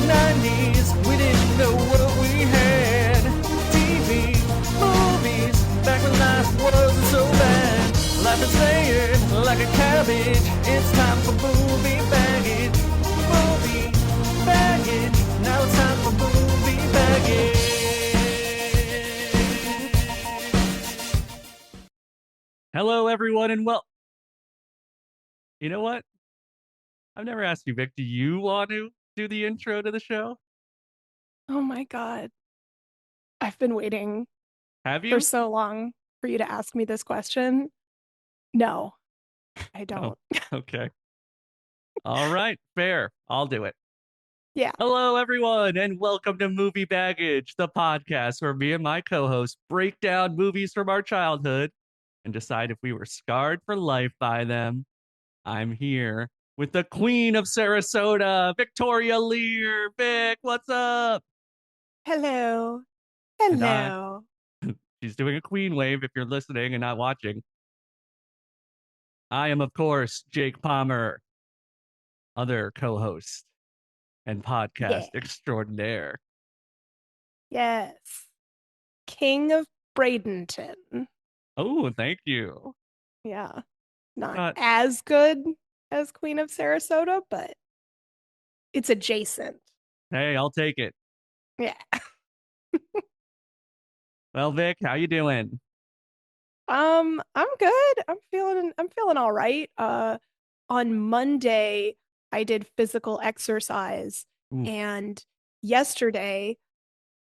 90s, we didn't know what we had. TV, movies, back when life wasn't so bad. Life is layered like a cabbage. It's time for movie baggage. Movie baggage. Now it's time for movie baggage. Hello, everyone, and you know what? I've never asked you, Vic. Do you want to do the intro to the show? Oh my God. I've been waiting Have for you? so long for you to ask me this question. No, I Oh, don't. okay. All right, fair. I'll do it. Yeah. Hello, everyone, and welcome to Movie Baggage, the podcast where me and my co host break down movies from our childhood and decide if we were scarred for life by them. I'm here with the Queen of Sarasota, Victoria Lear. Vic, what's up? Hello. And Hello. she's doing a queen wave if you're listening and not watching. I am, of course, Jake Palmer, other co host and podcast Yeah. extraordinaire. Yes. King of Bradenton. Oh, thank you. Yeah. Not Uh, as good as Queen of Sarasota, but it's adjacent. hey, I'll take it. Yeah. Well, Vic, how you doing? I'm good. I'm feeling all right. On Monday I did physical exercise, Oof. and yesterday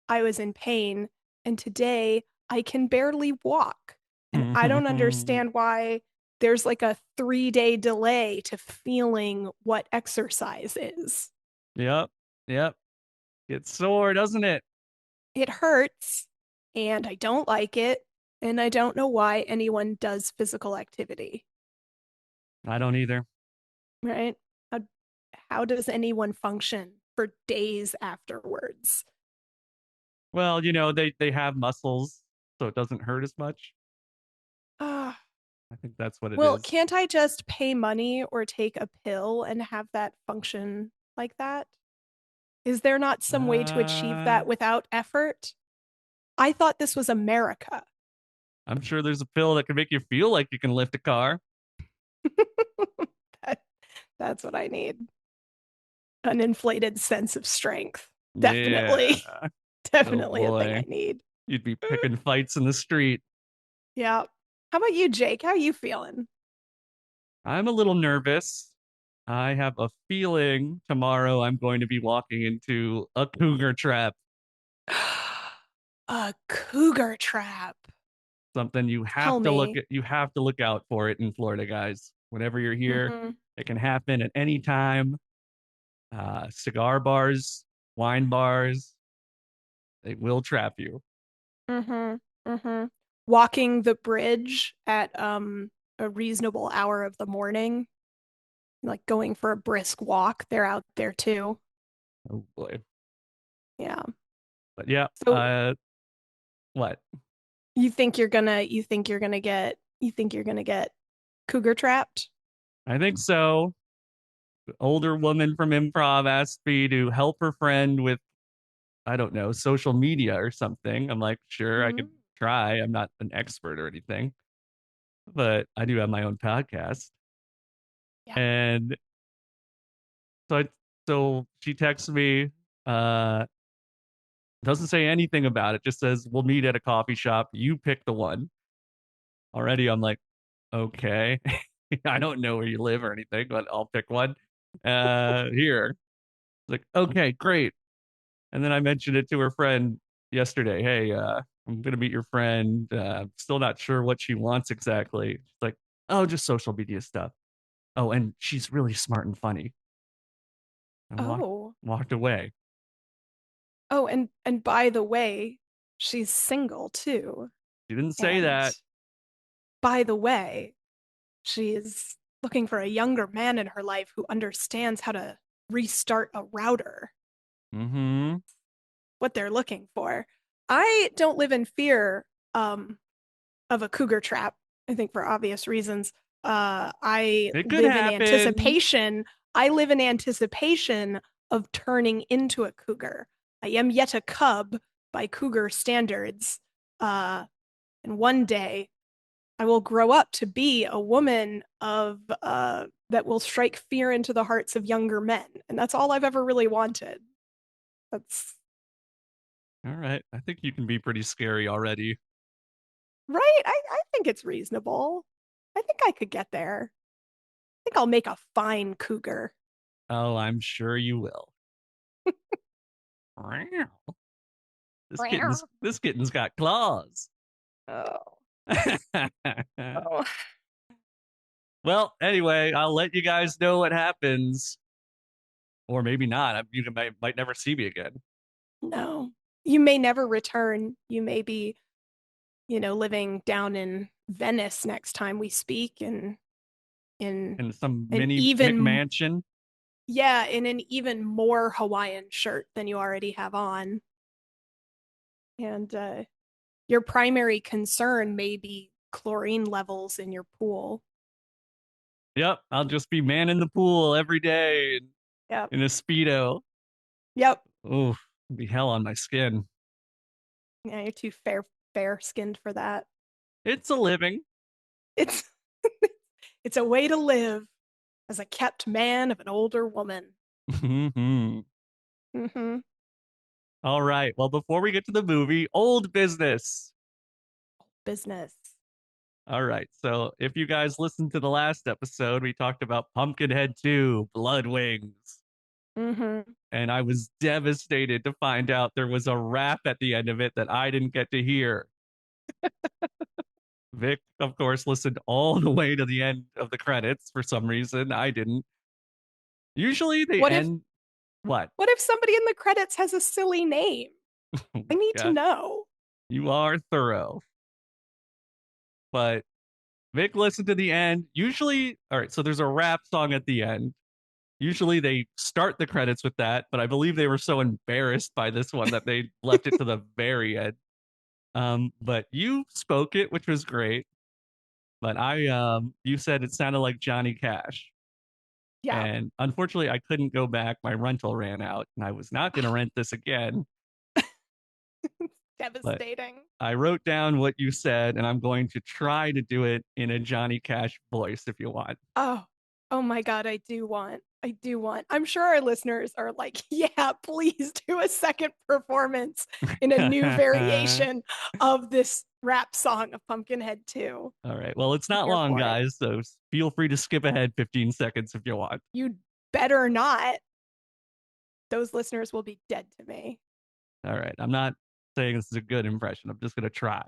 I was in pain, and today I can barely walk. And I don't understand why there's like a 3-day delay to feeling what exercise is. Yep, yep. It's sore, doesn't it? It hurts, and I don't like it, and I don't know why anyone does physical activity, I don't either. right? How, how does anyone function for days afterwards? Well, they have muscles, so it doesn't hurt as much. Ah, I think that's what it well, is. can't I just pay money or take a pill and have that function like that? Is there not some way to achieve Uh, that without effort? I thought this was America. I'm sure there's a pill that can make you feel like you can lift a car. That, that's what I need. An inflated sense of strength. Definitely. Yeah. Oh Definitely a thing I boy. need. You'd be picking fights in the street. Yeah. How about you, Jake? How you feeling? I'm a little nervous. I have a feeling tomorrow I'm going to be walking into a cougar trap. A cougar trap. Something Tell me. you have to look out for it in Florida, guys. Whenever you're here, Mm-hmm. it can happen at any time. Cigar bars, wine bars, they will trap you. Mm-hmm. Mm-hmm. Walking the bridge at a reasonable hour of the morning, like going for a brisk walk, they're out there too. Oh boy. Yeah. But yeah, So what? you think you're gonna get cougar trapped? I think so. The older woman from improv asked me to help her friend with, I don't know, social media or something. I'm like, sure, I could Mm. try. I'm not an expert or anything, but I do have my own podcast. Yeah. And so so she texts me, uh, doesn't say anything about it, just says, we'll meet at a coffee shop. You pick the one. Already I'm like, okay. I don't know where you live or anything, but I'll pick one. Here. Like, okay, great. And then I mentioned it to her friend yesterday. Hey, I'm gonna meet your friend. Still not sure what she wants exactly. She's like, oh, just social media stuff. Oh, and she's really smart and funny. And Oh. walked away. Oh, and by the way, she's single too. She didn't say And that. by the way, she's looking for a younger man in her life who understands how to restart a router, Mm-hmm. what they're looking for. I don't live in fear um, of a cougar trap, I think for obvious reasons. I It could live in happen. anticipation. I live in anticipation of turning into a cougar. I am yet a cub by cougar standards. And one day I will grow up to be a woman of that will strike fear into the hearts of younger men. And that's all I've ever really wanted. That's All right. I think you can be pretty scary already. right. I think it's reasonable. I think I could get there. I think I'll make a fine cougar. Oh, I'm sure you will. This kitten's got claws. Oh. Oh. Well, anyway, I'll let you guys know what happens, or maybe not. You might never see me again. No. You may never return. You may be, living down in Venice next time we speak and in In some an mini even McMansion. yeah, in an even more Hawaiian shirt than you already have on. And your primary concern may be chlorine levels in your pool. Yep, I'll just be man in the pool every day Yep. in a Speedo. Yep. Ooh, be hell on my skin. Yeah, you're too fair skinned for that. It's a living. It's it's a way to live as a kept man of an older woman. Mm-hmm. All right. Well, before we get to the movie, old business. Business. All right. So, if you guys listened to the last episode, we talked about Pumpkinhead 2, Blood Wings. Mm-hmm. And I was devastated to find out there was a rap at the end of it that I didn't get to hear. Vic, of course, listened all the way to the end of the credits for some reason. I didn't. Usually they What if end what? what if somebody in the credits has a silly name? Oh I my need to God. know. You are thorough. But Vic listened to the end. Usually, all right, so there's a rap song at the end. Usually they start the credits with that, but I believe they were so embarrassed by this one that they left it to the very end. But you spoke it, which was great. But you said it sounded like Johnny Cash. Yeah. And unfortunately, I couldn't go back. My rental ran out, and I was not going to rent this again. But Devastating. I wrote down what you said, and I'm going to try to do it in a Johnny Cash voice if you want. Oh, oh my God, I do want. I do want. I'm sure our listeners are like, yeah, please do a second performance in a new All variation of this rap song of Pumpkinhead 2. right. Well, it's I'm not here long, for it. guys, so feel free to skip ahead 15 seconds if you want. You'd better not. Those listeners will be dead to me. All right. I'm not saying this is a good impression. I'm just going to try.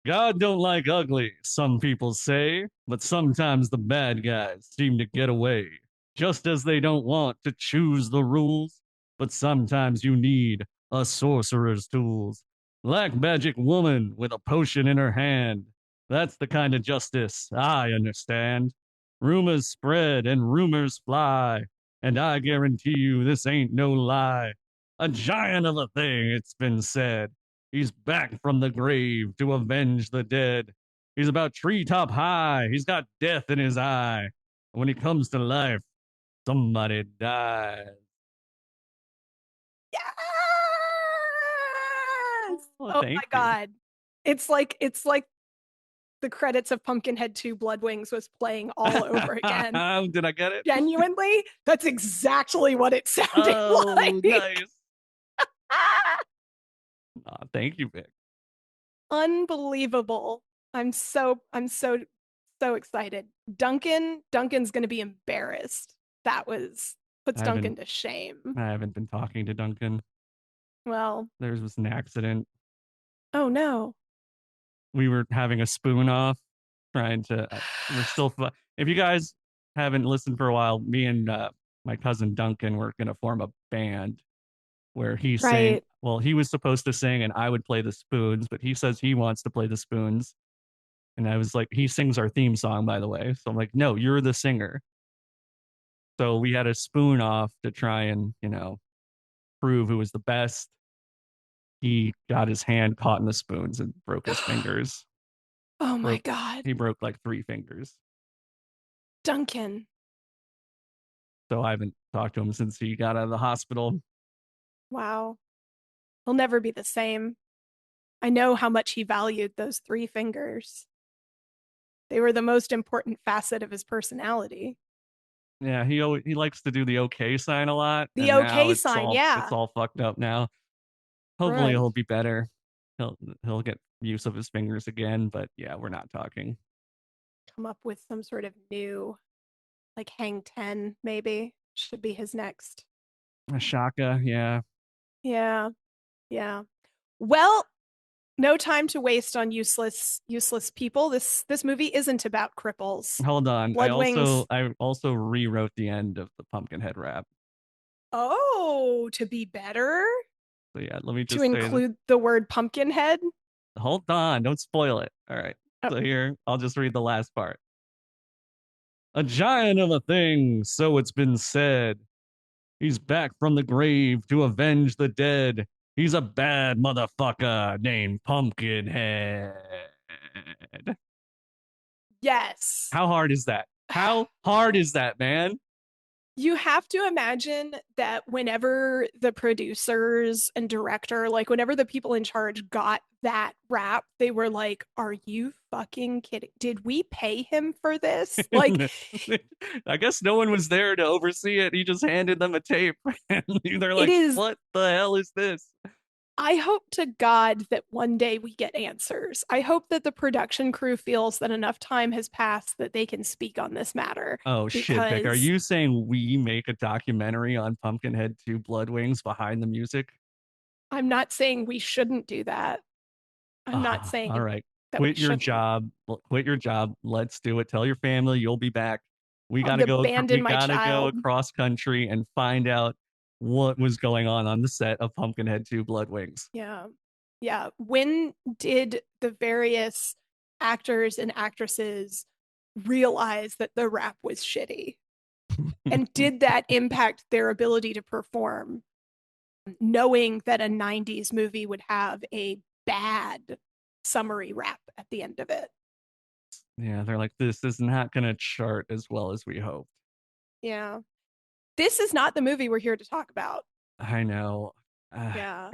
God don't like ugly, some people say, but sometimes the bad guys seem to get away. Just as they don't want to choose the rules, but sometimes you need a sorcerer's tools. Black magic woman with a potion in her hand. That's the kind of justice I understand. Rumors spread and rumors fly, and I guarantee you this ain't no lie. A giant of a thing, it's been said. He's back from the grave to avenge the dead. He's about treetop high. He's got death in his eye. When he comes to life, somebody dies. Yes! Oh, Oh my thank you. God. It's like the credits of Pumpkinhead 2 Blood Wings was playing all over again. Did I get it? Genuinely, that's exactly what it sounded Oh, like. nice. Oh, thank you, Vic. Unbelievable. I'm so excited. Duncan's gonna be embarrassed. That was puts I haven't Duncan to shame. I haven't been talking to Duncan. Well, There was an accident. oh no. We were having a spoon off, trying to. We're still. If you guys haven't listened for a while, me and my cousin Duncan were gonna form a band where he sang. Right. Well, he was supposed to sing, and I would play the spoons, but he says he wants to play the spoons. And I was like, he sings our theme song, by the way. So I'm like, no, you're the singer. So we had a spoon off to try and, prove who was the best. He got his hand caught in the spoons and broke his fingers. Oh my Broke God. he broke like three fingers. Duncan. So I haven't talked to him since he got out of the hospital. Wow. He'll never be the same. I know how much he valued those three fingers. They were the most important facet of his personality. Yeah, he likes to do the okay sign a lot, The and now okay it's sign, it's yeah. all fucked up now. Hopefully Right. he'll be better. He'll he'll get use of his fingers again, but yeah, we're not talking. Come up with some sort of new, like Hang 10, maybe. Should be his next. Shaka, yeah. Yeah. Yeah. Well, no time to waste on useless people. This movie isn't about cripples. Hold on. Blood Wings. I also rewrote the end of the Pumpkinhead rap. Oh, to be better? So yeah, let me To just say this. include the word pumpkinhead? Hold on, don't spoil it. All right. Oh, So here, I'll just read the last part. A giant of a thing, so it's been said. He's back from the grave to avenge the dead. He's a bad motherfucker named Pumpkinhead. yes. How hard is that? How hard is that, man? You have to imagine that whenever the producers and director, like whenever the people in charge got that rap, they were like, "Are you fucking kidding? Did we pay him for this?" Like, I guess no one was there to oversee it. He just handed them a tape, and they're it like, is. "What the hell is this?" I hope to God that one day we get answers. I hope that the production crew feels that enough time has passed that they can speak on this matter Oh shit, Vic. Are because you saying we make a documentary on Pumpkinhead 2 Blood Wings behind the music? I'm not saying we shouldn't do that. I'm not Ah, all saying right. that we Quit your shouldn't. job. Quit your job. Let's do it. Tell your family you'll be back. We I'll gotta go. abandon We my gotta go child. across country and find out what was going on the set of Pumpkinhead 2 Blood Wings. Yeah. Yeah. When did the various actors and actresses realize that the rap was shitty? And did that impact their ability to perform, knowing that a 90s movie would have a bad summary rap at the end of it? Yeah, they're like, this is not gonna chart as well as we hoped. Yeah. This is not the movie we're here to talk about. I know. Yeah.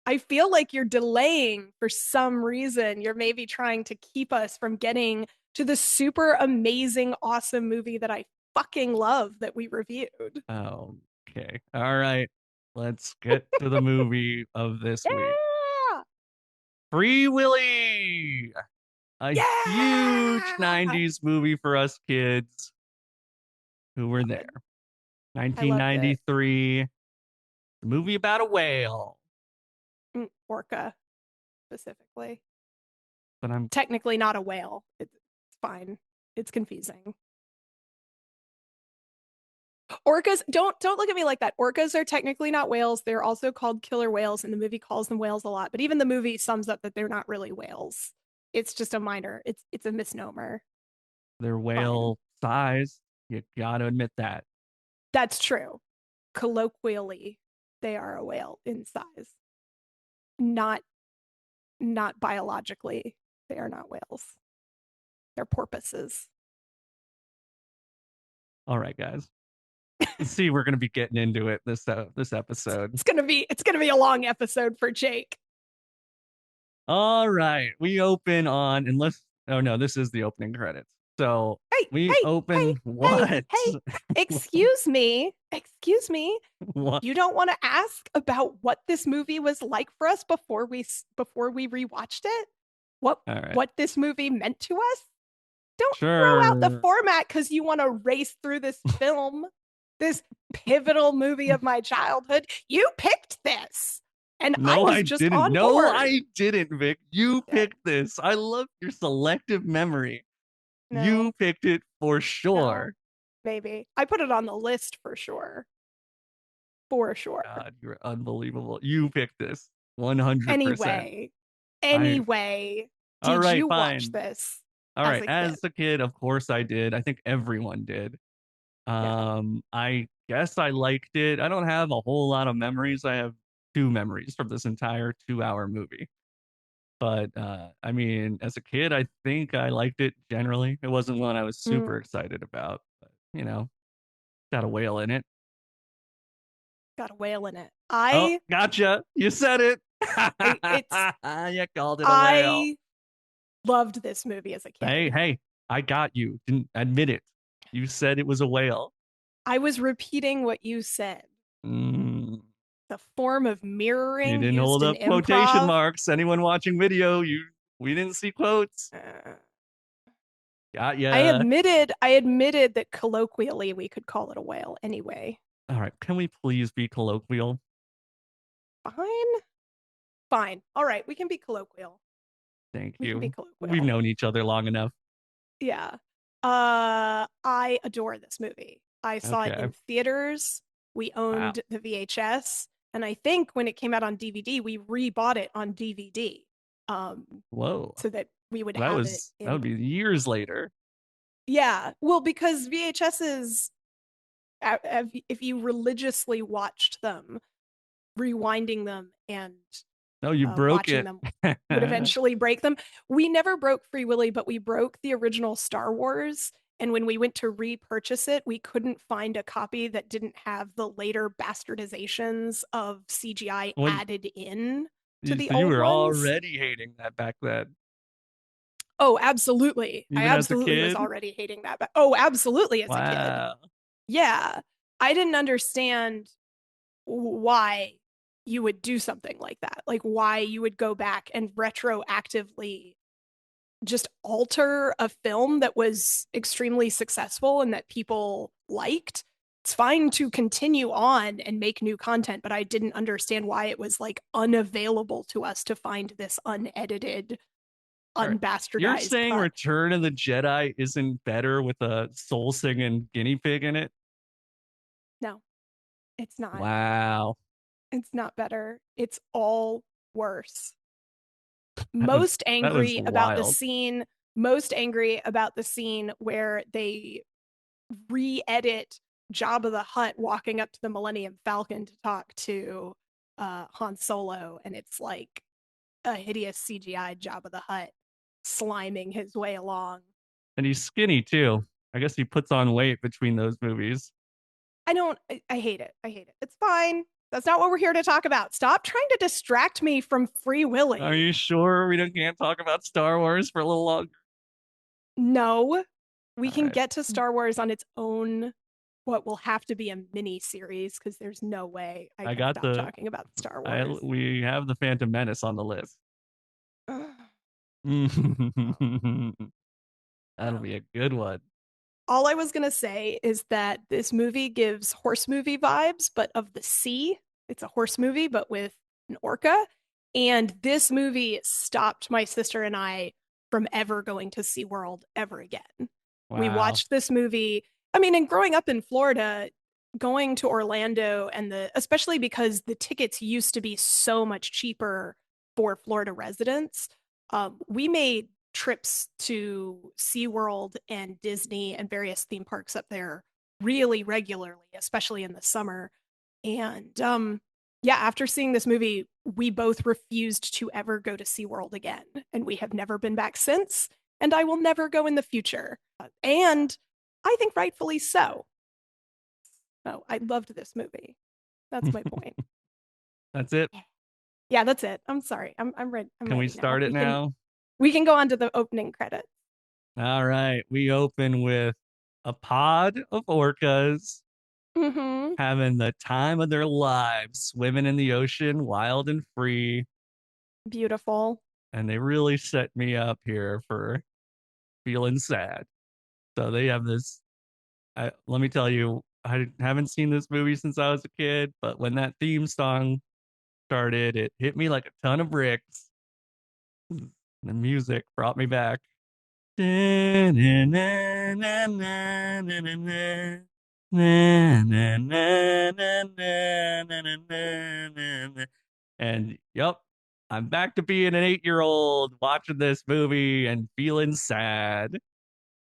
I feel like you're delaying for some reason. You're maybe trying to keep us from getting to the super amazing, awesome movie that I fucking love that we reviewed. Oh, okay. All right. Let's get to the movie of this week. Yeah! Free Willy, a huge Yeah! 90s movie for us kids who were there. God, I loved it. 1993, the movie about a whale. Orca, specifically. But I'm Technically not a whale. It's fine. It's confusing. Orcas don't look at me like that. Orcas are technically not whales. They're also called killer whales, and the movie calls them whales a lot. But even the movie sums up that they're not really whales. It's just a minor. It's a misnomer. their Fine. whale size. You gotta admit that. That's true. Colloquially, they are a whale in size. Not not biologically. They are not whales. They're porpoises. All right, guys. Let's see, we're gonna be getting into it this episode. It's gonna be a long episode for Jake. All right, we open on unless oh no, this is the opening credits. So Hey, we hey, hey, open hey, what? hey. Excuse me. Excuse me. What? You don't want to ask about what this movie was like for us before we rewatched it? What All right. what this movie meant to us? Don't throw out the Sure. format cuz you want to race through this film, this pivotal movie of my childhood. You picked this. And I No, was I just didn't. on No, board. I didn't, Vic. You Yeah, picked this. I love your selective memory. You no, picked it for no, sure. maybe. I put it on the list for sure. For sure. God, you're unbelievable. You picked this 100%. Anyway, I, anyway, all did right, you watch fine. this All as right. a kid? As a kid, of course I did. I think everyone did. Yeah. I guess I liked it. I don't have a whole lot of memories. I have two memories from this entire 2 hour movie. But I mean, as a kid, I think I liked it generally. It wasn't one I was super Mm. excited about, but you know. Got a whale in it. Got a whale in it. Oh, gotcha. You said it. It's You called it a whale. I loved this movie as a Hey, kid. hey, I got you. Didn't admit it. You said it was a whale. I was repeating what you said. Mm, The form of you mirroring didn't used hold in up quotation improv. marks. Anyone watching video, we didn't see quotes. Uh, Got I ya. admitted I admitted that colloquially we could call it a whale anyway. All right, can we please be colloquial? Fine. Fine. All right, we can be colloquial. Thank We can be you. We've colloquial. known each other long enough. Yeah. I adore this movie. I saw it Okay. in theaters. We Wow. owned the VHS, and I think when it came out on DVD, we rebought it on DVD. Whoa. So that we would That have it was that in. would be years later. Yeah, well, because VHSs, if you religiously watched them, rewinding them and No, you broke watching it. them would eventually break them. We never broke Free Willy, but we broke the original Star Wars. And when we went to repurchase it, we couldn't find a copy that didn't have the later bastardizations of CGI When added in to the so you old were ones. already hating that back then, Oh, absolutely. I even as a absolutely was kid. already hating that. But oh, absolutely as a kid. Wow. Yeah. I didn't understand why you would do something like that. Like why you would go back and retroactively just alter a film that was extremely successful and that people liked. It's fine to continue on and make new content, but I didn't understand why it was like unavailable to us to find this unedited, All right. You're unbastardized saying cut. Return of the Jedi isn't better with a soul singing guinea pig in it? No, it's not. Wow. It's not better. It's all worse. That was Most that was angry about the wild. scene, most angry about the scene where they re-edit Jabba the Hutt walking up to the Millennium Falcon to talk to Han Solo, and it's like a hideous CGI Jabba the Hutt sliming his way along. And he's skinny too. I guess he puts on weight between those movies. I don't. I hate it. I hate it. It's fine. That's not what we're here to talk about. Stop trying to distract me from Free Are Willy. you sure can't talk about Star Wars for a little longer? No, we All can right. get to Star Wars on its own. What will have to be a mini series because there's no way I I can got stop the talking about Star I Wars. we have the Phantom Menace on the list. No, That'll no. be a good one. All I was going to say is that this movie gives horse movie vibes, but of the sea. It's a horse movie, but with an orca. And this movie stopped my sister and I from ever going to SeaWorld ever again. We Wow. watched this movie. I mean, and growing up in Florida, going to Orlando and especially because the tickets used to be so much cheaper for Florida residents, we made trips to SeaWorld and Disney and various theme parks up there really regularly, especially in the summer. And yeah, after seeing this movie, we both refused to ever go to SeaWorld again. And we have never been back since. And I will never go in the future. And I think rightfully so. Oh, I loved this movie. That's my point. That's it. Yeah, that's it. I'm sorry. I'm ready. I'm Can we ready now. start it now? We can go on to the opening credits. All right. We open with a pod of orcas Mm-hmm. having the time of their lives, swimming in the ocean, wild and free. Beautiful. And they really set me up here for feeling sad. So they have this. Let me tell you, I haven't seen this movie since I was a kid, but when that theme song started, it hit me like a ton of bricks. The music brought me back. And yep, I'm back to being an 8-year old watching this movie and feeling sad.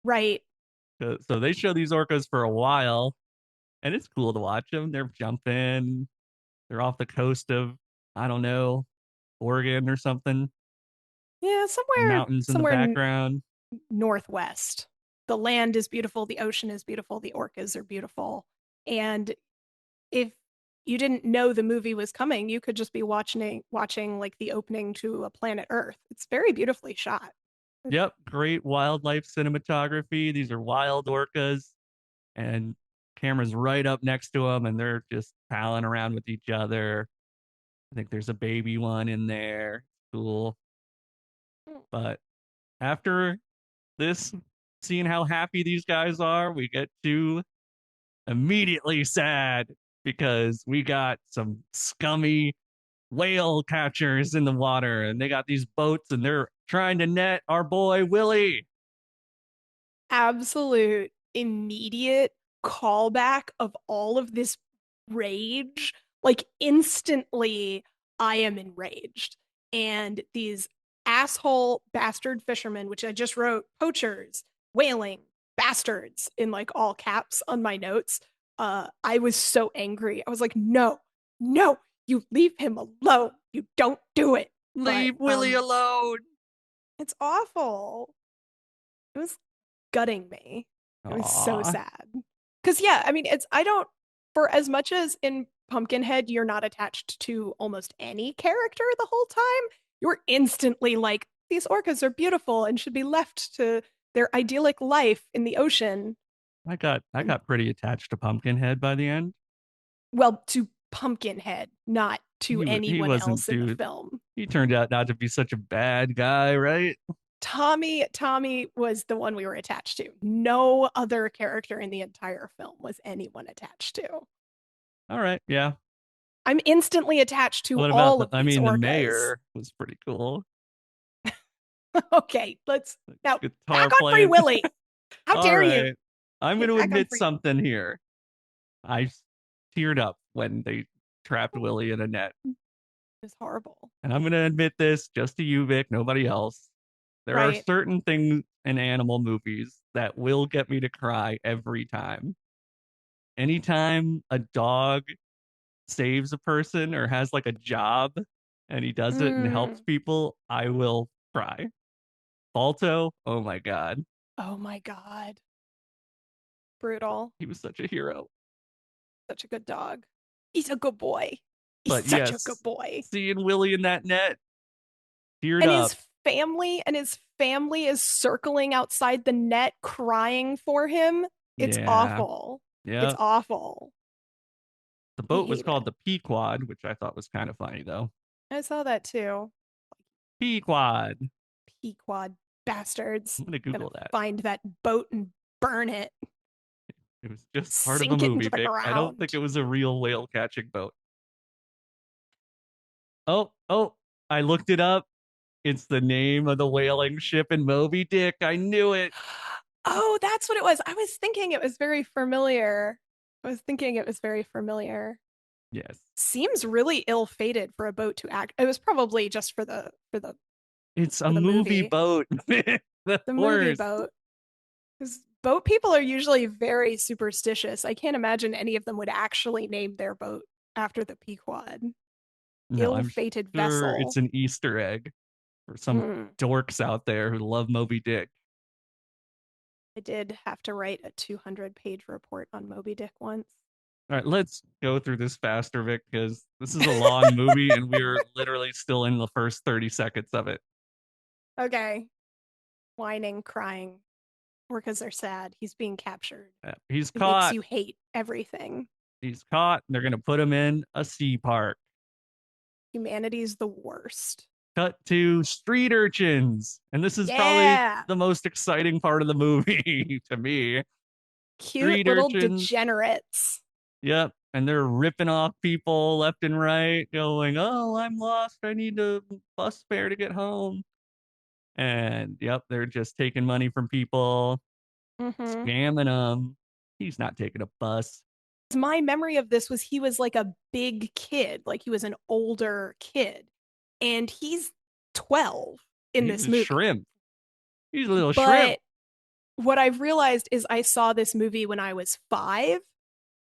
Right. So they show these orcas for a while, and it's cool to watch them. They're jumping. They're off the coast of, I don't know, Oregon or something. Yeah, Mountains in the somewhere background. northwest. The land is beautiful, the ocean is beautiful, the orcas are beautiful. And if you didn't know the movie was coming, you could just be watching like the opening to a Planet Earth. It's very beautifully shot. Yep, great wildlife cinematography. These are wild orcas, and camera's right up next to them, and they're just palling around with each other. I think there's a baby one in there. Cool. But after this, seeing how happy these guys are, we get to immediately sad because we got some scummy whale catchers in the water and they got these boats and they're trying to net our boy Willy. Absolute immediate callback of all of this rage. Like instantly, I am enraged. And these asshole bastard fishermen, which I just wrote poachers, whaling, bastards in like all caps on my notes. I was so angry. I was like, no, no, you leave him alone. You don't do it. But Leave Willy alone. it's awful. It was gutting me. It was so Aw, sad. Because, yeah, I mean, I don't, for as much as in Pumpkinhead, you're not attached to almost any character the whole time, you're instantly like, these orcas are beautiful and should be left to their idyllic life in the ocean. I And, got pretty attached to Pumpkinhead by the end. well, to Pumpkinhead, not to He anyone wasn't else in the too. film. He turned out not to be such a bad guy, right? Tommy was the one we were attached to. No other character in the entire film was anyone attached to. All right, yeah. I'm instantly attached to What about all the? of I these mean, the orcas. mayor was pretty cool. Okay, let's now Guitar back on Free playing. Willy. How All dare you right, I'm going get to back on admit Free something here. I teared up when they trapped Willy? Willy in a net. It's horrible, And I'm going to admit this just to you, Vic, nobody else. There are right? certain things in animal movies that will get me to cry every time. Anytime a dog saves a person or has like a job and he does it and helps Mm. people, I will cry. Balto, oh my God, Oh my God, brutal. he was such a hero. Such a good dog. He's a good boy. He's But such a good yes, boy. seeing Willy in that net, teared And up. his family is circling outside the net crying for him. It's Yeah, awful. It's yeah. awful. The I boat was hate called it. the Pequod, which I thought was kind of funny though. I saw that too. Pequod. Pequod bastards. I'm gonna Gonna Google that. find that boat and burn it, It was just part of a sink it movie, into the Vic. I don't think ground. it was a real whale catching boat. Oh, I looked it up. It's the name of the whaling ship in Moby Dick. I knew it. Oh, that's what it was. I was thinking it was very familiar. I was thinking it was very familiar. Yes. Seems really ill-fated for a boat to act. It was probably just for It's a the movie movie. boat. The The movie worst. boat. Because boat people are usually very superstitious. I can't imagine any of them would actually name their boat after the Pequod. No, I'm Ill-fated sure it's vessel. an Easter egg for some Mm. dorks out there who love Moby Dick. I did have to write a 200-page report on Moby Dick once. All right, let's go through this faster, Vic, because this is a long movie and we're literally still in the first 30 seconds of it. Okay. Whining, crying. Orcas are sad. He's being captured. Yeah, he's It makes caught. you hate everything. He's caught. They're going to put him in a sea park. Humanity's the worst. Cut to street urchins. And this is probably Yeah. the most exciting part of the movie to me. Cute Street little urchins. degenerates. Yep. And they're ripping off people left and right, going, oh, I'm lost. I need a bus fare to get home. And yep, they're just taking money from people, Mm-hmm. scamming them. He's not taking a bus. My memory of this was he was like a big kid, like he was an older kid. And he's 12 in He's this a movie. shrimp. He's a little shrimp. But what I've realized is I saw this movie when I was 5.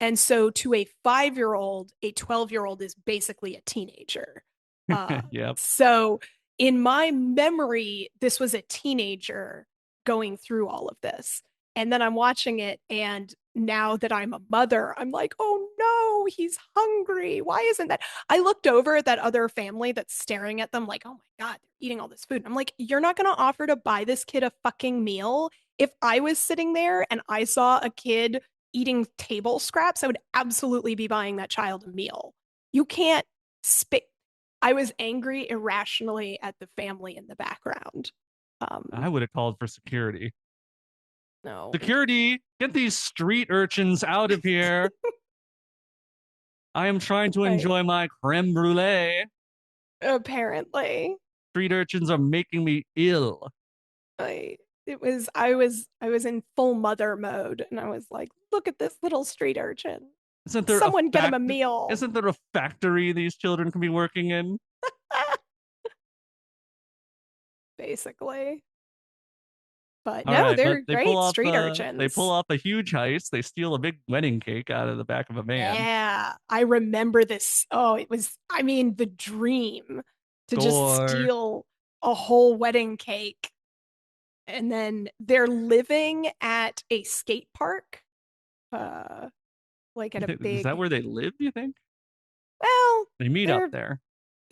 And so to a 5-year-old, a 12-year-old is basically a teenager. Uh, Yep. so in my memory, this was a teenager going through all of this. And then I'm watching it, and now that I'm a mother, I'm like, oh no, he's hungry. Why isn't that? I looked over at that other family that's staring at them like, oh my God, they're eating all this food. I'm like, you're not going to offer to buy this kid a fucking meal. If I was sitting there and I saw a kid eating table scraps, I would absolutely be buying that child a meal. You can't spit. I was angry irrationally at the family in the background. I would have called for security. No, Security, get these street urchins out of here. I am trying to I enjoy my creme brulee. apparently Street urchins are making me ill. I I was in full mother mode and I was like, look at this little street urchin. Isn't there a Someone get him a fact? meal. Isn't there a factory these children can be working in? Basically. But All no, right, but they're great street they pull urchins. off a huge heist. They steal a big wedding cake out of the back of a van. Yeah, I remember this. Oh, it was, I mean, the dream to just Gore. steal a whole wedding cake. And then they're living at a skate park, uh, like at a Is that big, where they live, you think? well, They meet up they're there.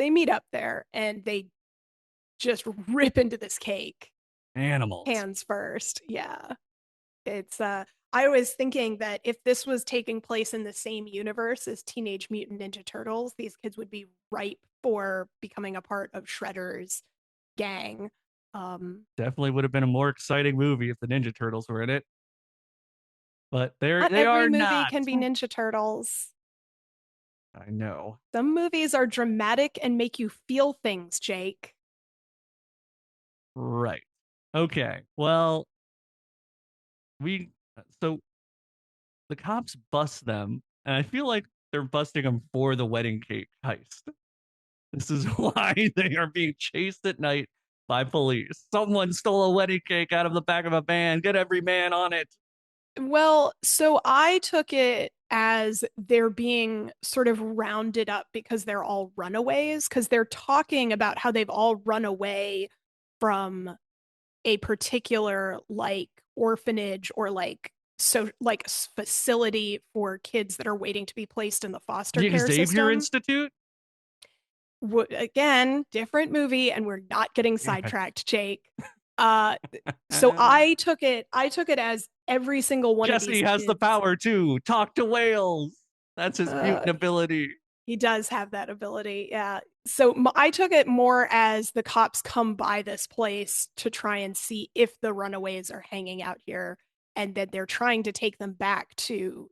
they meet up there and they just rip into this cake Animals. hands first. Yeah. It's I was thinking that if this was taking place in the same universe as Teenage Mutant Ninja Turtles, these kids would be ripe for becoming a part of Shredder's gang. Definitely would have been a more exciting movie if the Ninja Turtles were in it. But Not they every are movie not. can be Ninja Turtles. I know. Some movies are dramatic and make you feel things, Jake. Right. Okay. Well, we so the cops bust them, and I feel like they're busting them for the wedding cake heist. This is why they are being chased at night by police. Someone stole a wedding cake out of the back of a van. Get every man on it. Well, so I took it as they're being sort of rounded up because they're all runaways, because they're talking about how they've all run away from a particular like orphanage or like so like facility for kids that are waiting to be placed in the foster The care Xavier system. Institute? Again, different movie, and we're not getting Damn it. sidetracked, Jake. Uh, so I took it as every single one of these Jesse has the kids. power too. Talk to whales. That's his Uh, mutant ability. he does have that ability, yeah. So I took it more as the cops come by this place to try and see if the runaways are hanging out here, and that they're trying to take them back to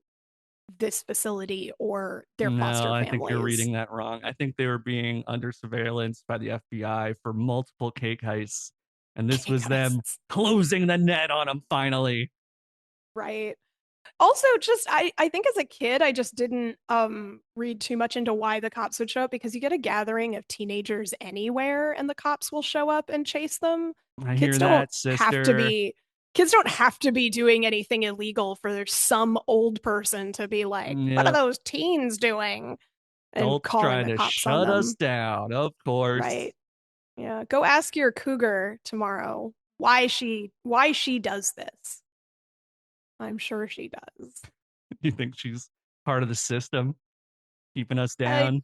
this facility or their No, foster I think you're families. reading that wrong. I think they were being under surveillance by the FBI for multiple cake heists, and this Cake was them heists, closing the net on them finally. right? Also, just I think as a kid, I just didn't read too much into why the cops would show up, because you get a gathering of teenagers anywhere and the cops will show up and chase them. I hear Kids don't that, have to sister. be kids don't have to be doing anything illegal for some old person to be like, what are Yep. those teens doing? And Adults calling trying the to cops on shut us them. down, of course. Right. Yeah. Go ask your cougar tomorrow why she does this. I'm sure she does. You think she's part of the system, keeping us I down?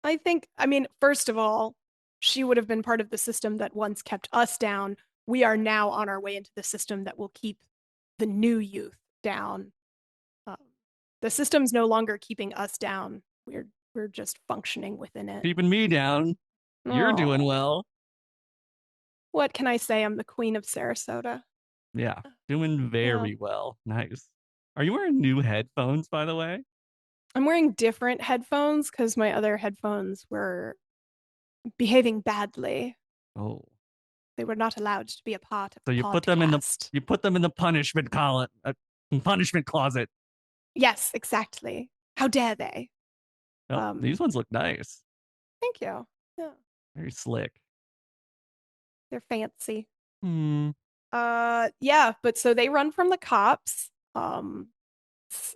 I think, I mean, first of all, she would have been part of the system that once kept us down. We are now on our way into the system that will keep the new youth down. Um, the system's no longer keeping us down. We're just functioning within it. Keeping me down. You're doing Oh, well. what can I say? I'm the queen of Sarasota. Yeah, doing Yeah. very well. Nice. Are you wearing new headphones, by the way? I'm wearing different headphones because my other headphones were behaving badly. Oh, They were not allowed to be a part of so the podcast. you put them in the punishment closet. Yes, exactly. How dare they? Oh, these Um, ones look nice. Thank you. Yeah, Very slick. they're fancy. Hmm. Yeah, but so they run from the cops.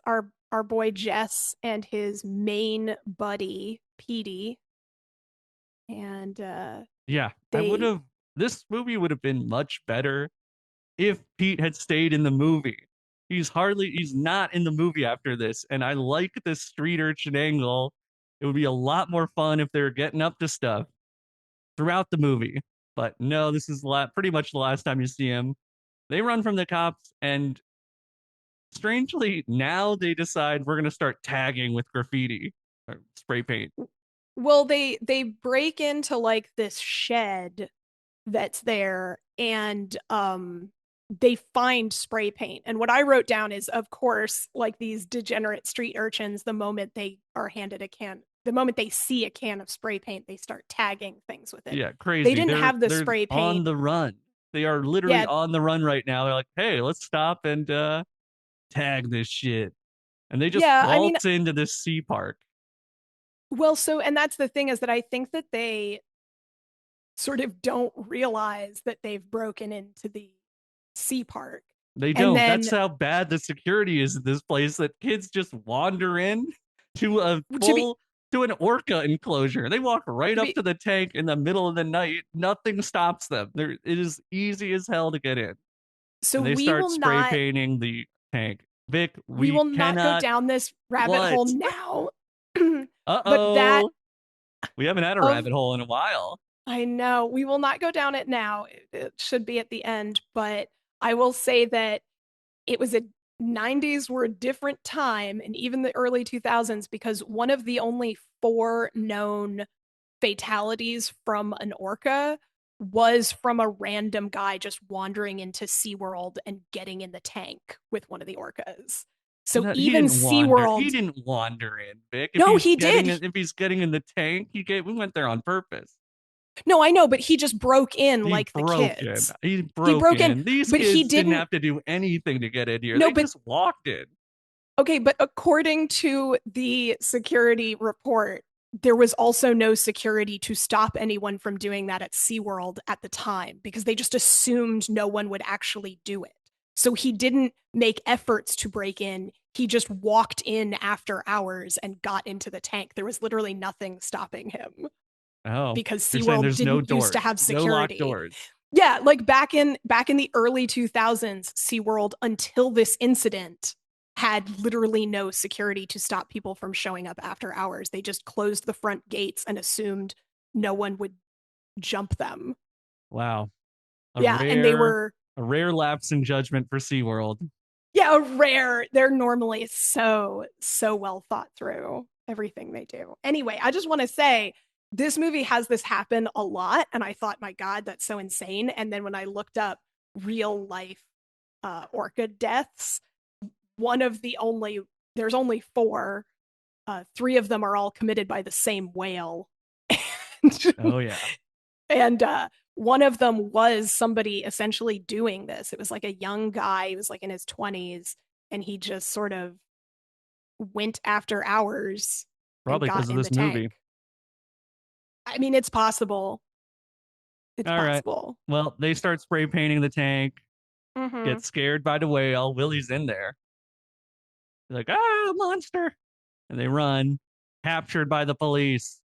Our boy Jess and his main buddy Petey, and Yeah, I would they have. This movie would have been much better if Pete had stayed in the movie. He's not in the movie after this. And I like this street urchin angle. It would be a lot more fun if they were getting up to stuff throughout the movie. But no, this is pretty much the last time you see him. They run from the cops, and strangely, now they decide we're going to start tagging with graffiti or spray paint. Well, they break into like this shed that's there, and they find spray paint. And what I wrote down is, of course, like these degenerate street urchins, the moment they see a can of spray paint, they start tagging things with it. Yeah, They crazy. didn't have the They're spray on paint. the run. They are literally Yeah, on the run right now. They're like, hey, let's stop and tag this shit. And they just yeah, I mean, waltz into this sea park. well, so and that's the thing, is that I think that they sort of don't realize that they've broken into the sea park. They And don't. That's then how bad the security is in this place, that kids just wander in to a to be full to an orca enclosure. They walk right to up be to the tank in the middle of the night. Nothing stops them. It is easy as hell to get in. so And they start spray painting the tank. Vic, we we will not go cannot. down this rabbit What? hole now. But that Uh-oh. We haven't had a of rabbit hole in a while. I know we will not go down it now. It should be at the end, but I will say that it was a 90s were a different time, and even the early 2000s, because one of the only four known fatalities from an orca was from a random guy just wandering into SeaWorld and getting in the tank with one of the orcas. So No, he even didn't wander. He SeaWorld, didn't wander in, Vic. no, he did. If he's getting in the tank, we went there on purpose. No, I know, but he just broke in He like the broke in. kids. He He broke broke in, in. These but he kids didn't didn't. have to do anything to get in here. No, They but just walked in. okay, but according to the security report, there was also no security to stop anyone from doing that at SeaWorld at the time, because they just assumed no one would actually do it. So he didn't make efforts to break in. He just walked in after hours and got into the tank. There was literally nothing stopping him Oh, because you're saying SeaWorld there's no didn't used to doors, have no locked security. doors. Yeah, like back in the early 2000s, SeaWorld, until this incident, had literally no security to stop people from showing up after hours. They just closed the front gates and assumed no one would jump them. Wow. A Yeah, and they rare, were a rare lapse in judgment for SeaWorld. yeah, rare. They're normally so well thought through everything they do. Anyway, I just want to say this movie has this happen a lot, and I thought, my God, that's so insane. And then when I looked up real life orca deaths, one of the only there's only four. Three of them are all committed by the same whale, Oh yeah. and one of them was somebody essentially doing this. It was like a young guy. He was like in his 20s, and he just sort of went after hours and Probably got because of in this the movie. tank. I mean, it's possible. It's All right. possible. Well, they start spray painting the tank, Mm-hmm. get scared by the whale. Willy's in there. They're like, ah, monster. And they run, captured by the police.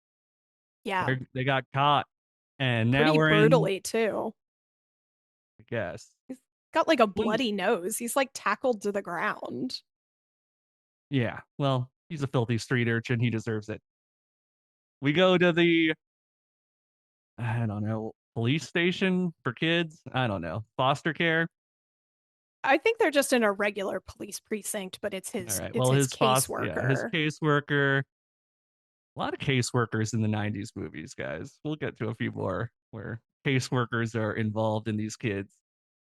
Yeah, They got caught. And now pretty we're in, brutally too. I guess. He's got like a We, bloody nose. He's like tackled to the ground. yeah, well, he's a filthy street urchin. He deserves it. We go to the, I don't know, police station for kids. I don't know, foster care. I think they're just in a regular police precinct, but All right. it's Well, his his caseworker. caseworker. A lot of caseworkers in the '90s movies, guys. We'll get to a few more where caseworkers are involved in these kids'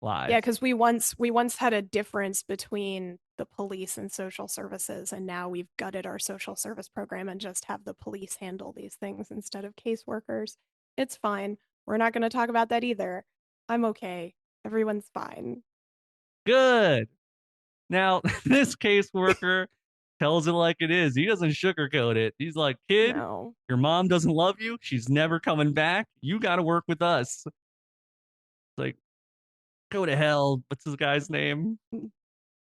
Yeah, lives. because we once had a difference between the police and social services, and now we've gutted our social service program and just have the police handle these things instead of caseworkers. It's fine. We're not going to talk about that either. I'm okay. Everyone's fine. Good. Now, this caseworker tells it like it is. He doesn't sugarcoat it. He's like, kid, No. your mom doesn't love you. She's never coming back. You got to work with us. It's like, go to hell. What's this guy's name?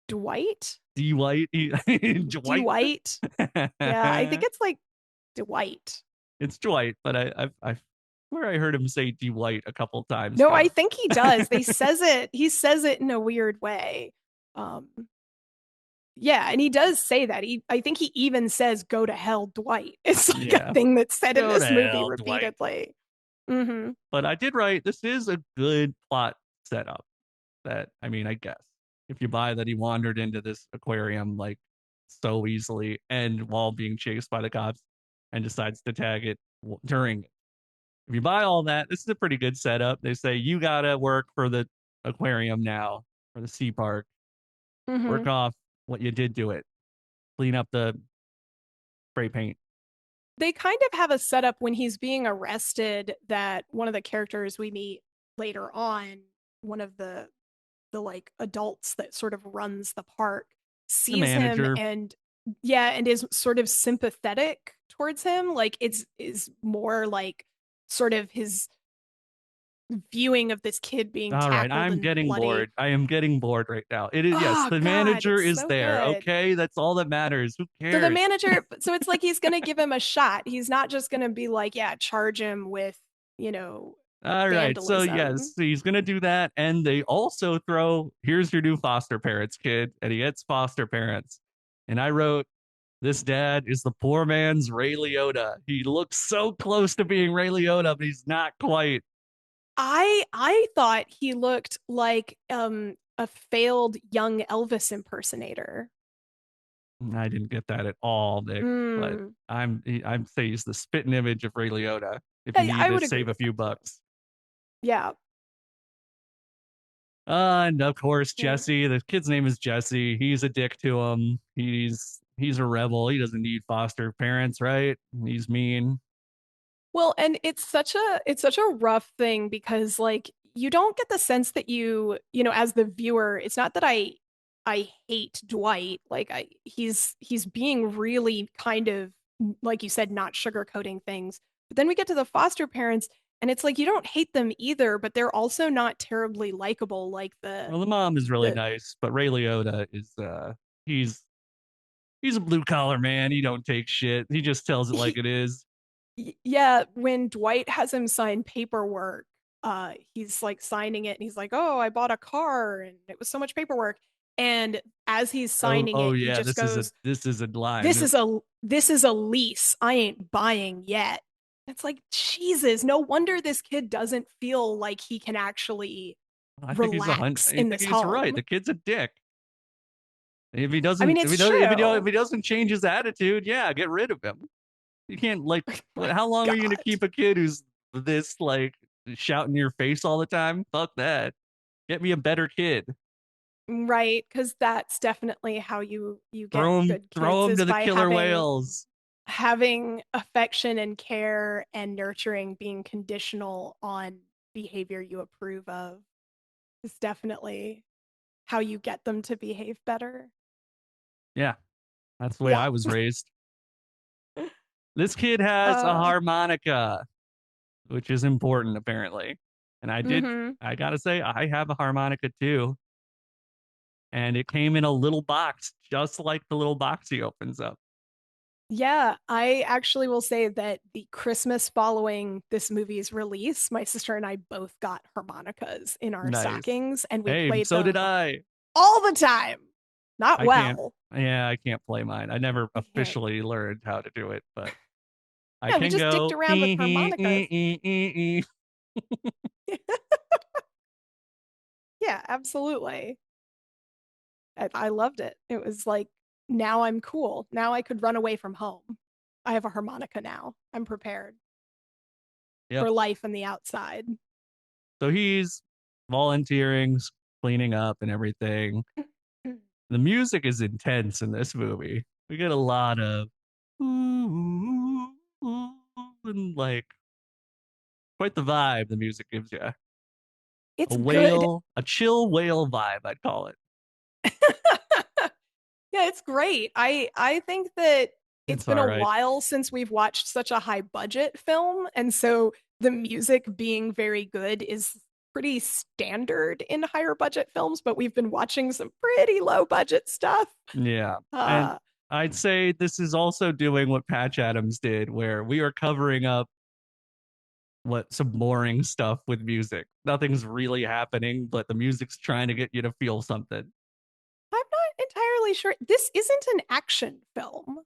Dwight? D. White. Dwight. Dwight? Yeah, I think it's like Dwight. It's Dwight, but I swear I heard him say D. White a couple times, No, I Vic. think he does. He says it in a weird way. Um, Yeah, and he does say that. I think he even says "Go to hell, Dwight." It's like a Yeah. thing that's said in Go to this movie hell, Dwight. repeatedly. Hmm. But I did write this is a good plot setup. That I mean, I guess if you buy that he wandered into this aquarium like so easily and while being chased by the cops and decides to tag it during it. If you buy all that, this is a pretty good setup. They say you gotta work for the aquarium now or the sea park. Hmm. Work off what you did to it. Clean up the spray paint. They kind of have a setup when he's being arrested that one of the characters we meet later on, one of the like adults that sort of runs the park, The sees him manager. and yeah, and is sort of sympathetic towards him. Like it's is more like sort of his viewing of this kid being All right, tackled I'm and getting bloody. bored. I am getting bored right now. It is yes, Oh the God, manager it's is so there. good. Okay, that's all that matters. Who So the cares? manager, so it's like he's gonna give him a shot. He's not just gonna be like, yeah, charge him with, you know, All right. So yes, vandalism. he's gonna do that, and they also throw, "Here's your new foster parents, kid," and he gets foster parents. And I wrote, "This dad is the poor man's Ray Liotta. He looks so close to being Ray Liotta, but he's not quite." I thought he looked like a failed young Elvis impersonator. I didn't get that at all, Nick. But Mm. I'm say he's the spitting image of Ray Liotta. If you I need to would agree save a with few that too. bucks. Yeah. And of course, Yeah. Jesse. The kid's name is Jesse. He's a dick to him. He's a rebel. He doesn't need foster parents, right? He's mean. Well, and it's such a rough thing because like you don't get the sense that you know, as the viewer, it's not that I hate Dwight. Like he's being really kind of like you said, not sugarcoating things. But then we get to the foster parents and it's like you don't hate them either, but they're also not terribly likable like Well, the mom is really the nice, but Ray Liotta is he's he's a blue collar man. He don't take shit. He just tells it like he it is. yeah, when Dwight has him sign paperwork, he's like signing it and he's like, "Oh, I bought a car and it was so much paperwork." And as he's Oh, signing oh it, he yeah, just goes, this is a "This line. is a lease. I ain't buying yet." It's like, Jesus, no wonder this kid doesn't feel like he can actually I think he's a hun. relax I in think this he's right. home. The kid's a dick. I mean, it's If true. he doesn't change his attitude, yeah, get rid of him. You can't like My how long are you gonna God. keep a kid who's this like shouting in your face all the time? Fuck that. Get me a better kid. Right, because that's definitely how you get good kids Throw him is to the by killer whales. having affection and care and nurturing being conditional on behavior you approve of is definitely how you get them to behave better. Yeah, that's the way Yeah. I was raised. This kid has a Uh harmonica, which is important apparently. And mhm. I gotta say, I have a harmonica too. And it came in a little box, just like the little box he opens up. Yeah, I actually will say that the Christmas following this movie's release, my sister and I both got harmonicas in our Nice. stockings and we Hey, played so did them I. all the time. Not I can't. well. Yeah, I can't play mine. I never You can't. officially learned how to do it, but I Yeah, we can just dicked go. around with harmonicas. Yeah, absolutely. I loved it. It was like, now I'm cool. Now I could run away from home. I have a harmonica now. I'm prepared Yep. for life in the outside. So he's volunteering, cleaning up, and everything. The music is intense in this movie. We get a lot of ooh, ooh, and like quite the vibe the music gives you. It's good. A chill whale vibe, I'd call it. Yeah, it's great. I think that it's It's been all a right. while since we've watched such a high budget film, and so the music being very good is pretty standard in higher budget films, but we've been watching some pretty low budget stuff. Yeah. And Uh I'd say this is also doing what Patch Adams did, where we are covering up what some boring stuff with music. Nothing's really happening, but the music's trying to get you to feel something. I'm not really sure. This isn't an action film.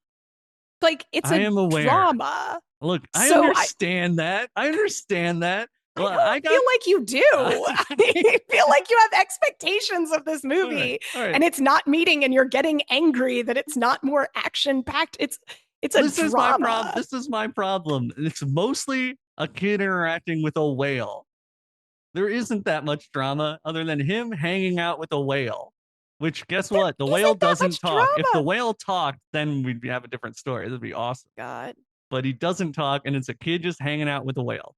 Like, it's I a am aware. drama. Look, I So understand that. I understand that. I Well, I don't got feel like you do. I feel like you have expectations of this all right, movie all right. and it's not meeting and you're getting angry that it's not more action packed. It's a This is my problem. drama. This is my problem. It's mostly a kid interacting with a whale. There isn't that much drama other than him hanging out with a whale. Which, guess There what? The whale isn't that doesn't much talk. If the drama. whale talked, then we'd have a different story. That'd be awesome. God. But he doesn't talk, and it's a kid just hanging out with a whale.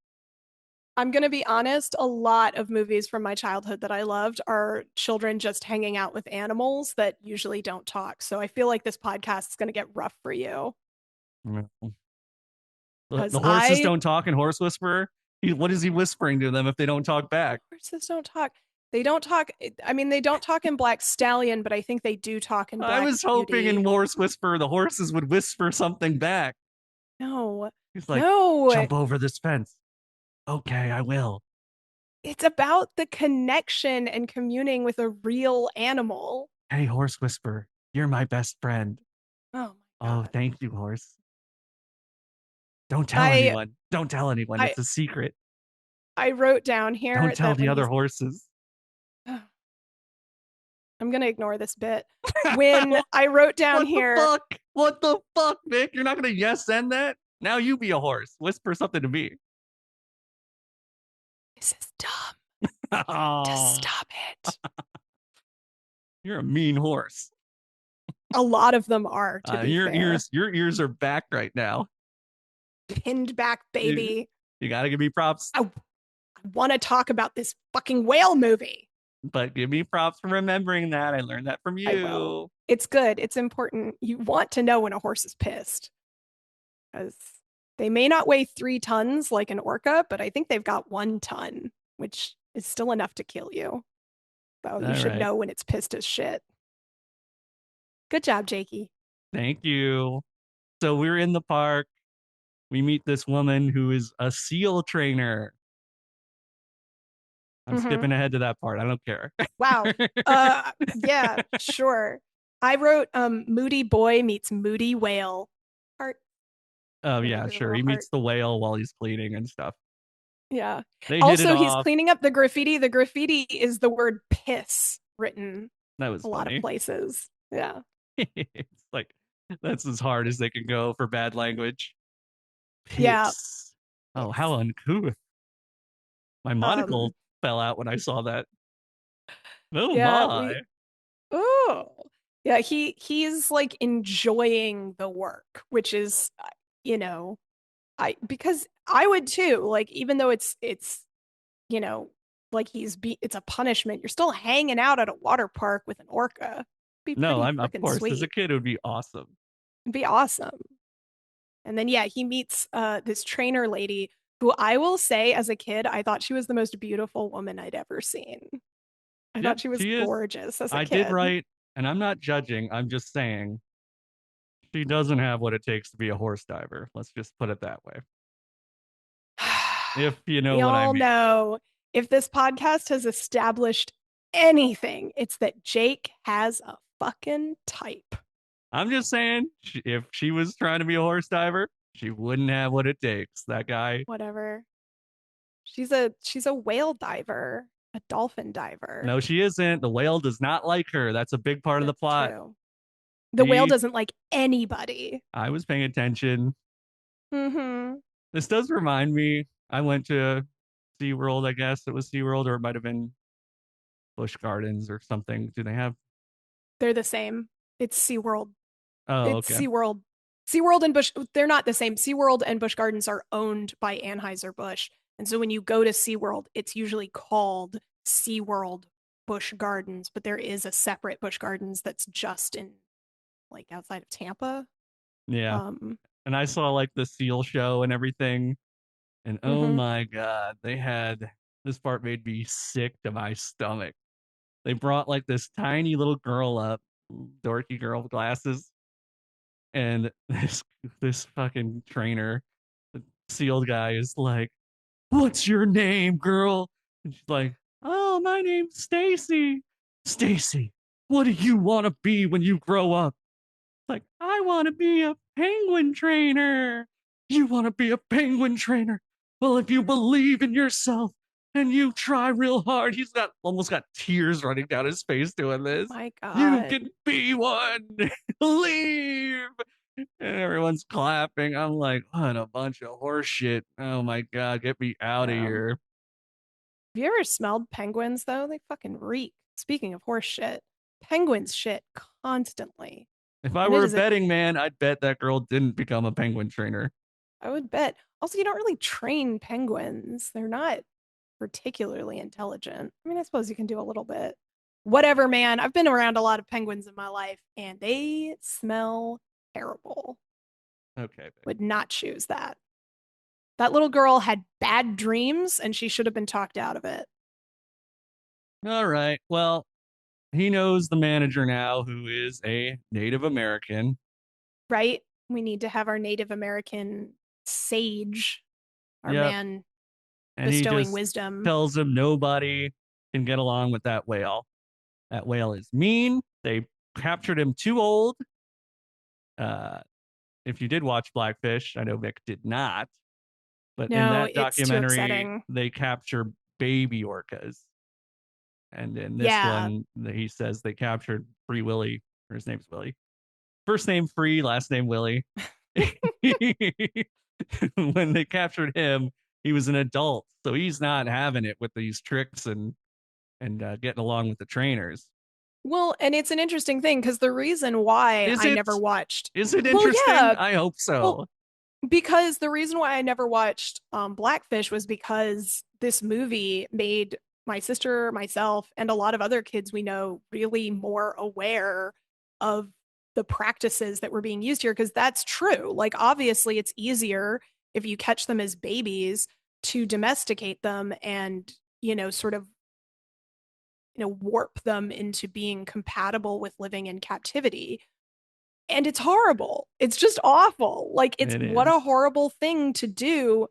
I'm going to be honest, a lot of movies from my childhood that I loved are children just hanging out with animals that usually don't talk. So I feel like this podcast is going to get rough for you because The horses don't talk in Horse Whisperer. What is he whispering to them if they don't talk back? horses don't talk. They don't talk. I mean, they don't talk in Black Stallion, but I think they do talk in I Black was hoping in Beauty. Horse Whisperer the horses would whisper something back. No, He's like, no, jump over this fence. Okay, I will. it's about the connection and communing with a real animal. Hey, Horse Whisperer, you're my best friend. Oh my Oh, God. thank you, Horse. Don't tell I anyone. Don't tell anyone. I It's a secret. I wrote down Don't here tell that the when other he's horses. I'm gonna ignore this bit. When I wrote down What the here, fuck? What the fuck, Vic? You're not gonna yes end that? Now you be a horse. Whisper something to me. this is dumb. Just Oh, stop it. you're a mean horse. A lot of them are, to be fair. Your ears are back right now. Pinned back, You, baby. you gotta give me props, I want to talk about this fucking whale movie. but give me props for remembering that. I learned that from I will. you. It's good. It's important. You want to know when a horse is pissed because they may not weigh 3 tons like an orca, but I think they've got 1 ton, which is still enough to kill you. So you All should right. know when it's pissed as shit. Good job, Jakey. Thank you. So we're in the park. We meet this woman who is a seal trainer. I'm Mm-hmm. skipping ahead to that part. I don't care. Wow. Yeah, sure. I wrote Moody Boy meets Moody Whale. Heart. Oh I'm gonna yeah, do a sure. little He heart. meets the whale while he's cleaning and stuff. Yeah. They hit it Also, he's off. cleaning up the graffiti. The graffiti is the word piss written That was a lot of funny. places. Yeah. It's like that's as hard as they can go for bad language. Yeah. Piss. Oh, Piss. how uncouth. My Um, monocle fell out when I saw that. Oh yeah, my. oh. Yeah, he's like enjoying the work, which is you know, I because I would too. Like even though it's you know, like it's a punishment, you're still hanging out at a water park with an orca. Be No, pretty I'm of freaking course as a sweet. kid it would be awesome. It'd be awesome. And then yeah, he meets this trainer lady who I will say as a kid, I thought she was the most beautiful woman I'd ever seen. I Yep, thought she was she is. gorgeous as a I did kid. right, and I'm not judging. I'm just saying she doesn't have what it takes to be a horse diver. Let's just put it that way. If you know We what I all mean. know if this podcast has established anything, it's that Jake has a fucking type. I'm just saying, if she was trying to be a horse diver, she wouldn't have what it takes. That guy. Whatever. She's a whale diver, a dolphin diver. No, she isn't. The whale does not like her. That's a big part of the That's plot. true. The whale She, doesn't like anybody. I was paying attention. Mm-hmm. This does remind me. I went to SeaWorld, I guess it was SeaWorld, or it might have been Busch Gardens or something. Do they have? They're the same. It's SeaWorld. Oh, It's okay. SeaWorld. SeaWorld and Busch, they're not the same. SeaWorld and Busch Gardens are owned by Anheuser-Busch. And so when you go to SeaWorld, it's usually called SeaWorld Busch Gardens, but there is a separate Busch Gardens that's just in like outside of Tampa. Yeah. Um, And I saw like the seal show and everything. And oh mhm. my God, they had this part made me sick to my stomach. They brought like this tiny little girl up, dorky girl with glasses, and this fucking trainer, the sealed guy, is like, "What's your name, girl?" And she's like, "Oh, my name's Stacy." Stacy, what do you want to be when you grow up? Like, I want to be a penguin trainer. You want to be a penguin trainer? Well, if you believe in yourself and you try real hard, he's got almost got tears running down his face doing this. My You God. can be one. Leave. And everyone's clapping. I'm like, what a bunch of horse shit. Oh my God, get me out of Um, here. have you ever smelled penguins though? They fucking reek. Speaking of horse shit, penguins shit constantly. If I And it were a is a betting man, I'd bet that girl didn't become a penguin trainer. I would bet. Also, you don't really train penguins. They're not particularly intelligent. I mean, I suppose you can do a little bit. Whatever, man. I've been around a lot of penguins in my life and they smell terrible. Okay. Would not choose that. That little girl had bad dreams and she should have been talked out of it, All right. Well, he knows the manager now, who is a Native American. right? We need to have our Native American sage, our Yep. man And he bestowing just wisdom. tells him nobody can get along with that whale. That whale is mean. They captured him too old. Uh, if you did watch Blackfish, I know Vic did not, but in No, that it's too documentary, upsetting. they capture baby orcas. And in this Yeah. one, he says they captured Free Willy, or his name's Willy. First name Free, last name Willy. When they captured him, he was an adult, so he's not having it with these tricks and getting along with the trainers. Well, and it's an interesting thing because the reason why Is I it? never watched, Is it well, interesting? yeah, I hope well, so. because the reason why I never watched Blackfish was because this movie made my sister, myself, and a lot of other kids we know really more aware of the practices that were being used here. Because that's true. Like, obviously, it's easier if you catch them as babies to domesticate them and, sort of, warp them into being compatible with living in captivity, and it's horrible. It's just awful. Like, it's It what a is. horrible thing to do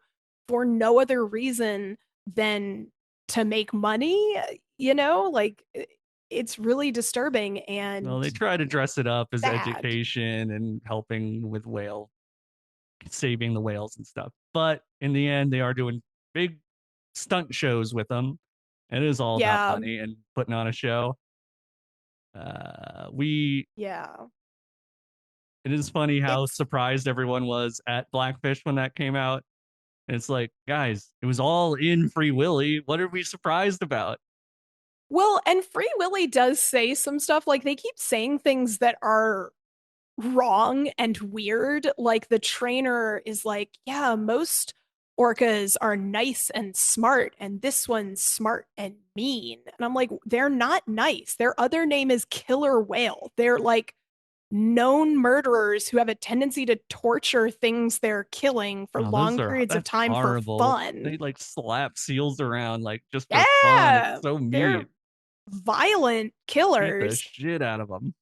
for no other reason than to make money, like it's really disturbing Well, they and try to dress it up as sad. education and helping with whale saving the whales and stuff. But in the end, they are doing big stunt shows with them. It is all about Yeah, money and putting on a show. We yeah. It is funny how It's surprised everyone was at Blackfish when that came out. And it's like, guys, it was all in Free Willy. What are we surprised about? well, and Free Willy does say some stuff. Like, they keep saying things that are wrong and weird. Like, the trainer is like, yeah, most orcas are nice and smart, and this one's smart and mean. And I'm like, they're not nice. Their other name is killer whale. They're like known murderers who have a tendency to torture things they're killing for Oh, long periods of that's time for horrible. fun. They like slap seals around like just for fun. It's Yeah, so they're mean. violent Beat the killers. shit out of them.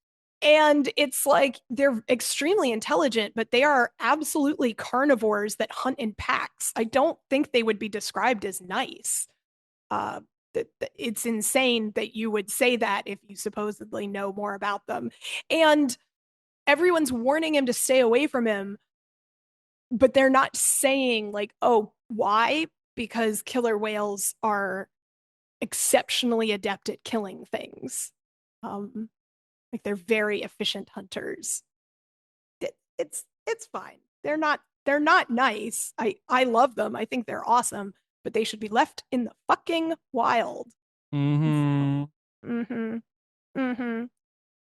And it's like they're extremely intelligent, but they are absolutely carnivores that hunt in packs. I don't think they would be described as nice. Uh, it's insane that you would say that if you supposedly know more about them. And everyone's warning him to stay away from him, but they're not saying, like, oh, why? Because killer whales are exceptionally adept at killing things. Um, like, they're very efficient hunters. It's fine. They're not nice. I love them. I think they're awesome, but they should be left in the fucking wild. Mm-hmm. Mm-hmm. Mm-hmm.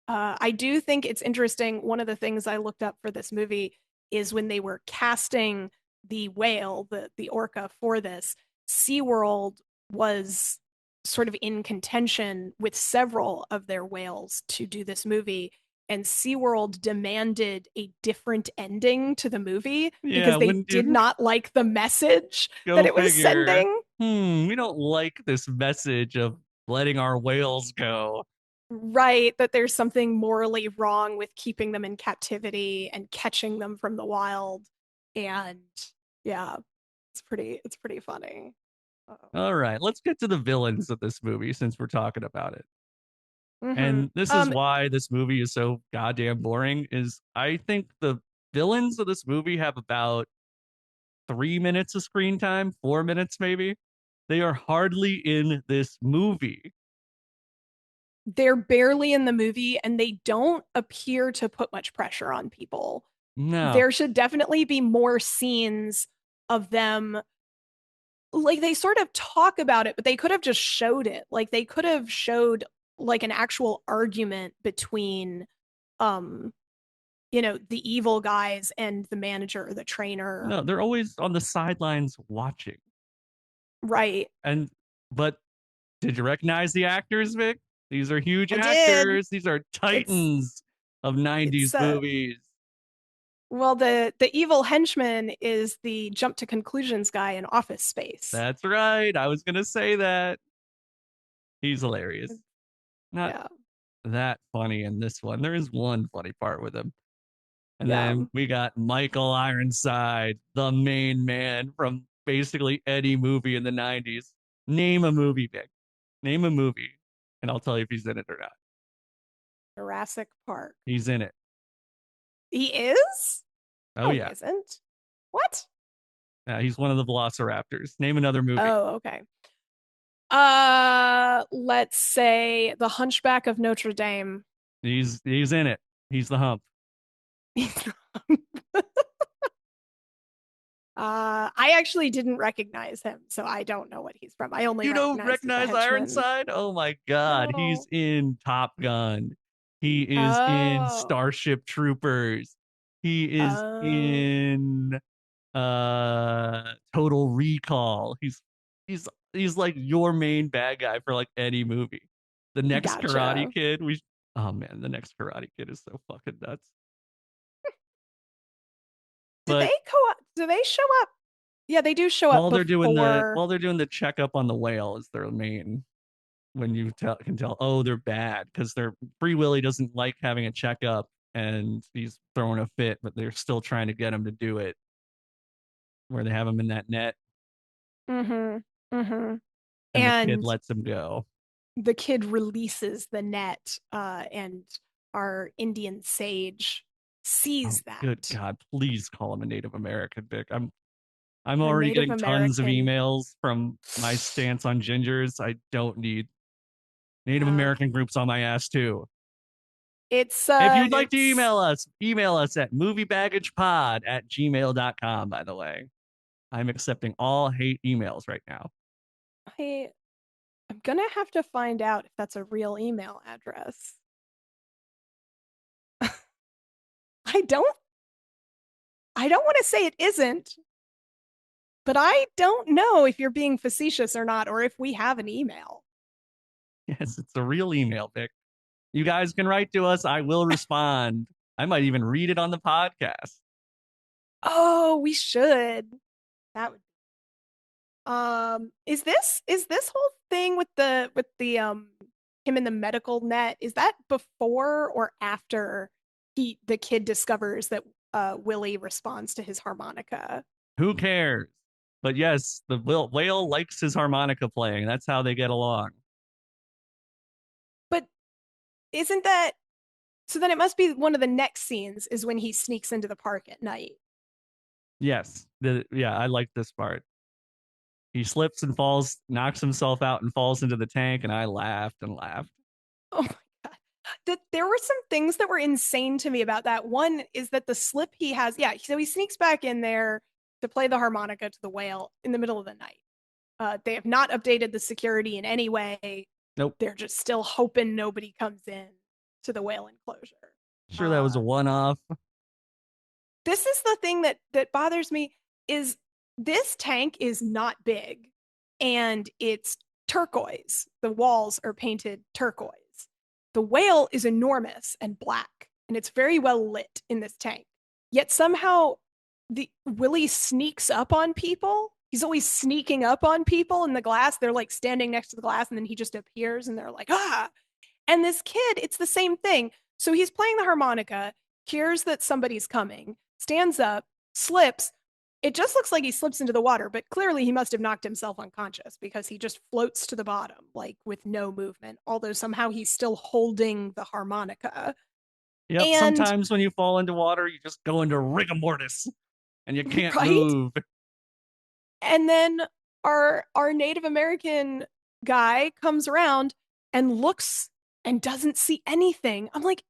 I do think it's interesting. One of the things I looked up for this movie is when they were casting the whale, the orca for this, SeaWorld was sort of in contention with several of their whales to do this movie. And SeaWorld demanded a different ending to the movie Yeah, because they when did you not like the message that go it was figure. sending. We don't like this message of letting our whales go. Right, that there's something morally wrong with keeping them in captivity and catching them from the wild. And yeah, it's pretty funny. All right, let's get to the villains of this movie since we're talking about it. Mm-hmm. And this is why this movie is so goddamn boring. Is I think the villains of this movie have about 3 minutes of screen time, 4 minutes maybe. They are hardly in this movie. They're barely in the movie and they don't appear to put much pressure on people. No, There should definitely be more scenes of them. Like they sort of talk about it, but they could have just showed it. Like they could have showed like an actual argument between um the evil guys and the manager or the trainer. no, they're always on the sidelines watching. Right. And but did you recognize the actors, Vic? These are huge I did. actors. These are It's titans of it's 90s movies. well, the evil henchman is the jump to conclusions guy in Office Space. That's right. I was gonna say that. He's hilarious. Not Yeah. that funny in this one. There is one funny part with him. And Yeah. then we got Michael Ironside, the main man from basically any movie in the 90s. Name a movie, Vic. Name a movie, and I'll tell you if he's in it or not. Jurassic Park. He's in it. He is? Oh, No, he yeah. isn't. What? He's one of the Velociraptors. Name another movie. Oh, okay. Let's say The Hunchback of Notre Dame. He's in it. He's the hump. I actually didn't recognize him, so I don't know what he's from. I only You don't recognized the recognize henchman. Ironside? Oh my God. He's No. in Top Gun. He is in Oh. Starship Troopers. He is Oh. in Total Recall. He's he's like your main bad guy for like any movie. The next Karate Gotcha. Kid, we oh man, the next Karate Kid is so fucking nuts. But Do they show up? Yeah, they do show up before. while they're doing the checkup on the whale is their main when you can tell, oh, they're bad because their Free Willy doesn't like having a checkup and he's throwing a fit, but they're still trying to get him to do it where they have him in that net Mm-hmm. Mm-hmm. and the kid And lets him go. the kid releases the net, and our Indian sage Oh, sees good that. God, please call him a Native American, Vic. I'm A already Native getting tons of American. emails from my stance on gingers. I don't need Native Yeah. American groups on my ass too. It's If you'd like to it's email us at moviebaggagepod@gmail.com, by the way. I'm accepting all hate emails right now. I I'm gonna have to find out if that's a real email address. I don't I don't want to say it isn't, but I don't know if you're being facetious or not, or if we have an email. Yes, it's a real email, Vic. You guys can write to us. I will respond. I might even read it on the podcast. Oh, we should. That would is this whole thing with the him in the medical net, is that before or after the kid discovers that Willy responds to his harmonica? Who cares? But yes, the whale likes his harmonica playing. That's how they get along. But isn't that so then it must be one of the next scenes is when he sneaks into the park at night. Yes. Yeah, I like this part. He slips and falls, knocks himself out and falls into the tank, and I laughed and laughed. Oh my god. There were some things that were insane to me about that. One is that the slip he has, yeah, so he sneaks back in there to play the harmonica to the whale in the middle of the night. They have not updated the security in any way. Nope. They're just still hoping nobody comes in to the whale enclosure. Sure, that was a one-off. This is the thing that bothers me is this tank is not big and it's turquoise. The walls are painted turquoise. The whale is enormous and black, and it's very well lit in this tank. Yet somehow the Willy sneaks up on people. He's always sneaking up on people in the glass. They're like standing next to the glass, and then he just appears, and they're like, ah. And this kid, it's the same thing. So he's playing the harmonica, hears that somebody's coming, stands up, slips, It just looks like he slips into the water, but clearly he must have knocked himself unconscious because he just floats to the bottom, like with no movement, although somehow he's still holding the harmonica. Yep. And, Sometimes when you fall into water, you just go into rigor mortis and you can't right? move. And then our Native American guy comes around and looks and doesn't see anything. I'm like,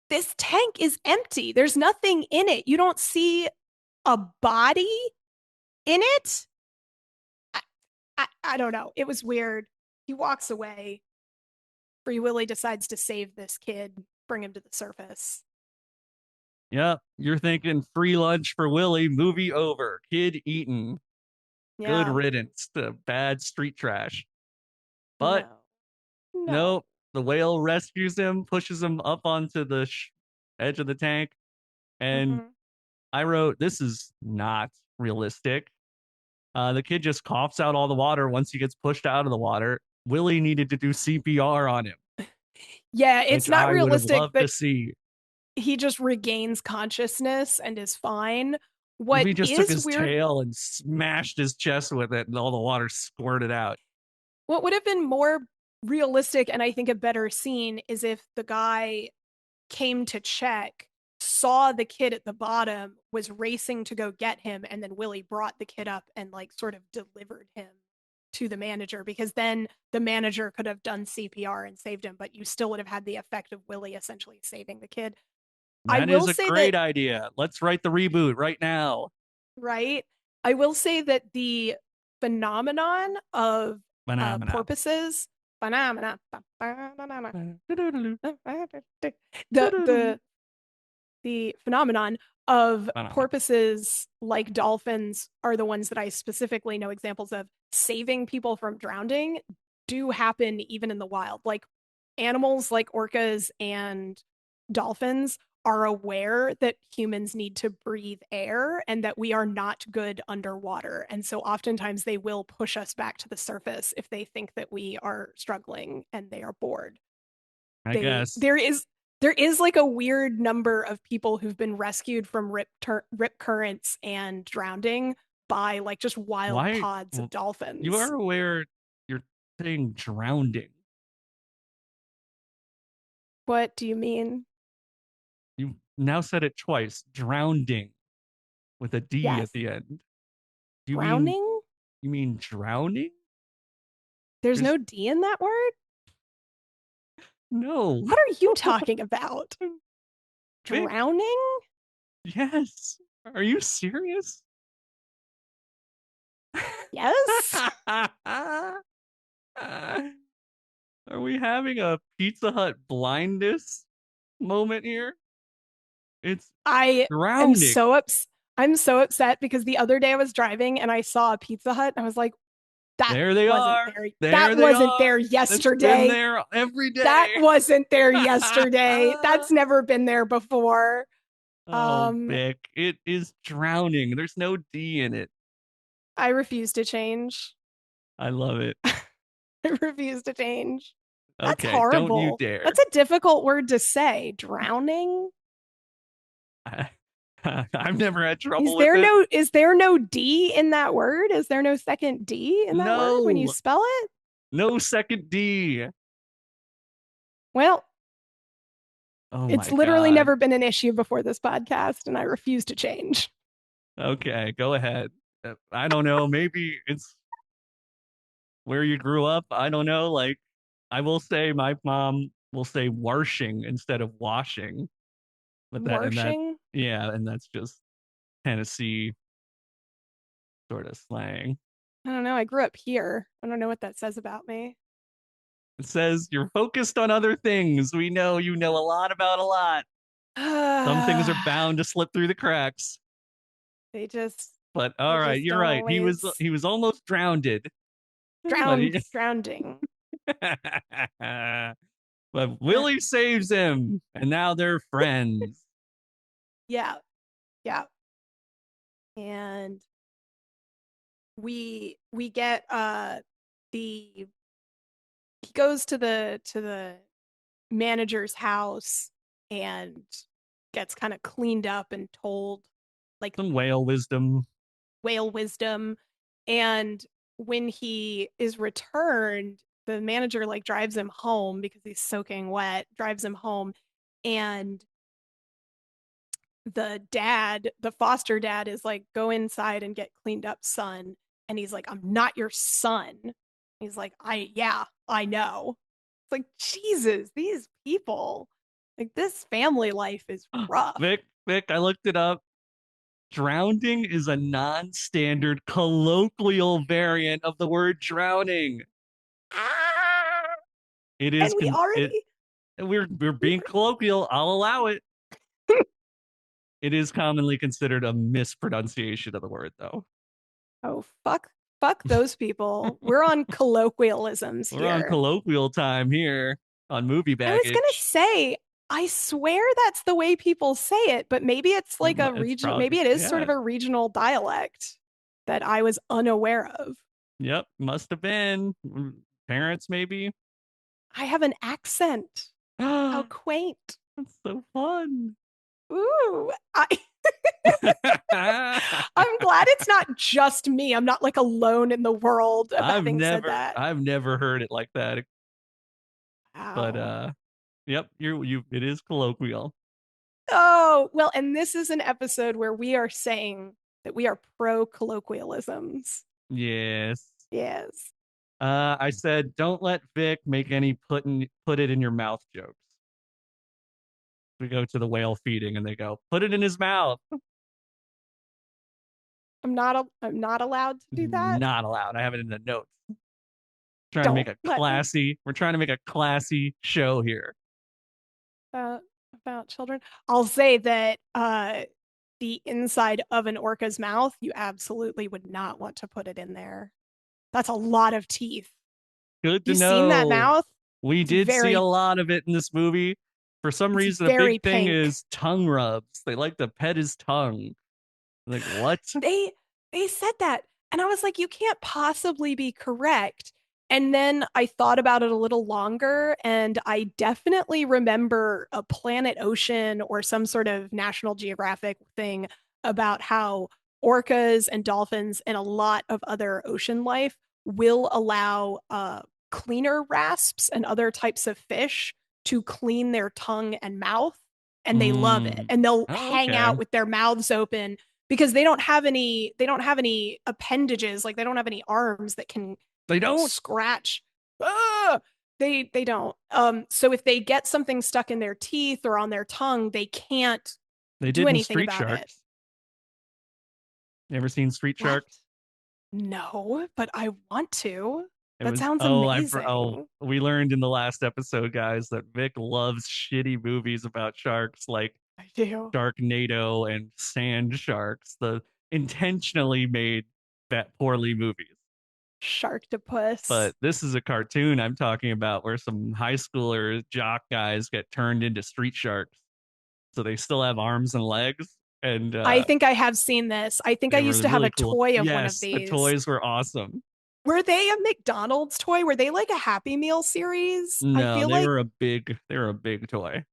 this tank is empty. There's nothing in it. You don't see a body in it. I don't know. It was weird. He walks away. Free Willy decides to save this kid, bring him to the surface. Yep. You're thinking free lunch for Willy, movie over, kid eaten. Good Yeah. riddance to bad street trash. But No. No. no, the whale rescues him, pushes him up onto the edge of the tank. And Mm-mm. I wrote, this is not realistic. The kid just coughs out all the water once he gets pushed out of the water. Willy needed to do CPR on him, Yeah, it's which not I would have realistic, loved to but see. he just regains consciousness and is fine. What if What he just took is his weird, tail and smashed his chest with it and all the water squirted out? what would have been more realistic and I think a better scene is if the guy came to check, saw the kid at the bottom, was racing to go get him, and then Willy brought the kid up and like sort of delivered him to the manager because then the manager could have done CPR and saved him, but you still would have had the effect of Willy essentially saving the kid. I That will is a say that, great idea. Let's write the reboot right now. right? I will say that the phenomenon of Phenomena. porpoises, phenomena, the the phenomenon of porpoises like dolphins are the ones that I specifically know examples of saving people from drowning do happen even in the wild. Like animals like orcas and dolphins are aware that humans need to breathe air and that we are not good underwater. And so oftentimes they will push us back to the surface if they think that we are struggling and they are bored. I they guess. there is there is like a weird number of people who've been rescued from rip currents and drowning by like just wild Why? pods of Well, you dolphins. are aware you're saying drowning. What do you mean? You now said it twice. Drowning with a D at Yes. the end. Do Drowning? you mean drowning? There's There's no D in that word? no. What are you talking about? Vic, Drowning? yes. Are you serious? Yes. Are we having a Pizza Hut blindness moment here? It's I am drowning. I'm so upset because the other day I was driving and I saw a Pizza Hut and I was like, that There they wasn't are. there. There That they wasn't are. there It's been yesterday. there every That day. wasn't there yesterday. That's never been there before. Oh, Um, Vic, it is drowning. There's no D in it. I refuse to change. I love it. I refuse to change. That's Okay, don't you horrible. dare. That's a difficult word to say. Drowning? I, I've never had trouble with it. Is there no D in that word? Is there no second D in that word when you No, spell it? no second D. Well, Oh it's my literally God. never been an issue before this podcast, and I refuse to change. Okay, go ahead. I don't know. Maybe it's where you grew up. I don't know. Like, I will say my mom will say washing instead of washing, but Warshing? yeah, and that's just Tennessee sort of slang. I don't know. I grew up here. I don't know what that says about me. It says you're focused on other things. We know you know a lot about a lot. Some things are bound to slip through the cracks. they just But all they right, just you're don't right. always He was almost drowned. But drowning. but Uh, Willie saves him, and now they're friends. yeah, yeah. And we get the he goes to the manager's house and gets kind of cleaned up and told like Some whale wisdom. whale wisdom. And when he is returned, the manager like drives him home because he's soaking wet, drives him home, and the foster dad is like, go inside and get cleaned up, son. And he's like, I'm not your son. He's like, yeah, I know. It's like, Jesus, these people, like, this family life is rough. Vic, I looked it up. Drowning is a non-standard colloquial variant of the word drowning. Ah! It And is we it. already, We're being colloquial. I'll allow it. It is commonly considered a mispronunciation of the word, though. oh, fuck those people. We're on colloquialisms We're on here. colloquial time here on movie I was gonna baggage. say, I swear that's the way people say it, but maybe it's like a It's region, maybe probably, it is sort yeah. of a regional dialect that I was unaware of. Yep, must have been parents, maybe. I have an accent. How That's quaint. so fun. Ooh, I'm glad it's not just me. I'm not like alone in the world of having said that. I've never heard it like that. But Wow. yep, it is colloquial. Oh, well, and this is an episode where we are saying that we are pro colloquialisms. Yes. Yes. I said don't let Vic make any put it in your mouth jokes. We go to the whale feeding and they go, put it in his mouth. I'm not allowed to do that. Not allowed. I have it in the notes. Trying to make Don't a let me classy, we're trying to make a classy show here. uh, about children. I'll say that the inside of an orca's mouth, you absolutely would not want to put it in there. That's a lot of teeth. Good to You seen that know. mouth? We It's did see a very lot of it in this movie. For some it's reason, a big very thing pink. is tongue rubs. They like to pet his tongue. Like, what? They they said that and I was like, you can't possibly be correct. And then I thought about it a little longer and I definitely remember a Planet Ocean or some sort of National Geographic thing about how orcas and dolphins and a lot of other ocean life will allow cleaner rasps and other types of fish to clean their tongue and mouth, and they love it, Mm. and they'll Oh, hang okay. out with their mouths open because they don't have any appendages, like they don't have any arms that can They don't. scratch. Ah! They don't. So if they get something stuck in their teeth or on their tongue, they can't They do did in anything Street about it. Sharks. You ever seen Street What? Sharks? No, but I want to. It That was sounds amazing. we learned in the last episode, guys, that Vic loves shitty movies about sharks like I do. Sharknado and Sand Sharks, the intentionally made that poorly movies. Sharktopus. But this is a cartoon I'm talking about where some high schoolers, jock guys, get turned into street sharks. So they still have arms and legs, and I think I have seen this. I think I they used were to have a really cool. toy of one of Yes, the these. toys were awesome. Were they a McDonald's toy? Were they like a Happy Meal series? I No, feel like they were a big toy.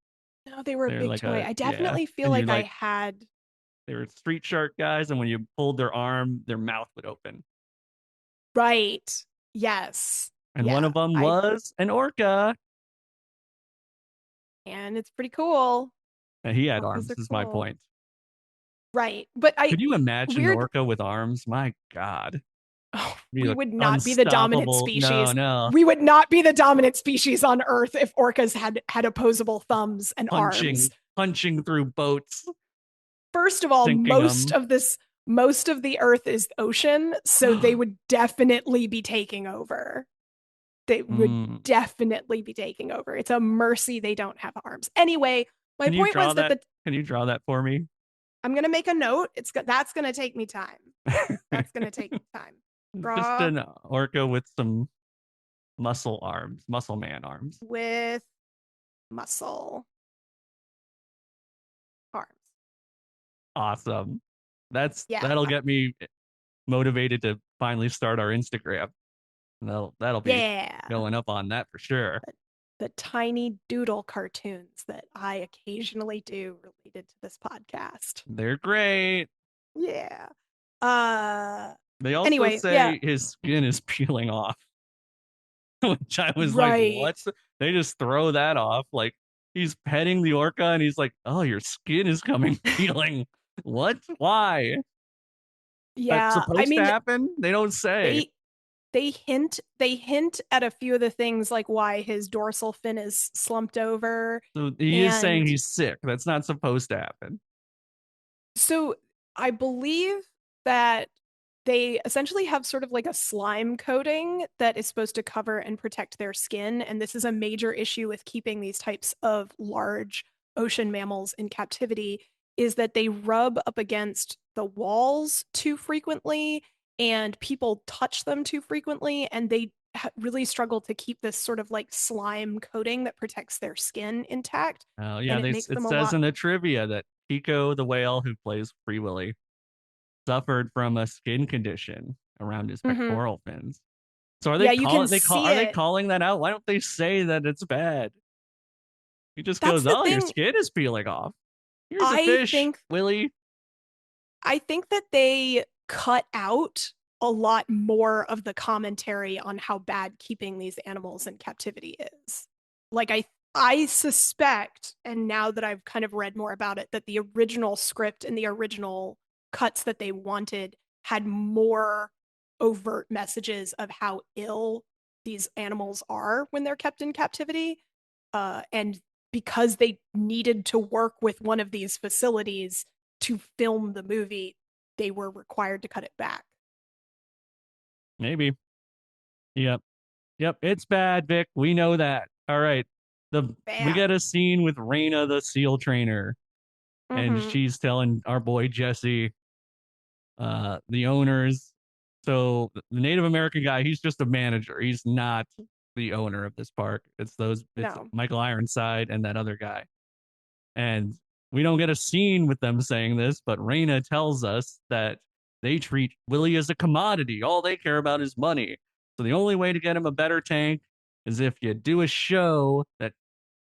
no, they were a They're big like toy. a I yeah, definitely feel and you like I like had. they were street shark guys, and when you pulled their arm, their mouth would open. Right. Yes. And one Yeah. of them I was an orca, and it's pretty cool. and he had Orcas arms. are Is my cool. point. Right. But I Could you imagine an weird. orca with arms? My God, Oh, be we like would not be the dominant unstoppable. No, species. no, We would not be the dominant species on Earth if orcas had opposable thumbs and arms. punching through boats, First of all, sinking them. most of the Earth is ocean, so they would definitely be taking over. They would Mm. definitely be taking over. It's a mercy they don't have arms. Anyway, my Can you point draw was that that? the Can you draw that for me? I'm gonna make a note. That's gonna take me time. That's gonna take me time. Just Draw an orca with some muscle arms, muscle man arms. with muscle arms. Awesome. Yeah, That'll get me motivated to finally start our Instagram. And that'll be yeah. going up on that for sure. The tiny doodle cartoons that I occasionally do related to this podcast. They're great. Yeah. Uh They also anyway, yeah, say his skin is peeling off, which I was like, right. what? They just throw that off. Like he's petting the orca and he's like, oh, your skin is coming peeling. What? Why? That's Yeah. I supposed to mean, happen? They don't say. they they hint at a few of the things like why his dorsal fin is slumped over. So he is saying And he's sick. That's not supposed to happen. so I believe that they essentially have sort of like a slime coating that is supposed to cover and protect their skin. And this is a major issue with keeping these types of large ocean mammals in captivity, is that they rub up against the walls too frequently and people touch them too frequently. And they really struggle to keep this sort of like slime coating that protects their skin intact. Oh And yeah, it makes it them a says lot. in the trivia that Pico, the whale who plays Free Willy, suffered from a skin condition around his Mhm. pectoral fins. So Yeah, you can are see they it. calling that out? Why don't they say that it's bad? He just That's goes, the "Oh, your thing. skin is peeling off. Here's a I fish, think Willy." I think that they cut out a lot more of the commentary on how bad keeping these animals in captivity is. Like I suspect, and now that I've kind of read more about it, that the original script and the original cuts that they wanted had more overt messages of how ill these animals are when they're kept in captivity. And because they needed to work with one of these facilities to film the movie, they were required to cut it back. Maybe. Yep. Yep. It's bad, Vic. We know that. All right. We Bad. get a scene with Raina, the SEAL trainer, and Mm-hmm. she's telling our boy Jesse, the owners. So the Native American guy, he's just a manager. He's not the owner of this park. It's No. Michael Ironside and that other guy. And we don't get a scene with them saying this, but Raina tells us that they treat Willie as a commodity. All they care about is money. So the only way to get him a better tank is if you do a show that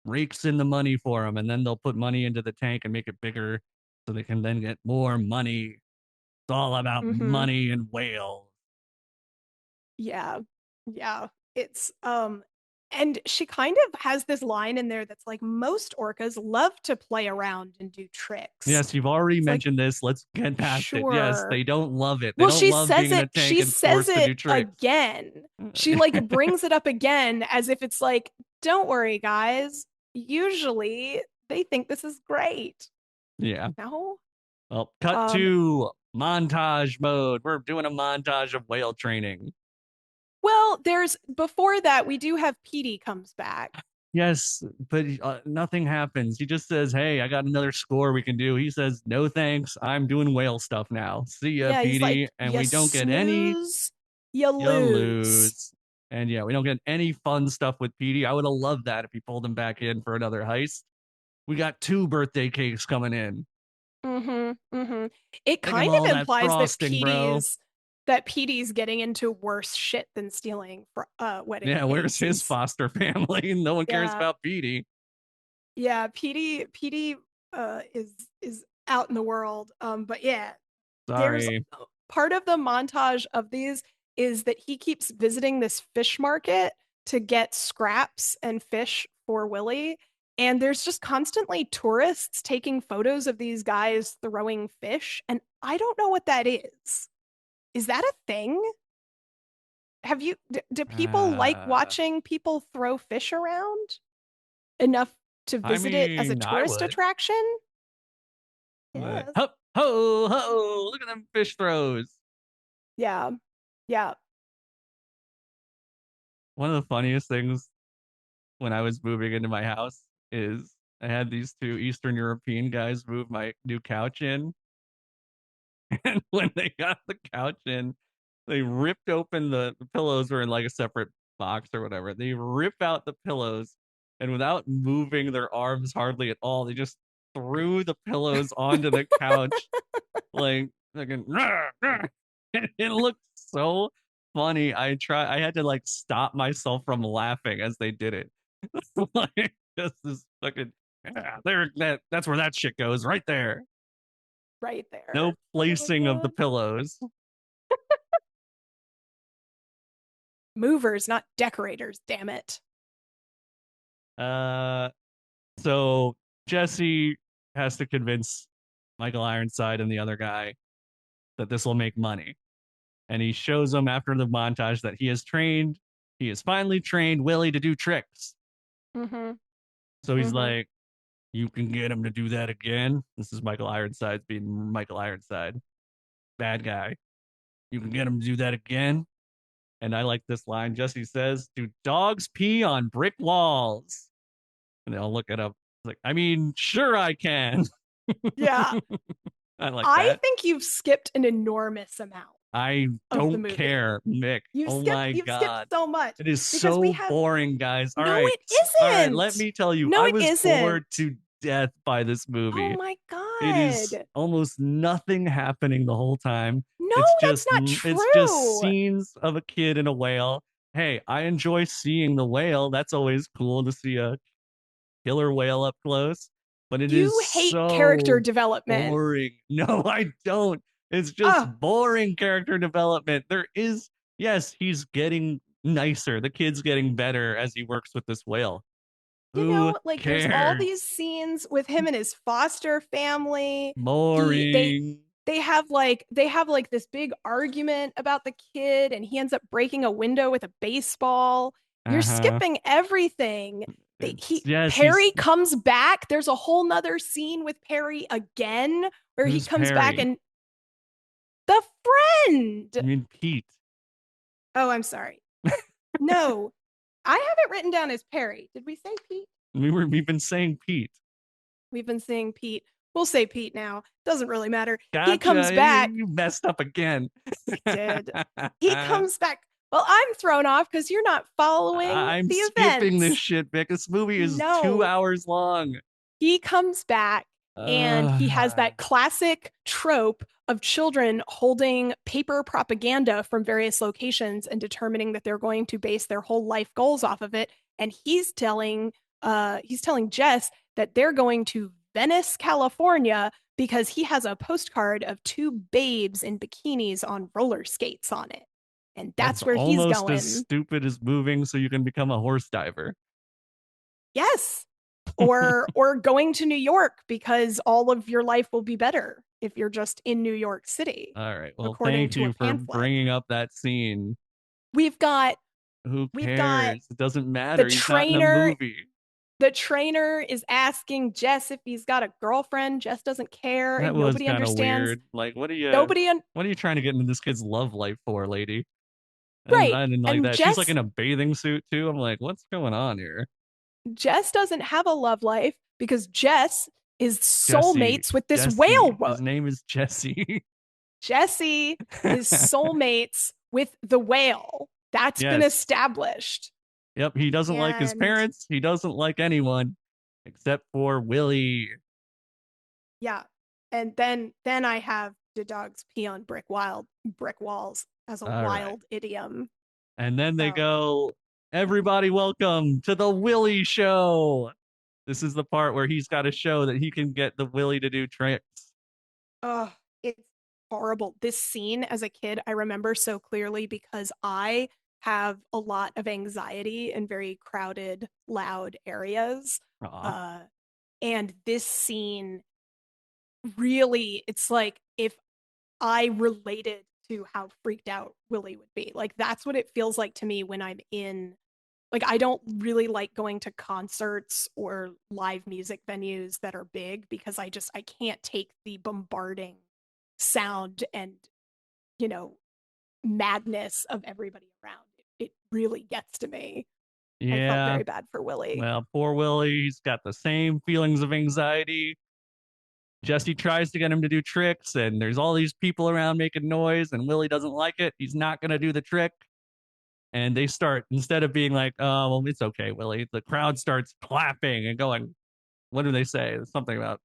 rakes in the money for him, and then they'll put money into the tank and make it bigger so they can then get more money. It's all about Mm-hmm. money and whales. Yeah. Yeah. It's and she kind of has this line in there that's like most orcas love to play around and do tricks. Yes, you've already It's like, mentioned this. Let's get past it. Yes, sure. they don't love it. They Well, don't love being in a tank she and says forced to it do tricks. again. She like brings it up again as if it's like, don't worry, guys. Usually they think this is great. Yeah. No. Well, cut Um, to montage mode. We're doing a montage of whale training. well, there's before that, we do have Petey comes back. Yes, but nothing happens. He just says, "Hey, I got another score we can do." He says, "No thanks. I'm doing whale stuff now. See ya, Yeah, he's like, Petey." And you we don't get any. snooze, you You lose. lose. And yeah, we don't get any fun stuff with Petey. I would have loved that if he pulled him back in for another heist. We got two birthday cakes coming in. Mm-hmm. Mm-hmm. It Look at kind all of that implies frosting, bro. That Petey's getting into worse shit than stealing for wedding Yeah, where's cakes. his He's foster family? No one cares yeah, about Petey. yeah, Petey is out in the world. But yeah, there's Sorry. part of the montage of these is that he keeps visiting this fish market to get scraps and fish for Willie. And there's just constantly tourists taking photos of these guys throwing fish. And I don't know what that is. Is that a thing? Do people like Uh, watching people throw fish around enough to I visit it as a mean, I tourist would. attraction? But Yes. ho ho ho! Look at them fish throws. Yeah. Yeah. One of the funniest things when I was moving into my house is I had these two Eastern European guys move my new couch in, and when they got the couch in, they ripped open the pillows were in like a separate box or whatever. They rip out the pillows, and without moving their arms hardly at all, they just threw the pillows onto the couch like it looked so funny. I had to like stop myself from laughing as they did it. Like just this fucking yeah, that's where that shit goes right there. right No there. Oh my placing of the god. pillows. Movers, not decorators, damn it. Uh, so Jesse has to convince Michael Ironside and the other guy that this will make money. And he shows them after the montage that he has finally trained Willy to do tricks. Mm-hmm. So he's Mm-hmm. like, you can get him to do that again. This is Michael Ironside being Michael Ironside, bad guy. You can get him to do that again. And I like this line Jesse says, do dogs pee on brick walls? And I'll look it up. Like, I mean, sure I can. Yeah. I like I that. think you've skipped an enormous amount I of the don't movie. care, Mick. Oh my You've skipped God. so much It is because we so have boring, guys. All no, right. it All right. Let isn't. me tell you, No, I it was bored isn't. to death by this Oh movie. my It is god. almost nothing happening the whole time. No, that's not It's just true. scenes of a kid and a whale. Hey, I enjoy seeing the whale. That's always cool to see a killer whale up close, but it is You hate character so development. boring. No, I don't. It's just Oh, boring character development. Yes, he's getting nicer. The kid's getting better as he works with this whale. Who like there's all cares? these scenes with him and his foster family. He Boring. they have like this big argument about the kid and he ends up breaking a window with a baseball. You're Uh huh. skipping everything. It's He yes, he's Perry comes back. There's a whole nother scene with Perry again where he who's comes back Perry? and the friend. I mean Pete. Oh, I'm sorry. No, I have it written down as Perry. Did we say Pete? We've been saying Pete. We've been saying Pete. We'll say Pete now. Doesn't really matter. He comes Gotcha. back. You messed up again. I did. He comes back. Well, I'm thrown off because you're not following I'm the skipping this events. shit, Vic. This movie is two No, hours long. he comes back and he has Uh, that classic trope of children holding paper propaganda from various locations and determining that they're going to base their whole life goals off of it. And he's telling Jess that they're going to Venice, California, because he has a postcard of two babes in bikinis on roller skates on it. And that's that's where he's almost as going. stupid as moving so you can become a horse diver. Yes. Or going to New York because all of your life will be better if you're just in New York City, All right. Well, according thank to a you for pamphlet. bringing up that scene. We've got Who we've got cares? It doesn't the matter. He's not in a trainer. movie. The trainer is asking Jess if he's got a girlfriend. Jess doesn't care That and was nobody kind of understands. weird. Like, Nobody un- what are you trying to get into this kid's love life for, lady? And right. I didn't like And that. She's like in a bathing suit too. I'm like, what's going on here? Jess doesn't have a love life because Jess is Jesse, soulmates with this Jesse. whale. His name is Jesse. Jesse is soulmates with the whale. That's been Yes. established. Yep. He doesn't like his And parents. He doesn't like anyone except for Willy. yeah. And then I have the dogs pee on brick walls as a All right. wild idiom. And then they So go, everybody welcome to the Willy show. This is the part where he's got to show that he can get the Willy to do tricks. oh, it's horrible. This scene as a kid, I remember so clearly because I have a lot of anxiety in very crowded, loud areas. Aw. Uh, and this scene really, it's like if I related to how freaked out Willy would be. Like that's what it feels like to me when I'm in like I don't really like going to concerts or live music venues that are big because I can't take the bombarding sound and you know madness of everybody around. It really gets to me. I felt Yeah. very bad for Willy. Well, poor Willy. He's got the same feelings of anxiety. Jesse tries to get him to do tricks, and there's all these people around making noise, and Willy doesn't like it. He's not going to do the trick. And they start, instead of being like, oh, well, it's okay, Willy, the crowd starts clapping and going, what do they say? Something about,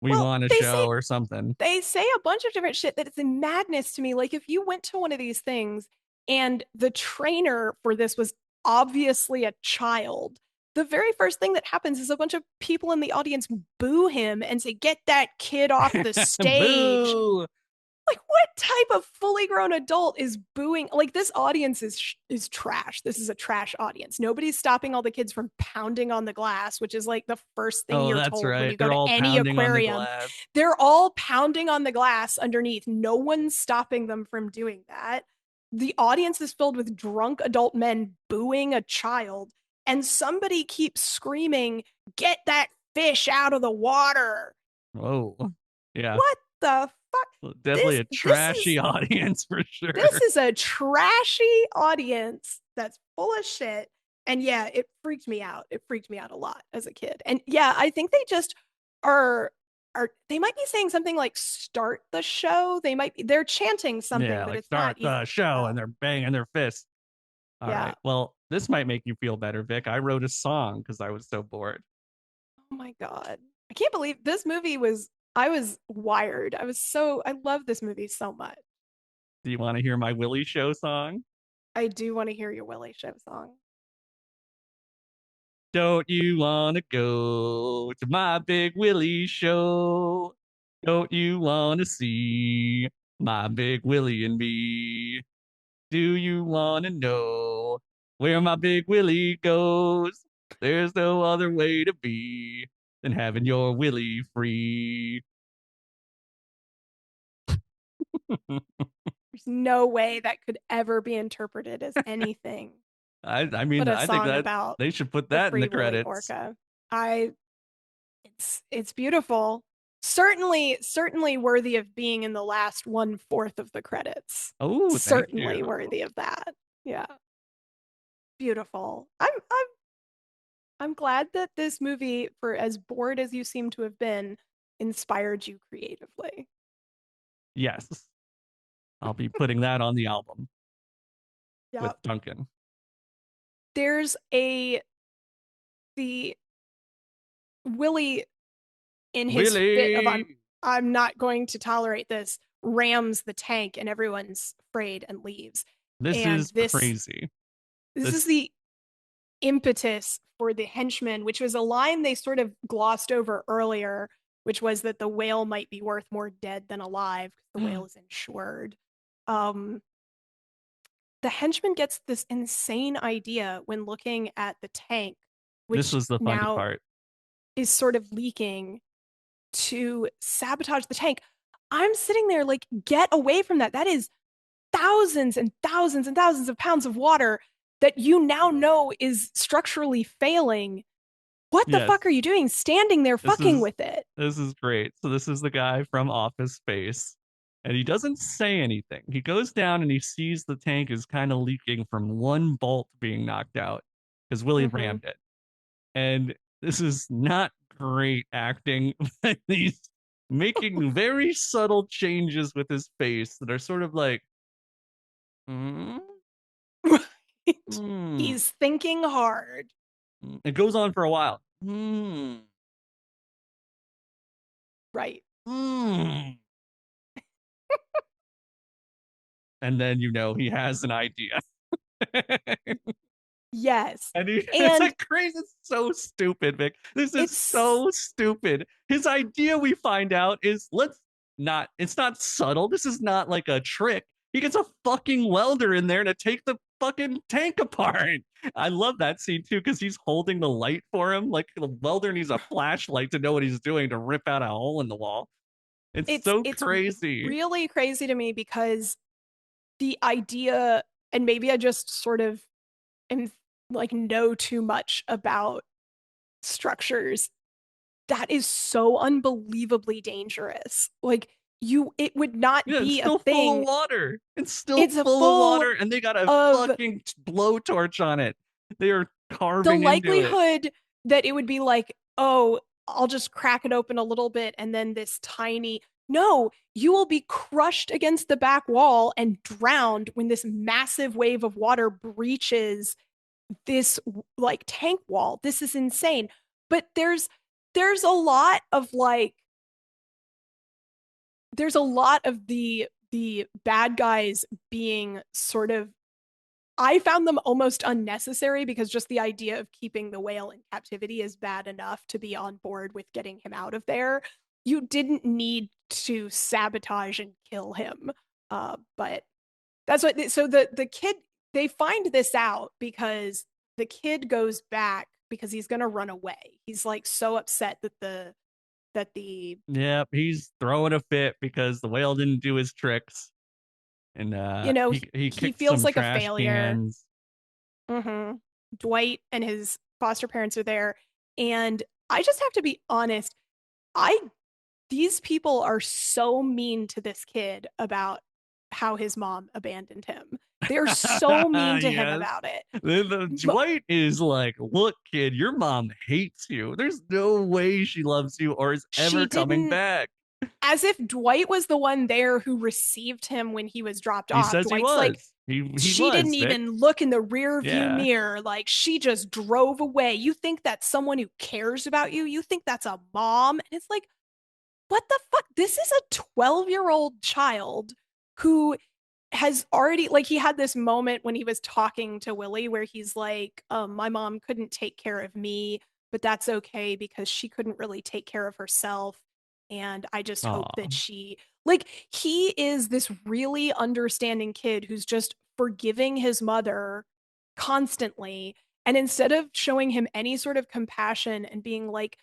we Well, want a show or something. they say a bunch of different shit that it's in madness to me. Like if you went to one of these things and the trainer for this was obviously a child, the very first thing that happens is a bunch of people in the audience boo him and say, "Get that kid off the stage." Boo! Like, what type of fully grown adult is booing? Like, this audience is trash. This is a trash audience. Nobody's stopping all the kids from pounding on the glass, which is like the first thing Oh, you're that's told when right. you go They're to all any pounding on the aquarium. glass. They're all pounding on the glass underneath. No one's stopping them from doing that. The audience is filled with drunk adult men booing a child, and somebody keeps screaming, "Get that fish out of the water." Whoa. Yeah. What the fuck? Definitely This a this trashy is audience for this sure. is a trashy audience that's full of shit. And yeah, it freaked me out. It freaked me out a lot as a kid. And yeah, I think they just are they might be saying something like start the show. They're chanting something, Yeah, but like it's not start the easy to show and tell. they're banging their fists. All Yeah. right. Well, this might make you feel better, Vic. I wrote a song because I was so bored. Oh my God. I can't believe this movie was I was wired. I love this movie so much. Do you want to hear my Willy Show song? I do want to hear your Willie Show song. Don't you want to go to my big Willy Show? Don't you want to see my big Willy and me? Do you want to know where my big Willy goes? There's no other way to be than having your Willy free. There's no way that could ever be interpreted as anything I but mean, a I think song that about they should put the that in Free the Willy credits. Orca. I it's beautiful. Certainly worthy of being in the last 1/4 of the credits. Oh, thank Certainly you. worthy of that. Yeah. Beautiful. I'm glad that this movie, for as bored as you seem to have been, inspired you creatively. Yes, I'll be putting that on the album Yeah. with Duncan. There's a the Willie in his fit of Willy, I'm not going to tolerate this, rams the tank and everyone's afraid and leaves. this And is crazy. this is This, the impetus for the henchman, which was a line they sort of glossed over earlier, which was that the whale might be worth more dead than alive because the whale is insured. Um, the henchman gets this insane idea when looking at the tank, this which was the funny now part. is sort of leaking, to sabotage the tank. I'm sitting there like, get away from that. That is thousands and thousands and thousands of pounds of water that you now know is structurally failing. What the Yes, fuck are you doing standing there this fucking is with it? this is great. So this is the guy from Office Space, and he doesn't say anything. He goes down and he sees the tank is kind of leaking from one bolt being knocked out because Willie Mm-hmm. rammed it. And this is not great acting. He's making very subtle changes with his face that are sort of like, mm, Right. mm. He's thinking hard. It goes on for a while. Mm, Right. mm. And then you know he has an idea. Yes. And it's And like crazy. It's so stupid, Vic. This is it's so stupid. His idea, we find out, is it's not subtle. This is not like a trick. He gets a fucking welder in there to take the fucking tank apart. I love that scene too, because he's holding the light for him. Like the welder needs a flashlight to know what he's doing to rip out a hole in the wall. It's so it's crazy. really crazy to me because the idea, and maybe I just sort of am like know too much about structures, that is so unbelievably dangerous. Like, it would not Yeah, it's be a still full of thing. water. It's still It's a full of full water, and they got a of fucking blowtorch on it. They are the carving into it. likelihood that it would be like, oh, I'll just crack it open a little bit and then this tiny, no, you will be crushed against the back wall and drowned when this massive wave of water breaches this like tank wall. This is insane. But there's a lot of like there's a lot of the bad guys being sort of I found them almost unnecessary because just the idea of keeping the whale in captivity is bad enough to be on board with getting him out of there. You didn't need to sabotage and kill him. But that's what. So the kid, they find this out because the kid goes back because he's gonna run away. He's like so upset that the Yep, he's throwing a fit because the whale didn't do his tricks, and you know he he kicked feels some like a trash failure. cans. Mm-hmm. Dwight and his foster parents are there, and I just have to be honest. I These people are so mean to this kid about how his mom abandoned him. They're so mean to him Yes. about it. The Dwight is like, look, kid, your mom hates you. There's no way she loves you or is She ever coming didn't, back. as if Dwight was the one there who received him when he was dropped He off. says he Dwight's like, was. He she didn't was, Vic. even look in the rear view Yeah. mirror. Like, she just drove away. You think that's someone who cares about you? You think that's a mom? And it's like, what the fuck? This is a 12-year-old child who has already, like, he had this moment when he was talking to Willy where he's like, my mom couldn't take care of me, but that's okay because she couldn't really take care of herself. And I just hope Aw. that she, like, he is this really understanding kid who's just forgiving his mother constantly. And instead of showing him any sort of compassion and being like,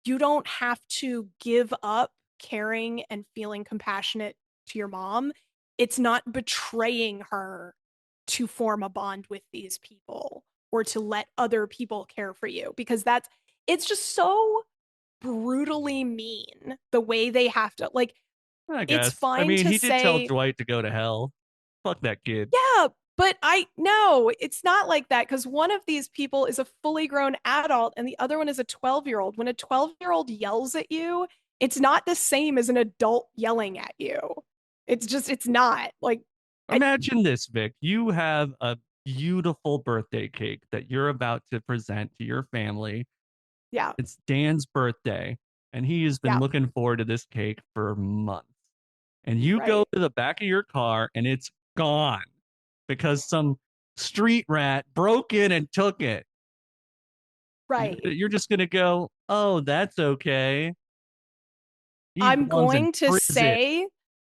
you don't have to give up caring and feeling compassionate to your mom, it's not betraying her to form a bond with these people or to let other people care for you, because it's just so brutally mean the way they have to, like, I it's guess. I fine mean, to he did tell say, Dwight to go to hell. Fuck that kid. yeah, but I no, it's not like that, because one of these people is a fully grown adult and the other one is a 12-year-old. When a 12-year-old yells at you, it's not the same as an adult yelling at you. It's not. Like, I Imagine this, Vic. You have a beautiful birthday cake that you're about to present to your family. yeah, It's Dan's birthday, and he has been yeah, looking forward to this cake for months. And you go right, to the back of your car, and it's gone because some street rat broke in and took it. right. You're just going to go, oh, that's okay. He I'm belongs in going to prison. say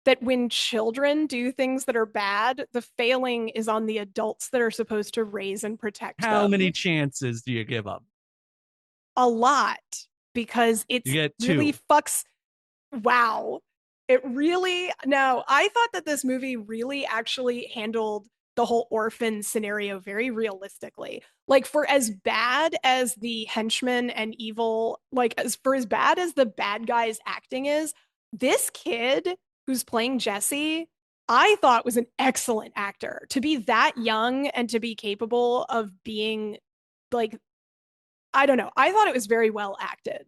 that when children do things that are bad, the failing is on the adults that are supposed to raise and protect How many them. chances do you give up? A lot, because You it's get really two. fucks. Wow. It really, no, I thought that this movie really actually handled the whole orphan scenario very realistically. Like, for as bad as the henchmen and evil, like, as for as bad as the bad guy's acting is, this kid who's playing Jesse, I thought was an excellent actor. To be that young and to be capable of being, like, I don't know. I thought it was very well acted.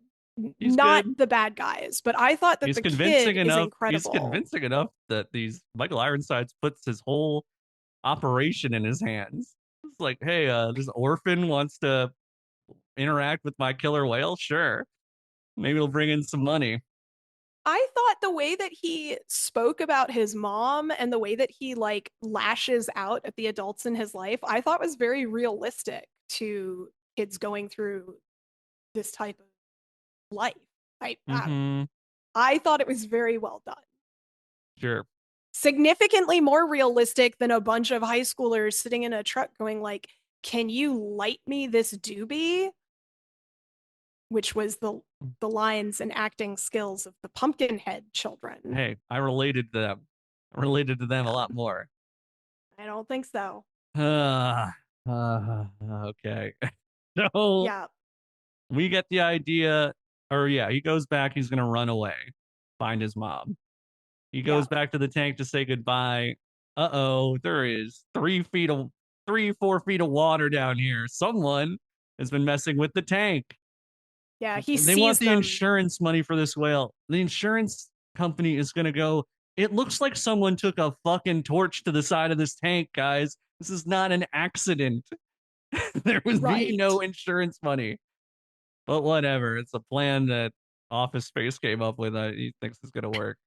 He's Not good. the bad guys, but I thought that He's the convincing kid is enough. He's incredible. convincing enough that these Michael Ironsides puts his whole operation in his hands. It's like, hey, this orphan wants to interact with my killer whale. Sure, maybe it'll bring in some money. I thought the way that he spoke about his mom and the way that he, like, lashes out at the adults in his life, I thought was very realistic to kids going through this type of life. I don't know. Mm-hmm. I thought it was very well done. Sure. Significantly more realistic than a bunch of high schoolers sitting in a truck going like, "Can you light me this doobie?" Which was the lines and acting skills of the Pumpkinhead children. Hey, I related to them. I related to them a Yeah, lot more. I don't think so. Okay. So Yeah, we get the idea, or yeah, he goes back. He's gonna run away, find his mom. He yeah, goes back to the tank to say goodbye. Uh-oh, there is 3 feet of 4 feet of water down here. Someone has been messing with the tank. yeah. He They want sees the them. insurance money for this whale. The insurance company is going to go, it looks like someone took a fucking torch to the side of this tank, guys. This is not an accident. There would be Right. no insurance money. But whatever. It's a plan that Office Space came up with. He thinks is going to work.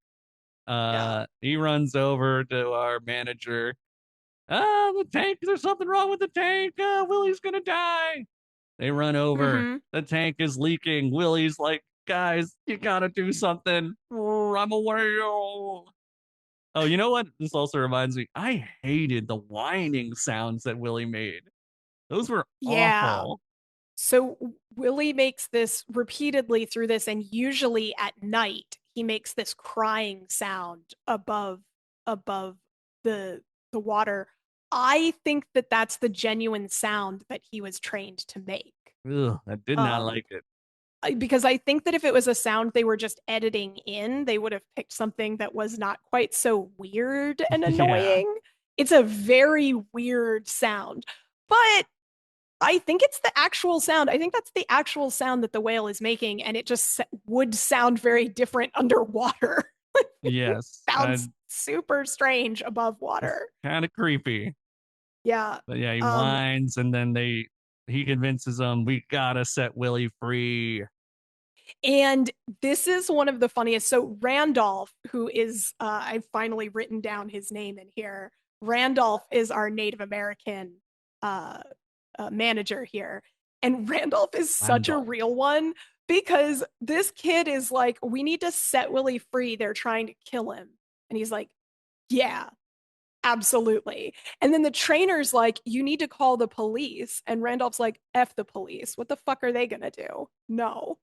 Yeah. He runs over to our manager The tank, there's something wrong with the tank. Willy's gonna die. They run over. Mm-hmm. The tank is leaking. Willy's like, guys, you gotta do something. I'm a whale. Oh, you know what? This also reminds me. I hated the whining sounds that Willy made. Those were Yeah. awful. So Willie makes this repeatedly through this, and usually at night he makes this crying sound above the the water. I think that that's the genuine sound that he was trained to make. Ugh, I did not Um, like it. because I think that if it was a sound they were just editing in, they would have picked something that was not quite so weird and Yeah. annoying. It's a very weird sound, but I think it's the actual sound. I think that's the actual sound that the whale is making, and it just would sound very different underwater. It Yes. sounds super strange above It's water. kind of creepy. Yeah. But yeah, he Um, whines and then he convinces them we gotta set Willy free. and this is one of the funniest. So Randolph, who is I've finally written down his name in here. Randolph is our Native American uh, manager here. And Randolph is such a Randolph. real one because this kid is like, we need to set Willie free. They're trying to kill him. And he's like, yeah, absolutely. And then the trainer's like, you need to call the police. And Randolph's like, F the police. What the fuck are they gonna do? No.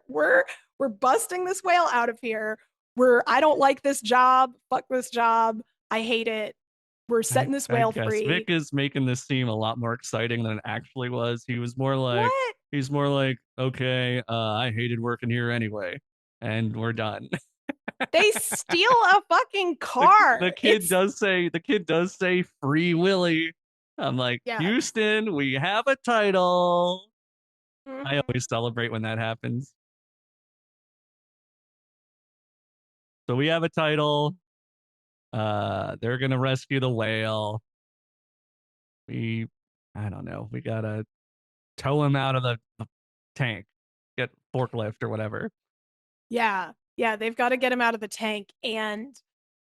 We're busting this whale out of here. I don't like this job. Fuck this job. I hate it. We're setting this I whale guess Vic free. is making this seem a lot more exciting than it actually was. What? He's more like, okay, I hated working here anyway, and we're done. They steal a fucking car. It's The kid does say free Willy. I'm like, yeah. Houston, we have a title. I Mhm. always celebrate when that happens. So we have a title. They're gonna rescue the whale. We I don't know. We gotta tow him out of the tank. Get forklift or whatever. Yeah. Yeah, they've got to get him out of the tank. And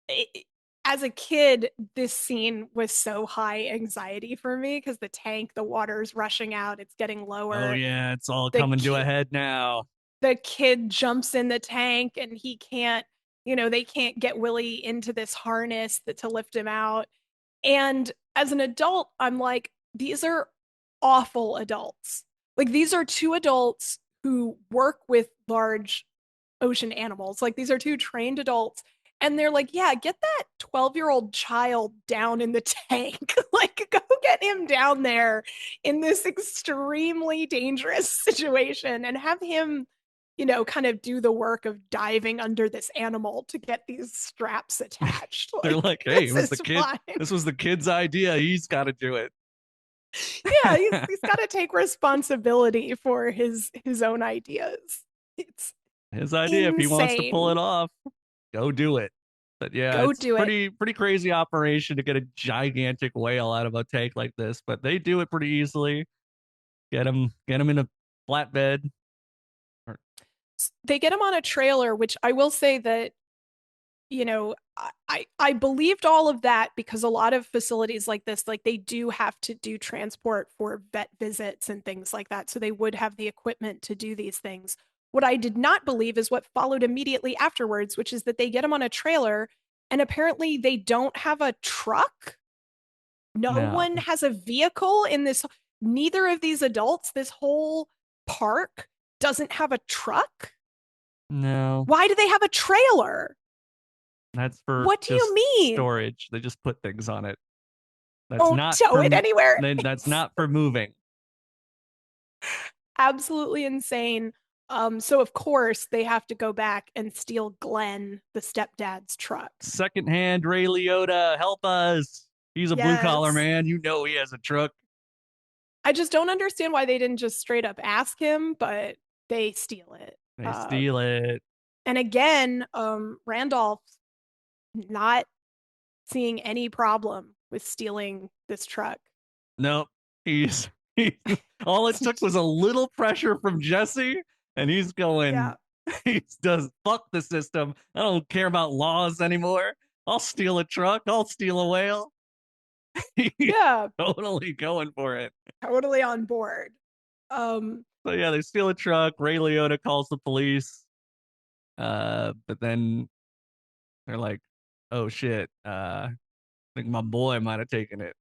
it, as a kid, this scene was so high anxiety for me because the tank, the water's rushing out, it's getting Oh lower. yeah, it's all The coming to a kid, head now. the kid jumps in the tank and he can't, they can't get Willie into this harness to lift him out. And as an adult, I'm like, these are awful adults. Like, these are two adults who work with large ocean animals. Like, these are two trained adults. And they're like, yeah, get that 12-year-old child down in the tank. Like, go get him down there in this extremely dangerous situation and have him, kind of do the work of diving under this animal to get these straps attached. They're Like, like, hey, this is fine. this was the kid's idea. He's got to do it. Yeah, he's got to take responsibility for his own ideas. It's His idea. If he wants to pull insane. it off, go do it. But yeah, Go it's do it. pretty crazy operation to get a gigantic whale out of a tank like this. But they do it pretty easily. Get him in a flatbed. They get him on a trailer, which I will say that, I believed all of that because a lot of facilities like this, like they do have to do transport for vet visits and things like that. So they would have the equipment to do these things. What I did not believe is what followed immediately afterwards, which is that they get him on a trailer and apparently they don't have a truck. No No, one has a vehicle in this. Neither of these adults, this whole park doesn't have a truck. no. Why do they have a trailer? That's for What do you just mean? storage. They just put things on it. That's Don't not tow for it anywhere. that's It's not for moving. absolutely insane. So of course they have to go back and steal Glenn, the stepdad's truck. Secondhand Ray Liotta, help us. He's a blue collar Yes. man. You know he has a truck. I just don't understand why they didn't just straight up ask him, but they steal it. They steal it. And again, Randolph's not seeing any problem with stealing this truck. Nope. He all it took was a little pressure from Jesse, and he's going, Yeah. he does fuck the system. I don't care about laws anymore. I'll steal a truck, I'll steal a whale. He's Yeah, totally going for it. totally on board. Um, So yeah, they steal a truck. Ray Liotta calls the police. But then they're like, "Oh shit! I think my boy might have taken it."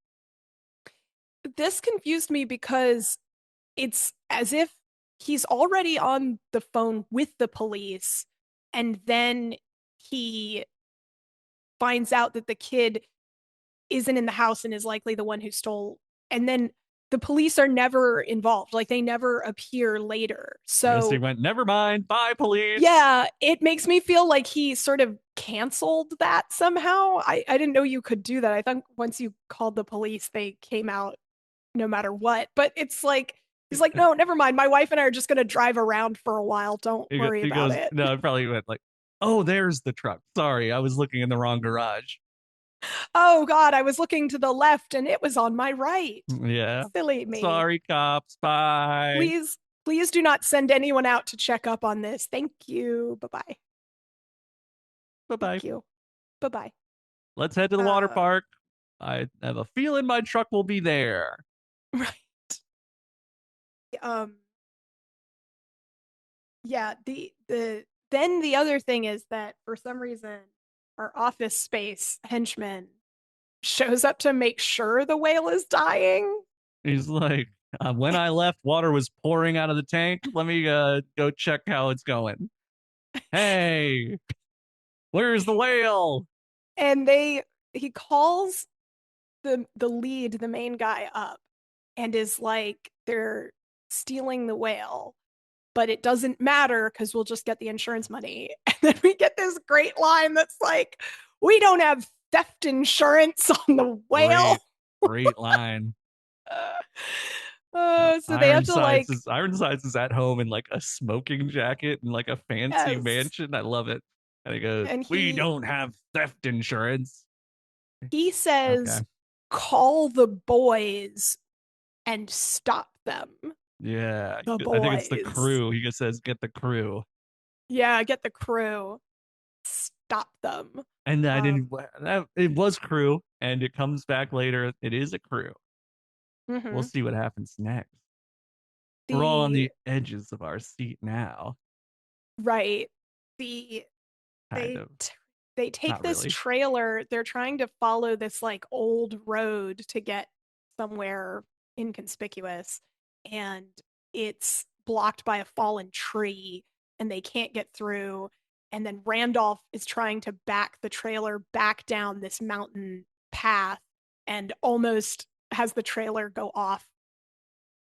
this confused me because it's as if he's already on the phone with the police, and then he finds out that the kid isn't in the house and is likely the one who stole. And then the police are never involved. Like they never appear later. I guess he So went, "Never mind, bye, police." yeah, it makes me feel like he sort of canceled that somehow. I didn't know you could do that. I thought once you called the police, they came out no matter what. But it's like, he's like, no, never mind. My wife and I are just going to drive around for a while. Don't worry He about goes, it. "No," I probably went like, "Oh, there's the truck. Sorry, I was looking in the wrong garage." Oh, God, I was looking to the left and it was on my right. Yeah. Silly me. Sorry, cops. Bye. Please, please do not send anyone out to check up on this. Thank you. Bye bye. Bye bye. Thank you. Bye bye. Let's head to the water Uh, park. I have a feeling my truck will be there. right. Um, yeah, the then the other thing is that for some reason our office space henchman shows up to make sure the whale is dying. He's like, when I left, water was pouring out of the tank. Let me go check how it's going. Hey, where's the whale? And he calls the lead, the main guy up and is like, they're stealing the whale, but it doesn't matter because we'll just get the insurance money. And then we get this great line that's like, we don't have theft insurance on the whale. Great, great line. So they have to like, Ironsides is at home in like a smoking jacket and like a fancy yes. mansion. I love it. And he goes, And "We don't have theft insurance." he Okay. says, call the boys and stop them. Yeah. The I think it's the boys. crew. He just says, "Get the crew." Yeah, get the crew. Stop them. And I Um, didn't, it was crew. And it comes back later. It is a crew. We'll mhm. see what happens next. We're all on The the edges of our seat now. right. The Kind they of. t- they take Not this really. trailer. They're trying to follow this like old road to get somewhere inconspicuous, and it's blocked by a fallen tree, and they can't get through. And then Randolph is trying to back the trailer back down this mountain path, and almost has the trailer go off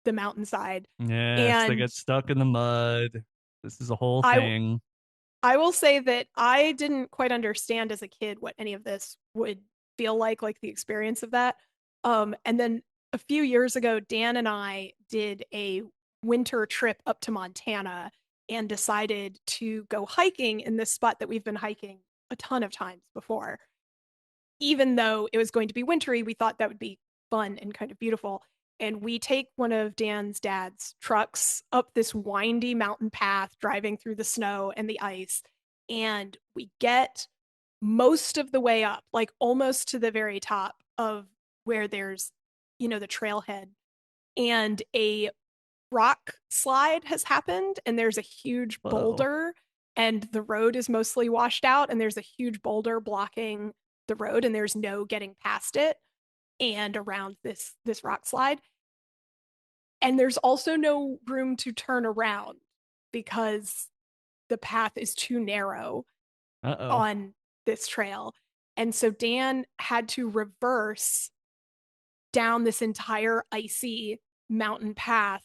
the mountainside. Yes, they And get stuck in the mud. This is a whole I thing. I will say that I didn't quite understand as a kid what any of this would feel like the experience of that. And then a few years ago, Dan and I did a winter trip up to Montana and decided to go hiking in this spot that we've been hiking a ton of times before. Even though it was going to be wintry, we thought that would be fun and kind of beautiful. And we take one of Dan's dad's trucks up this windy mountain path, driving through the snow and the ice. And we get most of the way up, like almost to the very top of where there's, the trailhead. And a rock slide has happened, and there's a huge Whoa. boulder, and the road is mostly washed out, and there's a huge boulder blocking the road, and there's no getting past it and around this rock slide. And there's also no room to turn around because the path is too narrow Uh-oh. on this trail. And so Dan had to reverse down this entire icy mountain path,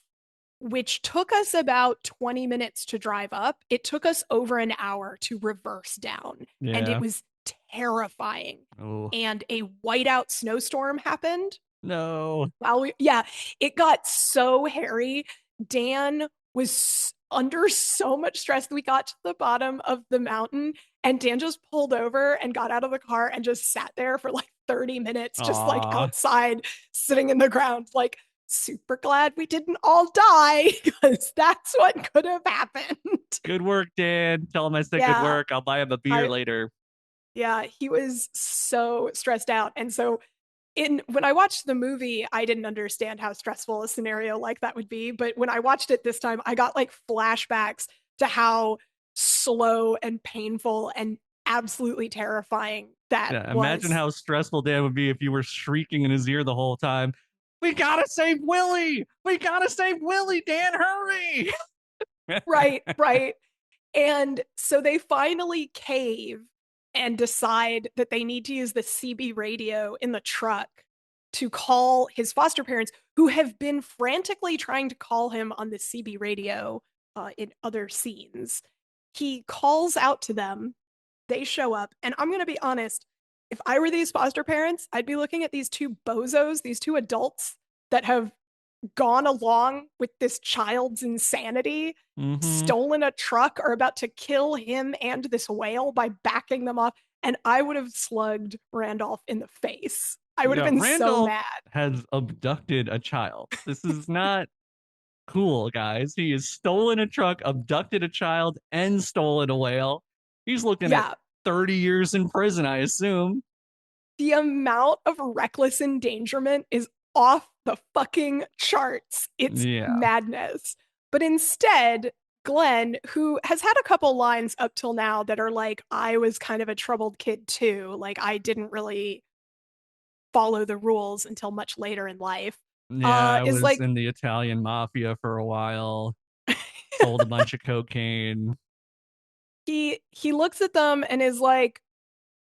which took us about 20 minutes to drive up. It took us over an hour to reverse down, and it Yeah. was terrifying. Oh, And a whiteout snowstorm happened. no. Yeah, it got so hairy. Dan was under so much stress. We got to the bottom of the mountain, and Dan just pulled over and got out of the car and just sat there for like 30 minutes, just like Aw. outside, sitting in the ground, like super glad we didn't all die because that's what could have happened. Good work, Dan. Tell him I said good Yeah, work. I'll buy him a beer I later. yeah, he was so stressed out. And so in when I watched the movie, I didn't understand how stressful a scenario like that would be. But when I watched it this time, I got like flashbacks to how slow and painful and absolutely terrifying that Yeah, imagine was. how stressful Dan would be if you were shrieking in his ear the whole time. We gotta save Willy! We gotta save Willy! Dan, hurry! Right, right. And so they finally cave and decide that they need to use the CB radio in the truck to call his foster parents, who have been frantically trying to call him on the CB radio in other scenes. He calls out to them. They show up. And I'm going to be honest, if I were these foster parents, I'd be looking at these two bozos, these two adults that have gone along with this child's insanity, Mm-hmm. stolen a truck, are about to kill him and this whale by backing them off. And I would have slugged Randolph in the face. I would have Yeah, been so Randolph mad. has abducted a child. This is not cool, guys. He has stolen a truck, abducted a child, and stolen a whale. He's looking at Yeah. 30 years in prison, I assume. The amount of reckless endangerment is off the fucking charts. It's Yeah. madness. But instead, Glenn, who has had a couple lines up till now that are like, I was kind of a troubled kid too. Like, I didn't really follow the rules until much later in life. Yeah, I Is was like in the Italian mafia for a while, sold a bunch of cocaine. he looks at them and is like,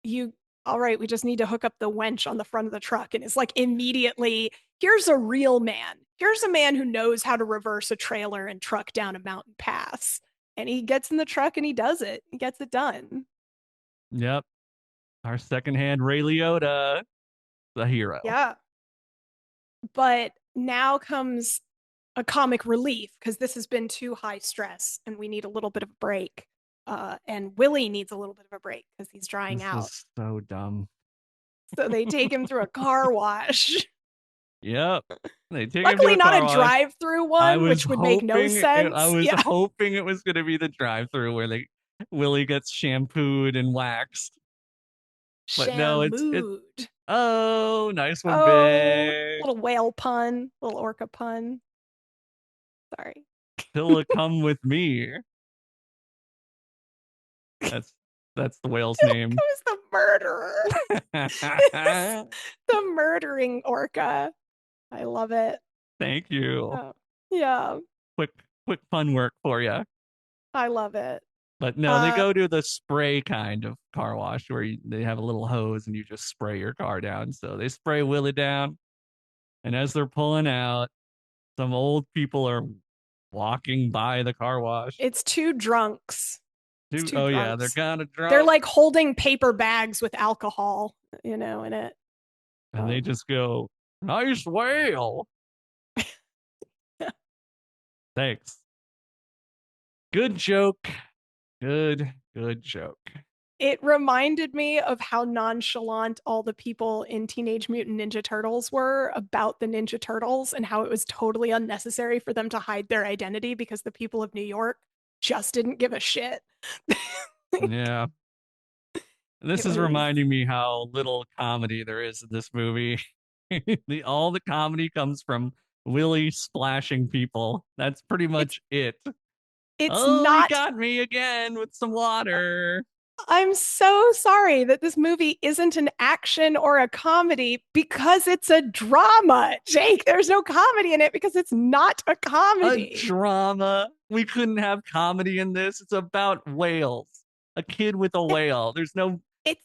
you all right, we just need to hook up the wench on the front of the truck. And it's like immediately, here's a real man. Here's a man who knows how to reverse a trailer and truck down a mountain pass. And he gets in the truck and he does it. He gets it done. Yep. Our secondhand Ray Liotta, the hero. Yeah. But now comes a comic relief because this has been too high stress and we need a little bit of a break. And Willy needs a little bit of a break because he's drying This out. is so dumb. So they take him through a car wash. Yep. They take him to Luckily, a not car a wash. drive-through I one, was which would make no hoping I sense. was Yeah, hoping it was gonna be the drive-through where Willie gets shampooed and waxed. But no, it's shamood. oh, nice one, Oh, big. little whale pun, little orca pun. Sorry. Tilla come with me. That's that's the whale's Here name. comes the murderer. The murdering orca. I love it. Thank you. Oh, yeah, Quick quick fun work for you. I love it. But no, they Uh, go to the spray kind of car wash where they have a little hose and you just spray your car down. So they spray Willie down, and as they're pulling out, some old people are walking by the car wash. it's two drunks. It's Dude, two oh yeah, they're drunks. kind of They're drunk, like holding paper bags with alcohol, in it. and they Um, just go, "Nice whale, thanks, good joke, good joke." it reminded me of how nonchalant all the people in Teenage Mutant Ninja Turtles were about the Ninja Turtles and how it was totally unnecessary for them to hide their identity because the people of New York just didn't give a shit. Yeah, this It is was reminding me how little comedy there is in this movie. All the comedy comes from Willie splashing people. That's pretty it's much it. it's Oh, he not. got me again with some water. I'm so sorry that this movie isn't an action or a comedy because it's a drama. Jake, there's no comedy in it because it's not a A comedy. drama. We couldn't have comedy in this. It's about whales. A kid with a whale. There's no. It's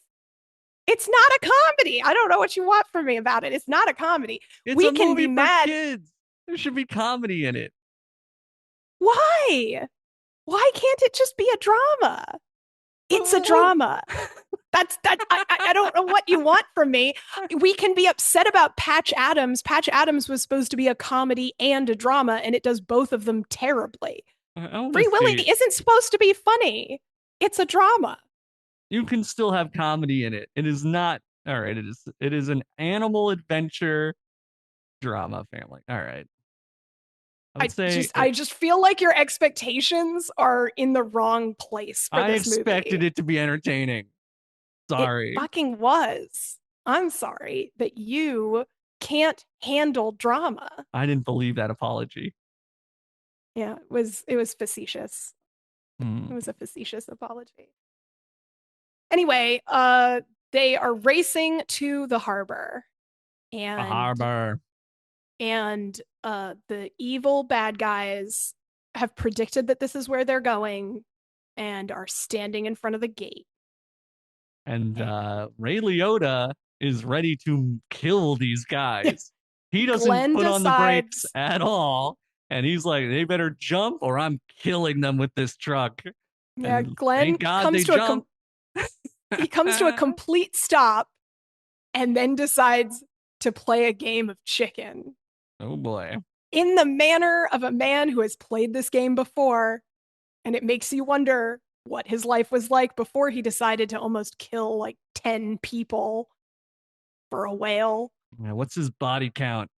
it's not a comedy. I don't know what you want from me about it. It's not a comedy. It's We a can movie be for mad. kids. There should be comedy in it. Why? Why can't it just be a drama? It's a What? drama. I don't know what you want from me. We can be upset about Patch Adams. Patch Adams was supposed to be a comedy and a drama, and it does both of them terribly. I want to Free Willy see. isn't supposed to be funny. It's a drama. You can still have comedy in it. It is not. All right. It is an animal adventure drama family. All right. I would say I just feel like your expectations are in the wrong place for I this expected movie. it to be entertaining. It Sorry. fucking was. I'm sorry that you can't handle drama. I didn't believe that apology. Yeah, it was facetious. It Hmm. was a facetious apology. Anyway, they are racing to the harbor, A and harbor. the evil bad guys have predicted that this is where they're going and are standing in front of the gate. And And Ray Liotta is ready to kill these guys. He doesn't Glenn put on the brakes decides, at all. And he's like, they better jump or I'm killing them with this truck. yeah, And Glenn thank God comes they to a jump. he comes to a complete stop and then decides to play a game of chicken Oh boy. in the manner of a man who has played this game before. And it makes you wonder what his life was like before he decided to almost kill like 10 people for a whale. Yeah, what's his body count?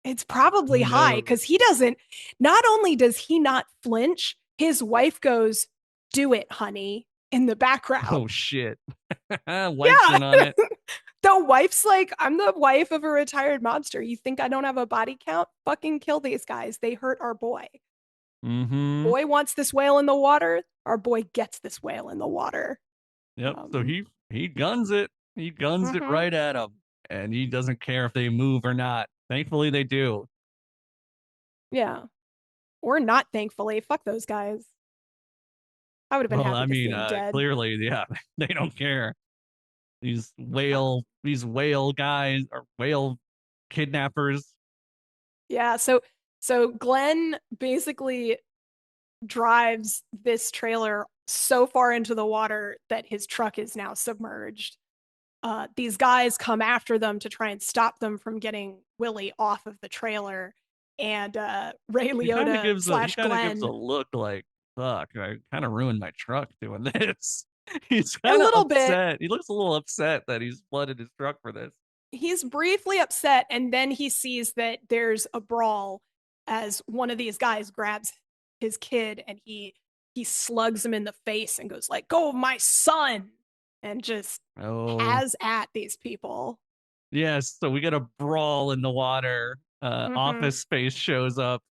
It's probably Who high knows? because he doesn't, not only does he not flinch, his wife goes, "Do it, honey," in the background. Oh shit. Wife's Yeah. in on it. The wife's like, "I'm the wife of a retired monster. You think I don't have a body count? Fucking kill these guys. They hurt our boy. Mm-hmm. Boy wants this whale in the water. Our boy gets this whale in the water." Yep. So Um, he guns it. He guns it mhm. right at him. And he doesn't care if they move or not. Thankfully they do. Yeah. Or not, thankfully. Fuck those guys. I would have been Well, happy I to see mean, him dead. clearly, yeah, they don't care. These whale guys or whale kidnappers. Yeah, so Glenn basically drives this trailer so far into the water that his truck is now submerged. These guys come after them to try and stop them from getting Willy off of the trailer. And Ray Liotta He slash kind of gives a Glenn, look like, fuck, I kind of ruined my truck doing this. He's a kind of little bit, upset. He looks a little upset that he's flooded his truck for this. he's briefly upset. And then he sees that there's a brawl as one of these guys grabs his kid and he slugs him in the face and goes like, "Go, my son," and just Oh, has at these people. yes. So we get a brawl in the water. Mm-hmm. Office Space shows up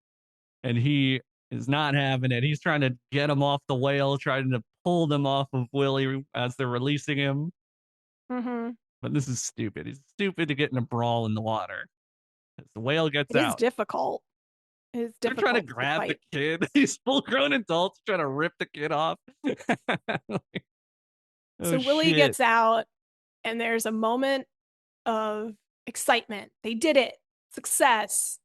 and he is not having it. He's trying to get him off the whale, trying to pull them off of Willy as they're releasing him. Mm-hmm. But this is stupid. It's stupid to get in a brawl in the water. As the whale gets It is out, difficult. It is they're trying to difficult to grab the fight. kid. These full grown adults trying to rip the kid off. Oh So Willy shit. gets out, and there's a moment of excitement. They did it. Success.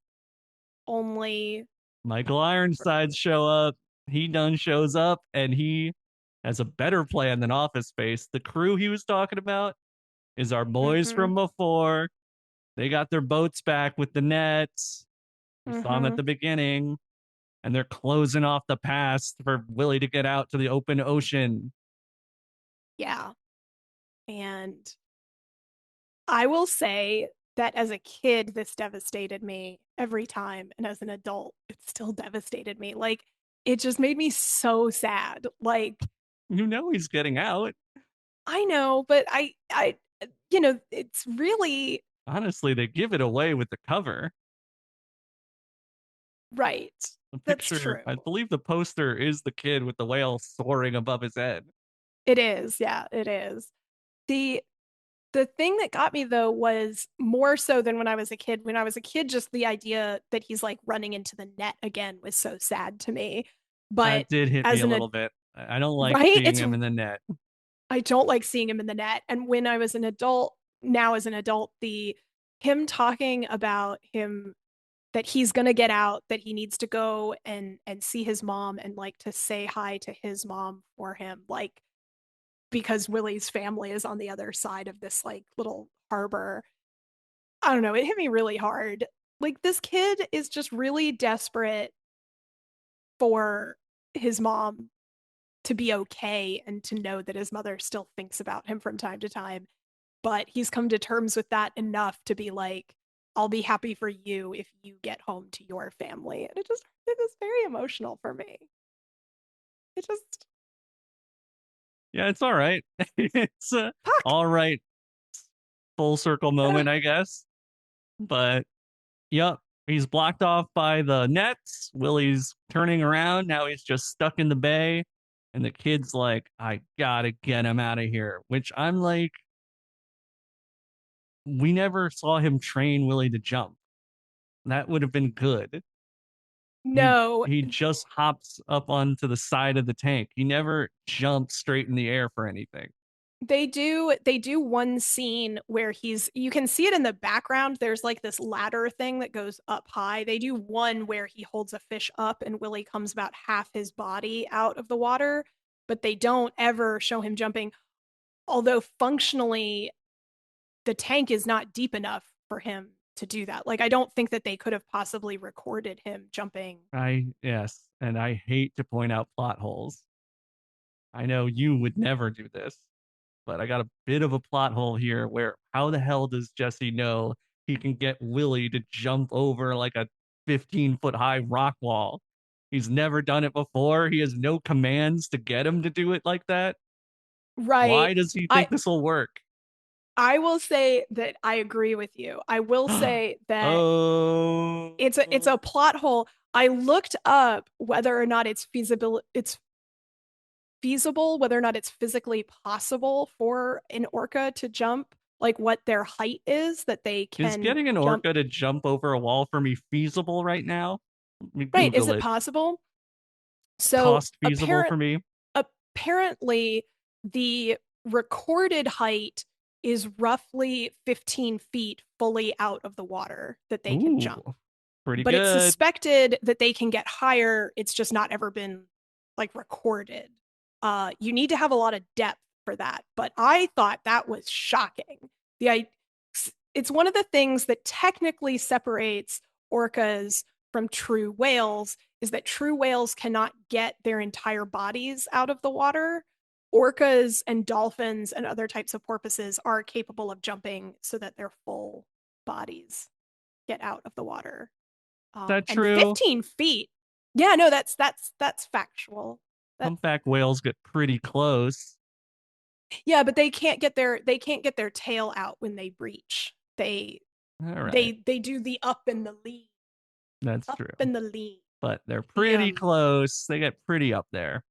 Only, Michael Ironsides show up. He done shows up and he has a better plan than Office Space. The crew he was talking about is our boys mm-hmm, from before. They got their boats back with the nets. We saw them at mm-hmm, the beginning, and they're closing off the pass for Willie to get out to the open ocean. yeah. And I will say that as a kid, this devastated me every time. And as an adult, it still devastated me. Like, it just made me so sad. Like, You know he's getting out. I know, but it's really Honestly, they give it away with the cover. right. The That's picture, true. I believe the poster is the kid with the whale soaring above his head. It is. Yeah, it is. The the thing that got me though was more so than when I was a kid. When I was a kid, just the idea that he's like running into the net again was so sad to me. But That did hit me as a an little bit. I don't like right, seeing it's him in the net. I don't like seeing him in the net. And when I was an adult, now as an adult, the him talking about him that he's gonna get out, that he needs to go and see his mom and like to say hi to his mom for him, like because Willy's family is on the other side of this like little harbor. I don't know, it hit me really hard. Like this kid is just really desperate for his mom to be okay and to know that his mother still thinks about him from time to time. But he's come to terms with that enough to be like, "I'll be happy for you if you get home to your family." And it was very emotional for me. It just Yeah, it's all right. It's fuck. all right. full circle moment, I guess. But yep, he's blocked off by the nets. Willy's turning around. Now he's just stuck in the bay. And the kid's like, I gotta get him out of here. Which I'm like, we never saw him train Willy to jump. That would have been good. He No, he just hops up onto the side of the tank. He never jumps straight in the air for anything. they do one scene where you can see it in the background. There's like this ladder thing that goes up high. They do one where he holds a fish up and Willy comes about half his body out of the water, but they don't ever show him jumping. Although functionally the tank is not deep enough for him to do that. Like I don't think that they could have possibly recorded him jumping. Yes, and I hate to point out plot holes. I know you would never do this, but I got a bit of a plot hole here where how the hell does Jesse know he can get Willy to jump over like a 15-foot high rock wall? He's never done it before. He has no commands to get him to do it like that. Right. Why does he I think this will work? I will say that I agree with you. I will say that Oh, it's a plot hole. I looked up whether or not it's feasible, whether or not it's physically possible for an orca to jump, like what their height is that they is can getting an jump. orca to jump over a wall for me feasible right now? Let me Right, is Google it it. possible? So Cost feasible for me? apparently the recorded height is roughly 15 feet fully out of the water that they can jump. Ooh, pretty But it's good. suspected that they can get higher. It's just not ever been like recorded. You need to have a lot of depth for that. But I thought that was shocking. The it's one of the things that technically separates orcas from true whales is that true whales cannot get their entire bodies out of the water. Orcas and dolphins and other types of porpoises are capable of jumping so that their full bodies get out of the water. Is that And true? 15 feet. Yeah, no, that's factual. That Humpback whales get pretty close. yeah, but they can't get their tail out when they breach. They All right, they do the up and the lean, that's up true. and the lean. But they're The pretty close. They get pretty up there.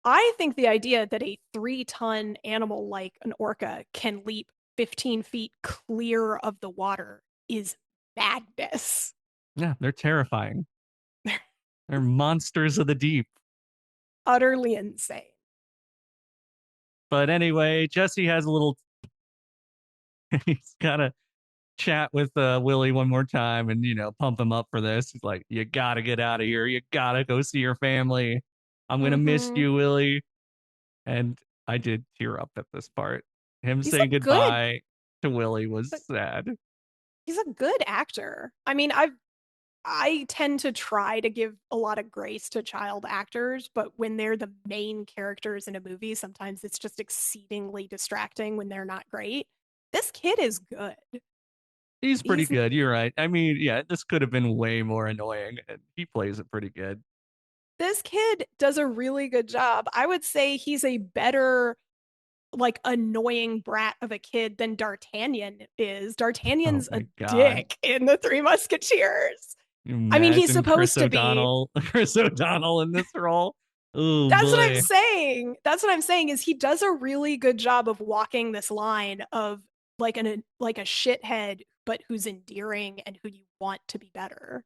I think the idea that a 3-ton animal like an orca can leap 15 feet clear of the water is madness. Yeah, they're terrifying. They're monsters of the deep. Utterly insane. But anyway, Jesse has a little. He's got to chat with Willy one more time and pump him up for this. He's like, "You gotta get out of here. You gotta go see your family. I'm gonna miss Mm-hmm. you, Willy." And I did tear up at this part. Him He's a saying good goodbye to Willy was sad. he's a good actor. I mean, I tend to try to give a lot of grace to child actors, but when they're the main characters in a movie, sometimes it's just exceedingly distracting when they're not great. This kid is good. He's pretty He's good. You're right. I mean, yeah, this could have been way more annoying, and he plays it pretty good. This kid does a really good job. I would say he's a better like annoying brat of a kid than D'Artagnan is. Oh D'Artagnan's a my God. dick in The Three Musketeers. I mean, he's Imagine Chris supposed to be. O'Donnell, Chris O'Donnell in this role. Oh That's what I'm boy. saying. That's what I'm saying is he does a really good job of walking this line of like a shithead, but who's endearing and who you want to be better.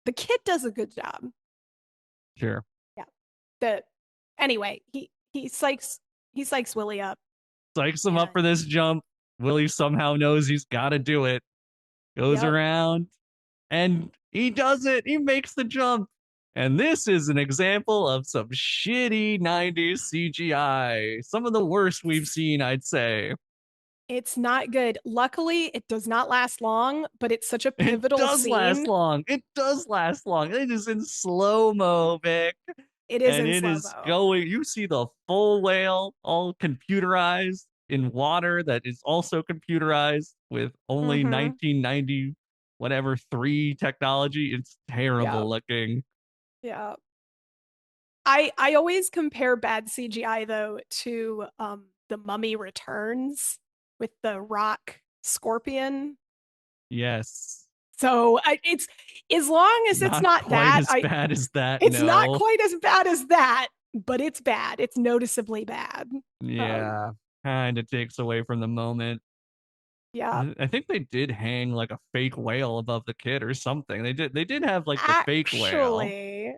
The kid does a good job. Sure. Yeah. The anyway, he psychs Willy up Psychs him up and for this jump. Willie somehow knows he's got to do it. Goes yep. around and he does it. He makes the jump. And this is an example of some shitty 90s CGI. Some of the worst we've seen, I'd say. It's not good. Luckily, it does not last long, but it's such a It pivotal does last scene. long. It does last long. It is in slow mo, Vic. It is And in it slow is mo. going. You see the full whale all computerized in water that is also computerized with only Mm-hmm. 1990 whatever 3 technology. It's Yeah. terrible looking. Yeah. I always compare bad CGI though to The Mummy Returns with the rock scorpion. Yes. So it's as long as it's Not not quite that, as I bad as that, it's not no. quite as bad as that, but it's bad. It's noticeably bad. Um, Yeah. Kind of takes away from the moment. yeah. I think they did hang like a fake whale above the kid or something. They did have like the fake whale. Actually,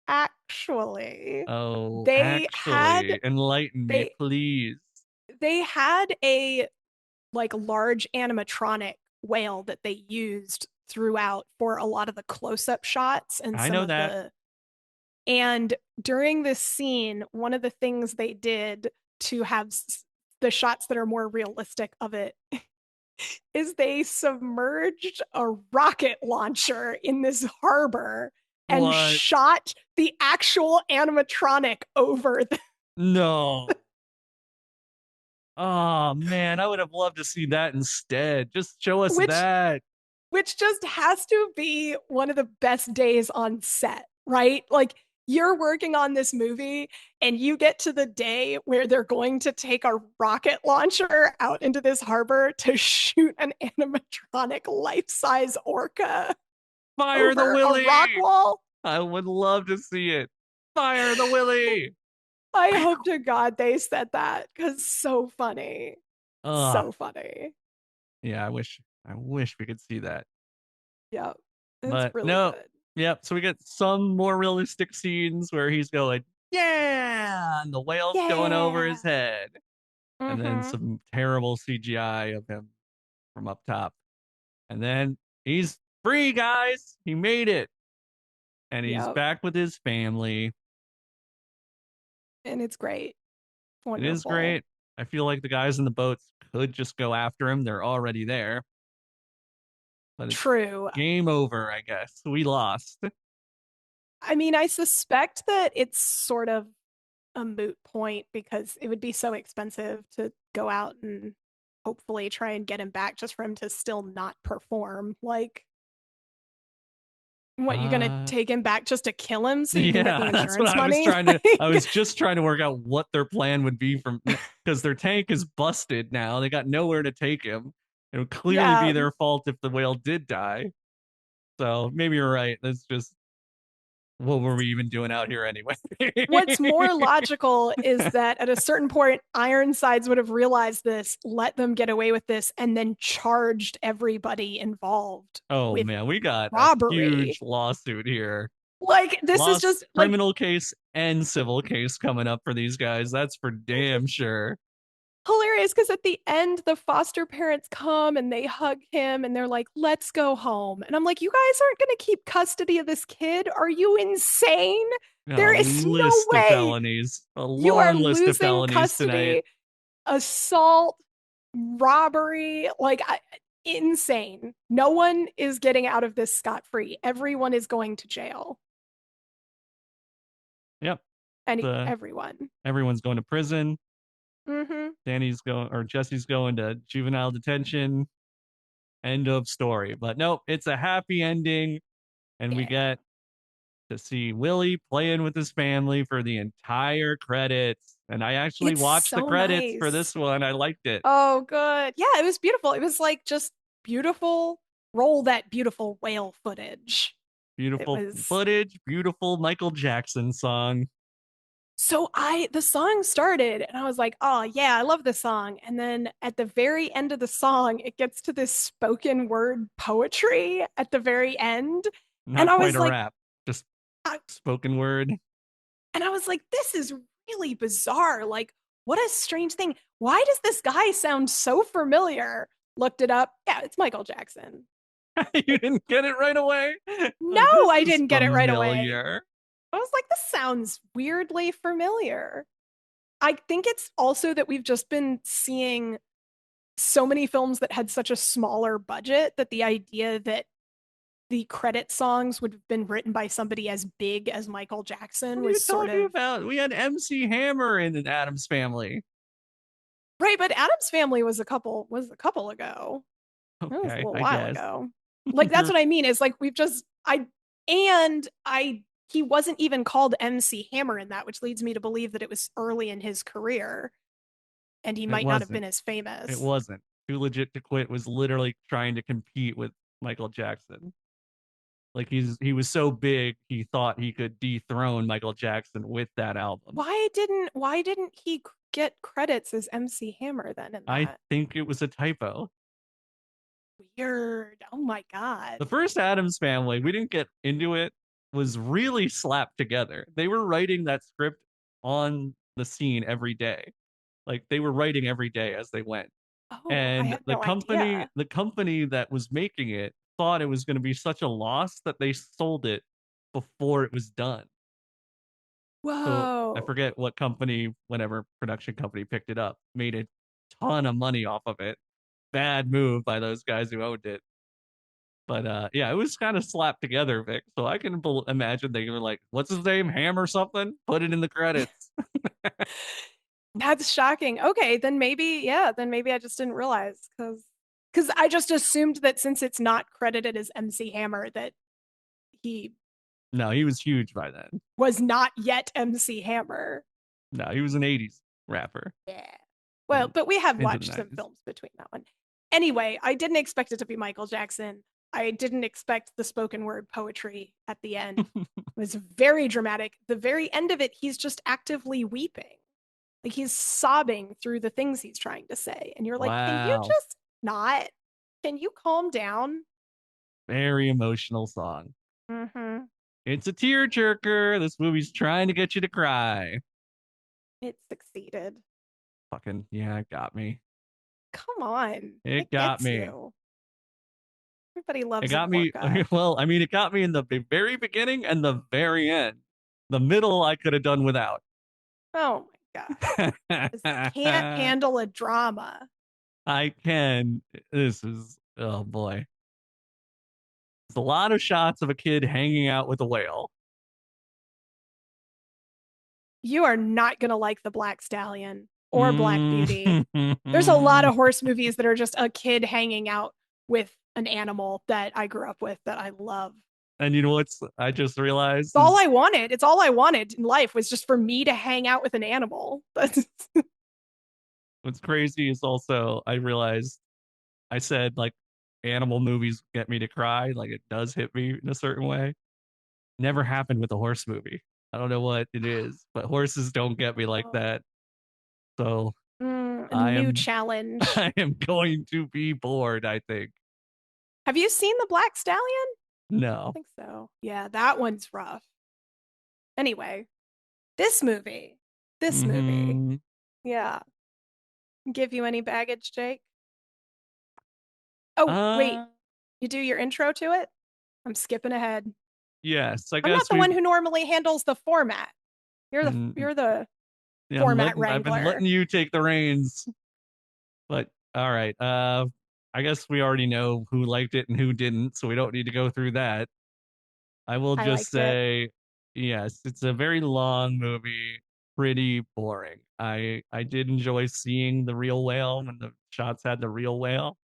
actually, Oh, they had actually, enlighten me, they please. they had a like large animatronic whale that they used throughout for a lot of the close-up shots and I some know of that. the and during this scene, one of the things they did to have the shots that are more realistic of it is they submerged a rocket launcher in this harbor and What? shot the actual animatronic over the No. Oh man, I would have loved to see that instead. Just show us which that. which just has to be one of the best days on set, right? Like you're working on this movie and you get to the day where they're going to take a rocket launcher out into this harbor to shoot an animatronic life-size orca Fire the over a rock Willy. wall. I would love to see it. Fire the Willy. I hope to God they said that because so funny. Ugh. So funny. Yeah, I wish we could see that. Yeah, it's But really no. good. Yep. So we get some more realistic scenes where he's going, yeah, and the whale's going over Yeah. his head. And then Mm-hmm. some terrible CGI of him from up top. And then he's free, guys. He made it. And he's Yep. back with his family. And it's great. It is Wonderful. great. I feel like the guys in the boats could just go after him. They're already there. But it's True. game over, I guess. We lost. I mean, I suspect that it's sort of a moot point because it would be so expensive to go out and hopefully try and get him back just for him to still not perform. Like, what, you gonna Uh take him back just to kill him so you can get the yeah, that's what insurance I was money? trying to I Like, was just trying to work out what their plan would be from because their tank is busted now. They got nowhere to take him. It would clearly be yeah, their fault if the whale did die. So maybe you're right. That's just what were we even doing out here anyway? what's more logical is that at a certain point, Ironsides would have realized this, let them get away with this, and then charged everybody involved Oh with man, we got a robbery. huge lawsuit here. Like, this is Lost just like criminal case and civil case coming up for these guys. That's for which is damn sure. hilarious because at the end, the foster parents come and they hug him and they're like, let's go home. And I'm like, you guys aren't going to keep custody of this kid. Are you insane? A There is no list of way felonies, a you are long list of losing felonies tonight. custody, assault, robbery, like insane. No one is getting out of this scot free. Everyone is going to jail. Yep. The Everyone. everyone's going to prison. Mm-hmm. Danny's going or Jesse's going to juvenile detention. End of story. But nope, it's a happy ending, and we Yeah. get to see Willy playing with his family for the entire credits. And I actually It's watched the so credits for nice. this one. I liked it. Oh, good. Yeah, it was beautiful. It was like just beautiful. Roll that beautiful whale footage. It Beautiful was footage, beautiful Michael Jackson song. the song started and I was like, oh yeah, I love this song. And then at the very end of the song, it gets to this spoken word poetry at the very end. And Not I quite was a like, rap, just I, spoken word. and I was like, this is really bizarre. Like, what a strange thing. Why does this guy sound so familiar? Looked it up. Yeah, it's Michael Jackson. You didn't get it right away. No, Like, this I is didn't get it right away. familiar. I was like, this sounds weirdly familiar. I think it's also that we've just been seeing so many films that had such a smaller budget that the idea that the credit songs would have been written by somebody as big as Michael Jackson What are you was sort talking of about? We had MC Hammer in an Adams family. right, but Adam's Family was a couple ago. That was a Okay, little I while guess. ago. Like that's You're what I mean is like we've just I he wasn't even called MC Hammer in that, which leads me to believe that it was early in his career and he it might not have been wasn't. as It famous. wasn't. Too Legit to Quit was literally trying to compete with Michael Jackson. Like he was so big, he thought he could dethrone Michael Jackson with that album. Why didn't he get credits as MC Hammer then in I that? think it was a typo. Weird. Oh my God. The first Adams Family, we didn't get into it, was really slapped together. They were writing that script on the scene every day. Like they were writing every day as they went. Oh, I And had no idea. the company that was making it thought it was going to be such a loss that they sold it before it was done. So I Whoa. forget what company, whatever production company picked it up, made a ton of money off of it. Bad move by those guys who owned it. But yeah, it was kind of slapped together, Vic. So I can imagine they were like, "What's his name? Ham or something? Put it in the credits." That's shocking. Okay, then maybe, yeah, then maybe I just didn't realize because I just assumed that since it's not credited as MC Hammer, that he No, he was huge by then. was not yet MC Hammer. No, he was an '80s rapper Yeah. Well, and but we have into the watched some '90s. films between that one. Anyway, I didn't expect it to be Michael Jackson. I didn't expect the spoken word poetry at the end. It was very dramatic. The very end of it, he's just actively weeping. Like he's sobbing through the things he's trying to say. And you're like, can you Wow, just not? Can you calm down? very emotional song. Mm-hmm. It's a tearjerker. This movie's trying to get you to cry. It succeeded. Fucking yeah, it got me. Come on. It It got gets me. you. Everybody It loves an got me. orca. Well, I mean, it got me in the very beginning and the very end. The middle, I could have done without. Oh my God. Just can't handle a drama. I can. This is, oh boy. It's a lot of shots of a kid hanging out with a whale. You are not going to like The Black Stallion or Black Beauty. There's a lot Mm. of horse movies that are just a kid hanging out with an animal that I grew up with that I love. And you know what's I just realized It's all is I wanted. It's all I wanted in life was just for me to hang out with an animal. That's what's crazy is also I realized I said like animal movies get me to cry, like it does hit me in a certain way. Never happened with a horse movie. I don't know what it is, but horses don't get me like that. So a I new am challenge. I am going to be bored, I think. Have you seen The Black Stallion? I No. think so. Yeah, that one's rough. Anyway, this movie, this movie. Hmm. Yeah. Give you any baggage, Jake? Oh, wait. Uh You do your intro to it? I'm skipping ahead. yes, I I'm not guess the we one who normally handles the format. mm, You're the yeah, format I've been wrangler. letting you take the reins. But all right. I guess we already know who liked it and who didn't, so we don't need to go through that. I will I just liked it. say yes, it's a very long movie, pretty boring. I did enjoy seeing the real whale when the shots had the real whale,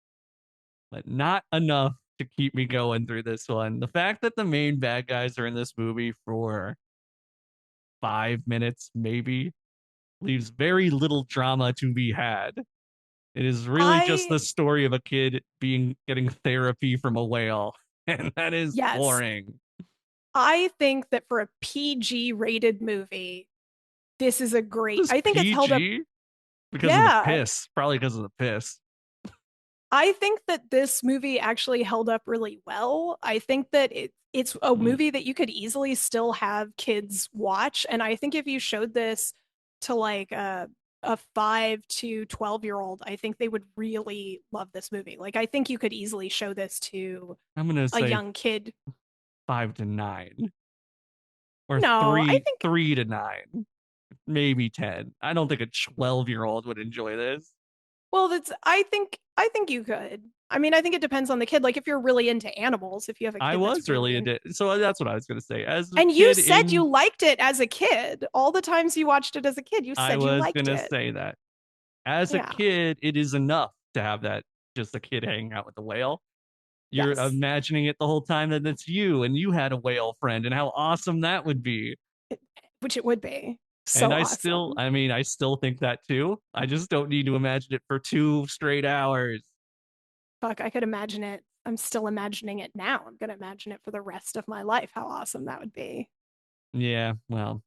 but not enough to keep me going through this one. The fact that the main bad guys are in this movie for 5 minutes, maybe, leaves very little drama to be had. It is really just I the story of a kid being getting therapy from a whale, and that is yes. boring. I think that for a PG rated movie, this is a great. This is I think it's held up. PG because of the Yeah, piss, probably because of the piss. I think that this movie actually held up really well. I think that it's a Mm. movie that you could easily still have kids watch, and I think if you showed this to like a 5 to 12-year-old, I think they would really love this movie. Like I think you could easily show this to I'm gonna a say young kid. 5 to 9, or No, I think 3 to 9, maybe 10. I don't think a 12-year-old would enjoy this. well that's I think you could. I mean, I think it depends on the kid. Like if you're really into animals, if you have a I kid that's was really really into into, so that's what I was gonna say. As a and you kid said you in, liked it as a kid. All the times you watched it as a kid, you I said you was liked gonna it. say that as a Yeah. kid, it is enough to have that just a kid hanging out with the whale. You're Yes. imagining it the whole time that it's you and you had a whale friend and how awesome that would be. It, which it would be. And So awesome. I mean, I still think that too. I just don't need to imagine it for 2 straight hours. Fuck, I could imagine it. I'm still imagining it now. I'm going to imagine it for the rest of my life. How awesome that would be. Yeah, well,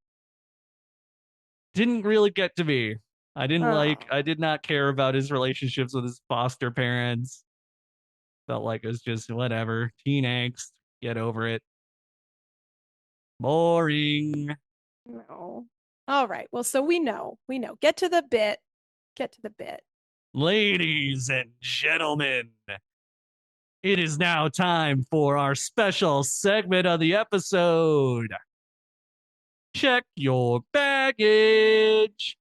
didn't really get to me. I Oh, did not care about his relationships with his foster parents. Felt like it was just whatever, teen angst, get over it. Boring. no. All right. Well, so we know. We know. Get to the bit. Get to the bit. Ladies and gentlemen, it is now time for our special segment of the episode. Check your baggage.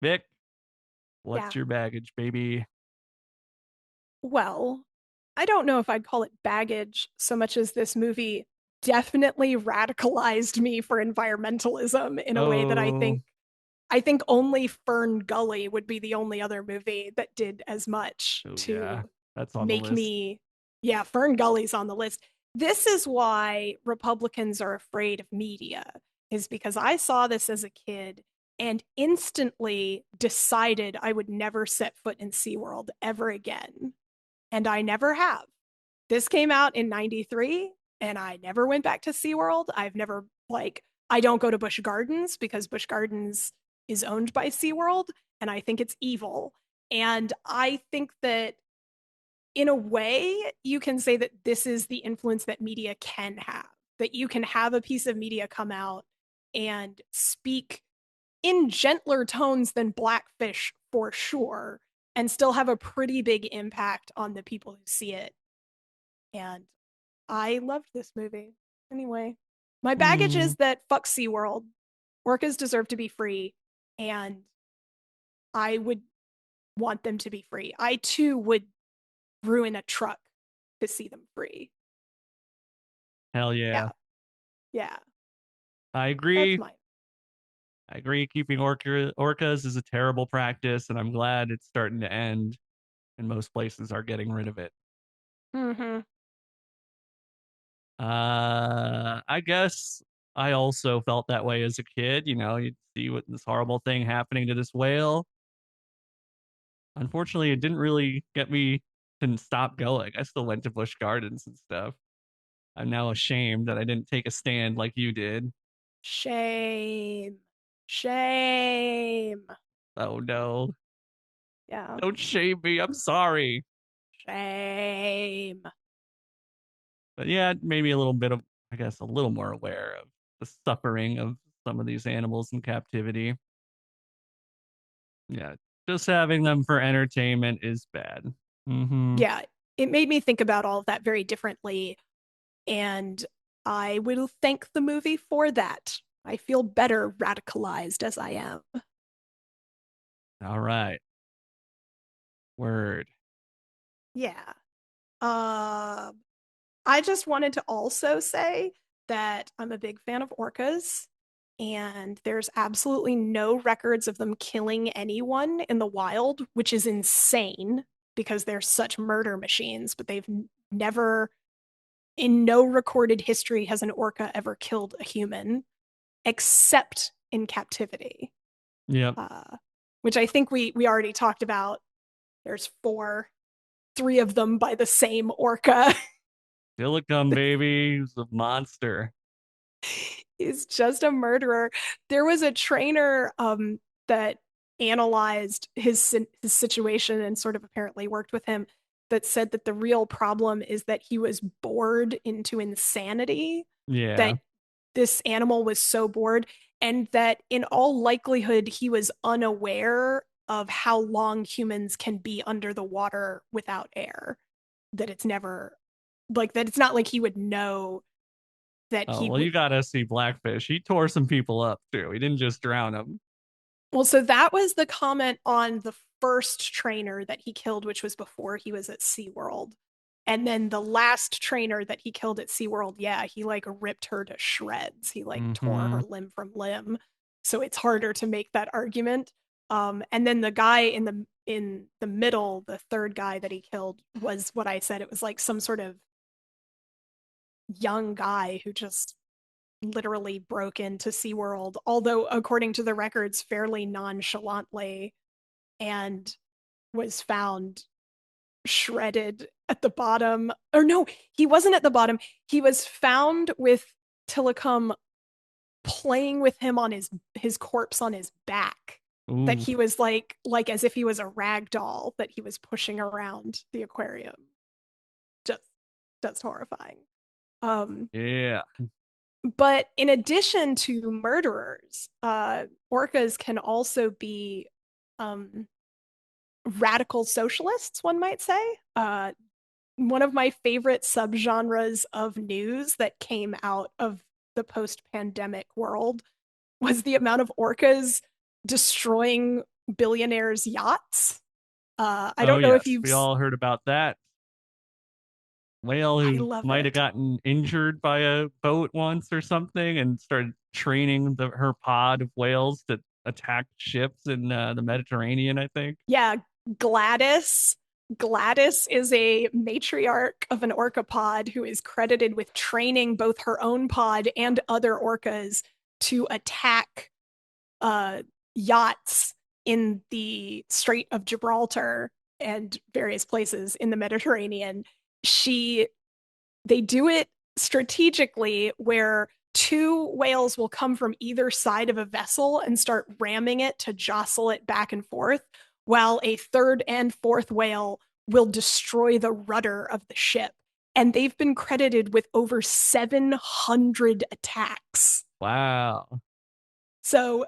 Vic, Yeah. what's your baggage, baby? Well, I don't know if I'd call it baggage so much as this movie definitely radicalized me for environmentalism in a way that Oh, I think only Fern Gully would be the only other movie that did as much oh yeah, to that's on the make list. me, yeah, Fern Gully's on the list. This is why Republicans are afraid of media, is because I saw this as a kid and instantly decided I would never set foot in SeaWorld ever again. And I never have. This came out in 93 and I never went back to SeaWorld. I've never, like, I don't go to Busch Gardens because Busch Gardens is owned by SeaWorld and I think it's evil. And I think that in a way, you can say that this is the influence that media can have, that you can have a piece of media come out and speak in gentler tones than Blackfish for sure, and still have a pretty big impact on the people who see it. And I loved this movie. Anyway, my baggage Hmm. is that fuck SeaWorld. Orcas deserve to be free, and I would want them to be free. I too would ruin a truck to see them free. Hell Yeah, yeah. yeah, I that's agree. mine. I agree. Keeping orcas is a terrible practice, and I'm glad it's starting to end, and most places are getting rid of it. Mm-hmm. I guess I also felt that way as a kid. You know, you'd see what this horrible thing happening to this whale. Unfortunately, it didn't really get me to stop going. I still went to Busch Gardens and stuff. I'm now ashamed that I didn't take a stand like you did. Shame. Shame. Oh no. Yeah. Don't shame me. I'm sorry. Shame. But yeah, it made me a little bit of, I guess, a little more aware of the suffering of some of these animals in captivity. Yeah, just having them for entertainment is bad. Mm-hmm. Yeah. It made me think about all of that very differently. And I will thank the movie for that. I feel better radicalized as I am. All right. Word. Yeah. Uh, I just wanted to also say that I'm a big fan of orcas, and there's absolutely no records of them killing anyone in the wild, which is insane because they're such murder machines, but they've never, in no recorded history, has an orca ever killed a human except in captivity. Yep. Uh, which I think we already talked about. There's four, three of them by the same orca. Silicon baby. He's a monster. Is just a murderer. There was a trainer that analyzed his situation and sort of apparently worked with him that said that the real problem is that he was bored into insanity, that Yeah. this animal was so bored, and that in all likelihood he was unaware of how long humans can be under the water without air, that it's never, like, that it's not like he would know that Oh, he well, would. you gotta see Blackfish. He tore some people up too. He didn't just drown them. Well, so that was the comment on the first trainer that he killed, which was before he was at SeaWorld. And then the last trainer that he killed at SeaWorld, yeah, he like ripped her to shreds. He like tore Mm-hmm. her limb from limb. So it's harder to make that argument. And then the guy in the middle, the third guy that he killed, was what I said. It was like some sort of young guy who just literally broke into SeaWorld, although according to the records, fairly nonchalantly, and was found shredded at the bottom. Or no, he wasn't at the bottom. He was found with Tilikum playing with him on his corpse on his back. That Ooh, he was like as if he was a rag doll that he was pushing around the aquarium. Just just horrifying. Um, yeah. but in addition to murderers, orcas can also be um, radical socialists, one might say. One of my favorite subgenres of news that came out of the post-pandemic world was the amount of orcas destroying billionaires' yachts. I Oh don't know if yes, you've. we all heard about that whale I who love might have it. gotten injured by a boat once or something and started training her pod of whales to attack ships in the Mediterranean, I think. Yeah, Gladys. Gladys is a matriarch of an orca pod who is credited with training both her own pod and other orcas to attack uh, yachts in the Strait of Gibraltar and various places in the Mediterranean. She They do it strategically where two whales will come from either side of a vessel and start ramming it to jostle it back and forth, while a third and fourth whale will destroy the rudder of the ship. And they've been credited with over 700 attacks. Wow. So,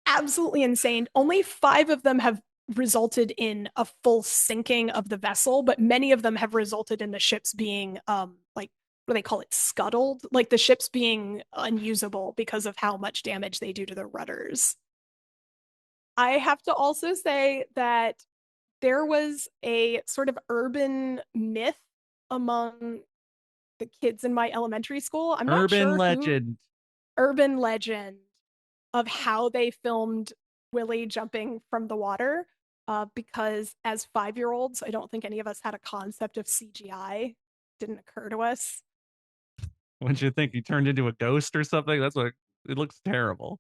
absolutely insane. Only five of them have resulted in a full sinking of the vessel, but many of them have resulted in the ships being like what do they call it, scuttled, like the ships being unusable because of how much damage they do to the rudders. I have to also say that there was a sort of urban myth among the kids in my elementary school. I'm not Urban sure who. legend. Urban legend of how they filmed Willy jumping from the water. Because as 5-year-olds, I don't think any of us had a concept of CGI. Didn't occur to us. What'd you think? He turned into a ghost or something? That's what it looks terrible.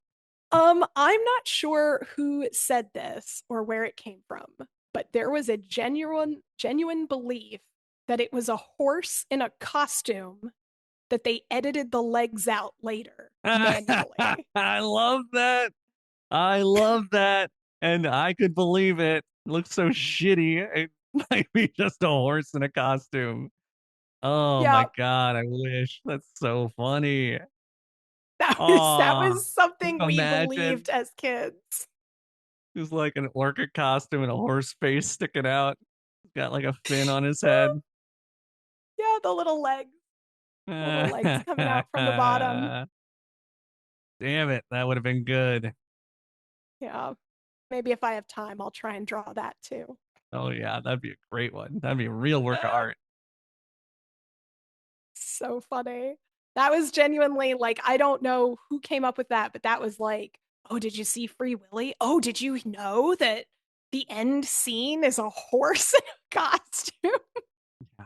I'm not sure who said this or where it came from, but there was a genuine belief that it was a horse in a costume that they edited the legs out later manually. I love that. I love that. And I could believe it. It looks so shitty. It might be just a horse in a costume. Oh my Yeah, God, I wish. That's so funny. that Oh, was something we imagine believed as kids. he's like an orca costume and a horse face sticking out. He's got like a fin on his head. Yeah, the little legs coming out from the bottom. Damn it, that would have been good. Yeah. Maybe if I have time, I'll try and draw that too. Oh yeah, that'd be a great one. That'd be a real work of art. So funny. That was genuinely like, I don't know who came up with that, but that was like, oh, did you see Free Willy? Oh, did you know that the end scene is a horse in a costume? Yeah.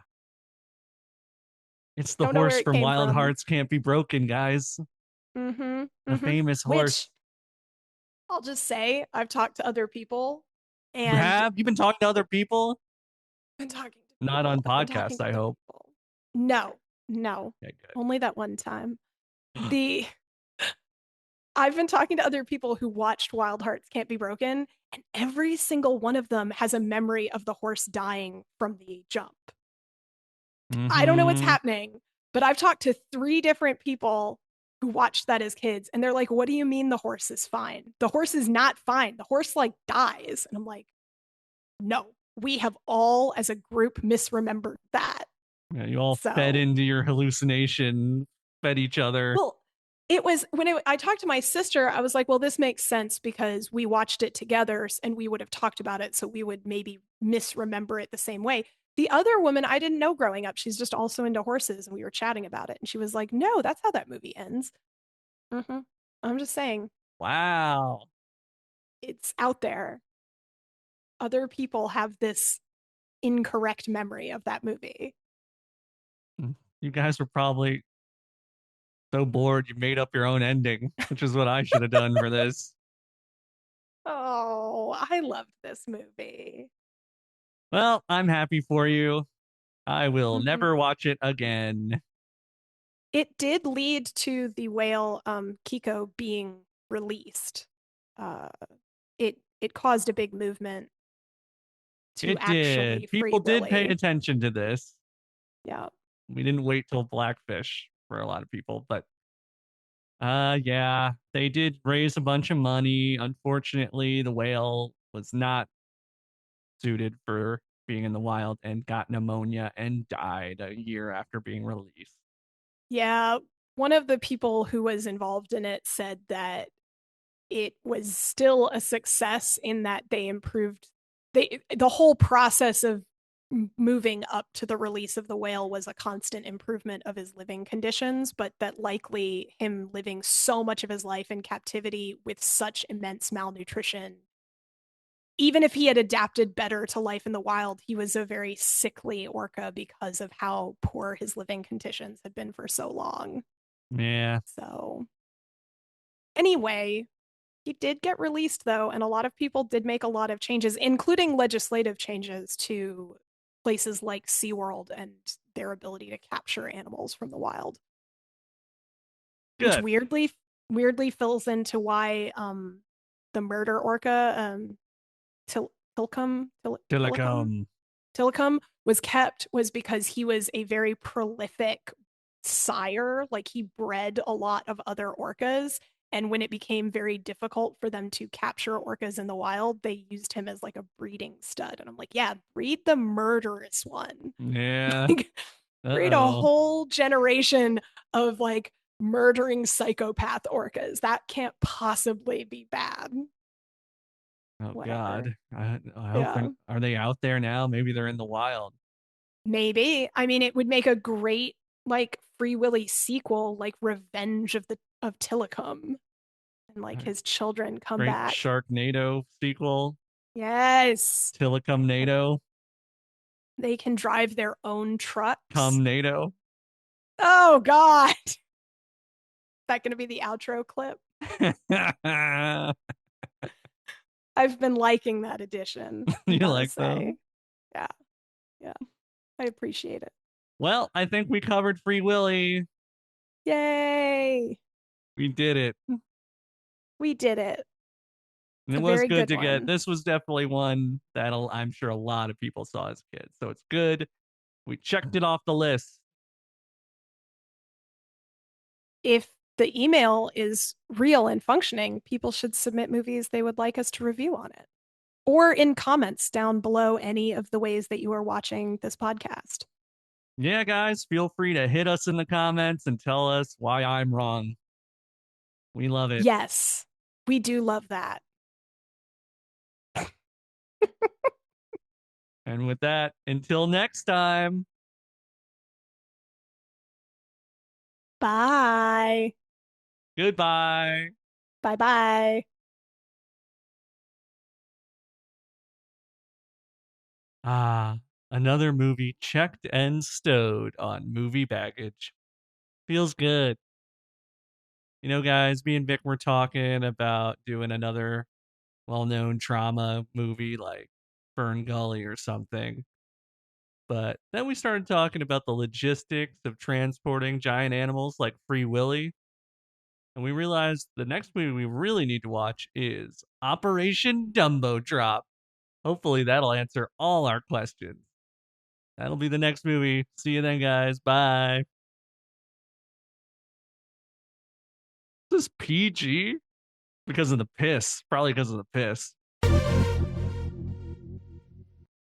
It's the Don't know where horse it from came Wild from. Hearts Can't Be Broken, guys. Mm-hmm. The Mm-hmm. famous Which horse. I'll just say, I've talked to other people You and have? You've been talking to other people? been talking to Not people. on I've been talking podcasts, to I other hope. people. No, no, Okay, only that one time. good. The I've been talking to other people who watched Wild Hearts Can't Be Broken, and every single one of them has a memory of the horse dying from the jump. I don't know what's Mm-hmm. happening, but I've talked to three different people who watched that as kids, and they're like, "What do you mean the horse is fine? The horse is not fine. The horse like dies." And I'm like, "No, we have all as a group misremembered that." Yeah, you all fed So into your hallucination, fed each other. well, it was when I talked to my sister, I was like, well, this makes sense because we watched it together and we would have talked about it. So we would maybe misremember it the same way. The other woman I didn't know growing up, she's just also into horses and we were chatting about it. And she was like, no, that's how that movie ends. Mm-hmm. I'm just saying, Wow. it's out there. Other people have this incorrect memory of that movie. You guys were probably so bored you made up your own ending, which is what I should have done for this. Oh, I loved this movie. Well, I'm happy for you. I will Mhm. never watch it again. It did lead to the whale Kiko being released. Uh, it caused a big movement to It did. actually free People did pay Willy. attention to this. Yeah. We didn't wait till Blackfish for a lot of people, but yeah, they did raise a bunch of money. Unfortunately, the whale was not suited for being in the wild and got pneumonia and died a year after being released. Yeah. One of the people who was involved in it said that it was still a success in that they improved the whole process of moving up to the release of the whale was a constant improvement of his living conditions, but that likely him living so much of his life in captivity with such immense malnutrition, even if he had adapted better to life in the wild, he was a very sickly orca because of how poor his living conditions had been for so long. Yeah, So, anyway, he did get released though, and a lot of people did make a lot of changes, including legislative changes to places like SeaWorld and their ability to capture animals from the wild, which good. weirdly fills into why the murder orca Tilcum Tillicum Telecom. Tillicum was kept was because he was a very prolific sire. Like he bred a lot of other orcas. And when it became very difficult for them to capture orcas in the wild, they used him as like a breeding stud. And I'm like, yeah, breed the murderous one. Yeah. Like, breed a Uh-oh. whole generation of like murdering psychopath orcas. That can't possibly be bad. Oh Whatever. God. I hope Yeah. are they out there now? Maybe they're in the wild. Maybe. I mean, it would make a great like Free Willy sequel, like Revenge of Tillicum, and like A his children come great back. Sharknado sequel. Yes. Telecom NATO. They can drive their own trucks. Cum NATO. Oh God. Is that gonna be the outro clip? I've been liking that addition, I You gotta like say. them? Yeah, yeah. I appreciate it. Well, I think we covered Free Willy. Yay! We did it. We did it. And It's it a was very good good to get. one. This was definitely one that I'm sure a lot of people saw as kids. So it's good. We checked it off the list. If the email is real and functioning, people should submit movies they would like us to review on it, or in comments down below any of the ways that you are watching this podcast. Yeah, guys, feel free to hit us in the comments and tell us why I'm wrong. We love it. Yes, we do love that. And with that, until next time, Bye. goodbye. Bye bye. Ah, another movie checked and stowed on movie baggage. Feels good. You know, guys, me and Vic were talking about doing another well known trauma movie like Fern Gully or something. But then we started talking about the logistics of transporting giant animals like Free Willy. And we realized the next movie we really need to watch is Operation Dumbo Drop. Hopefully, that'll answer all our questions. That'll be the next movie. See you then, guys. Bye. This is PG because of the piss. Probably because of the piss.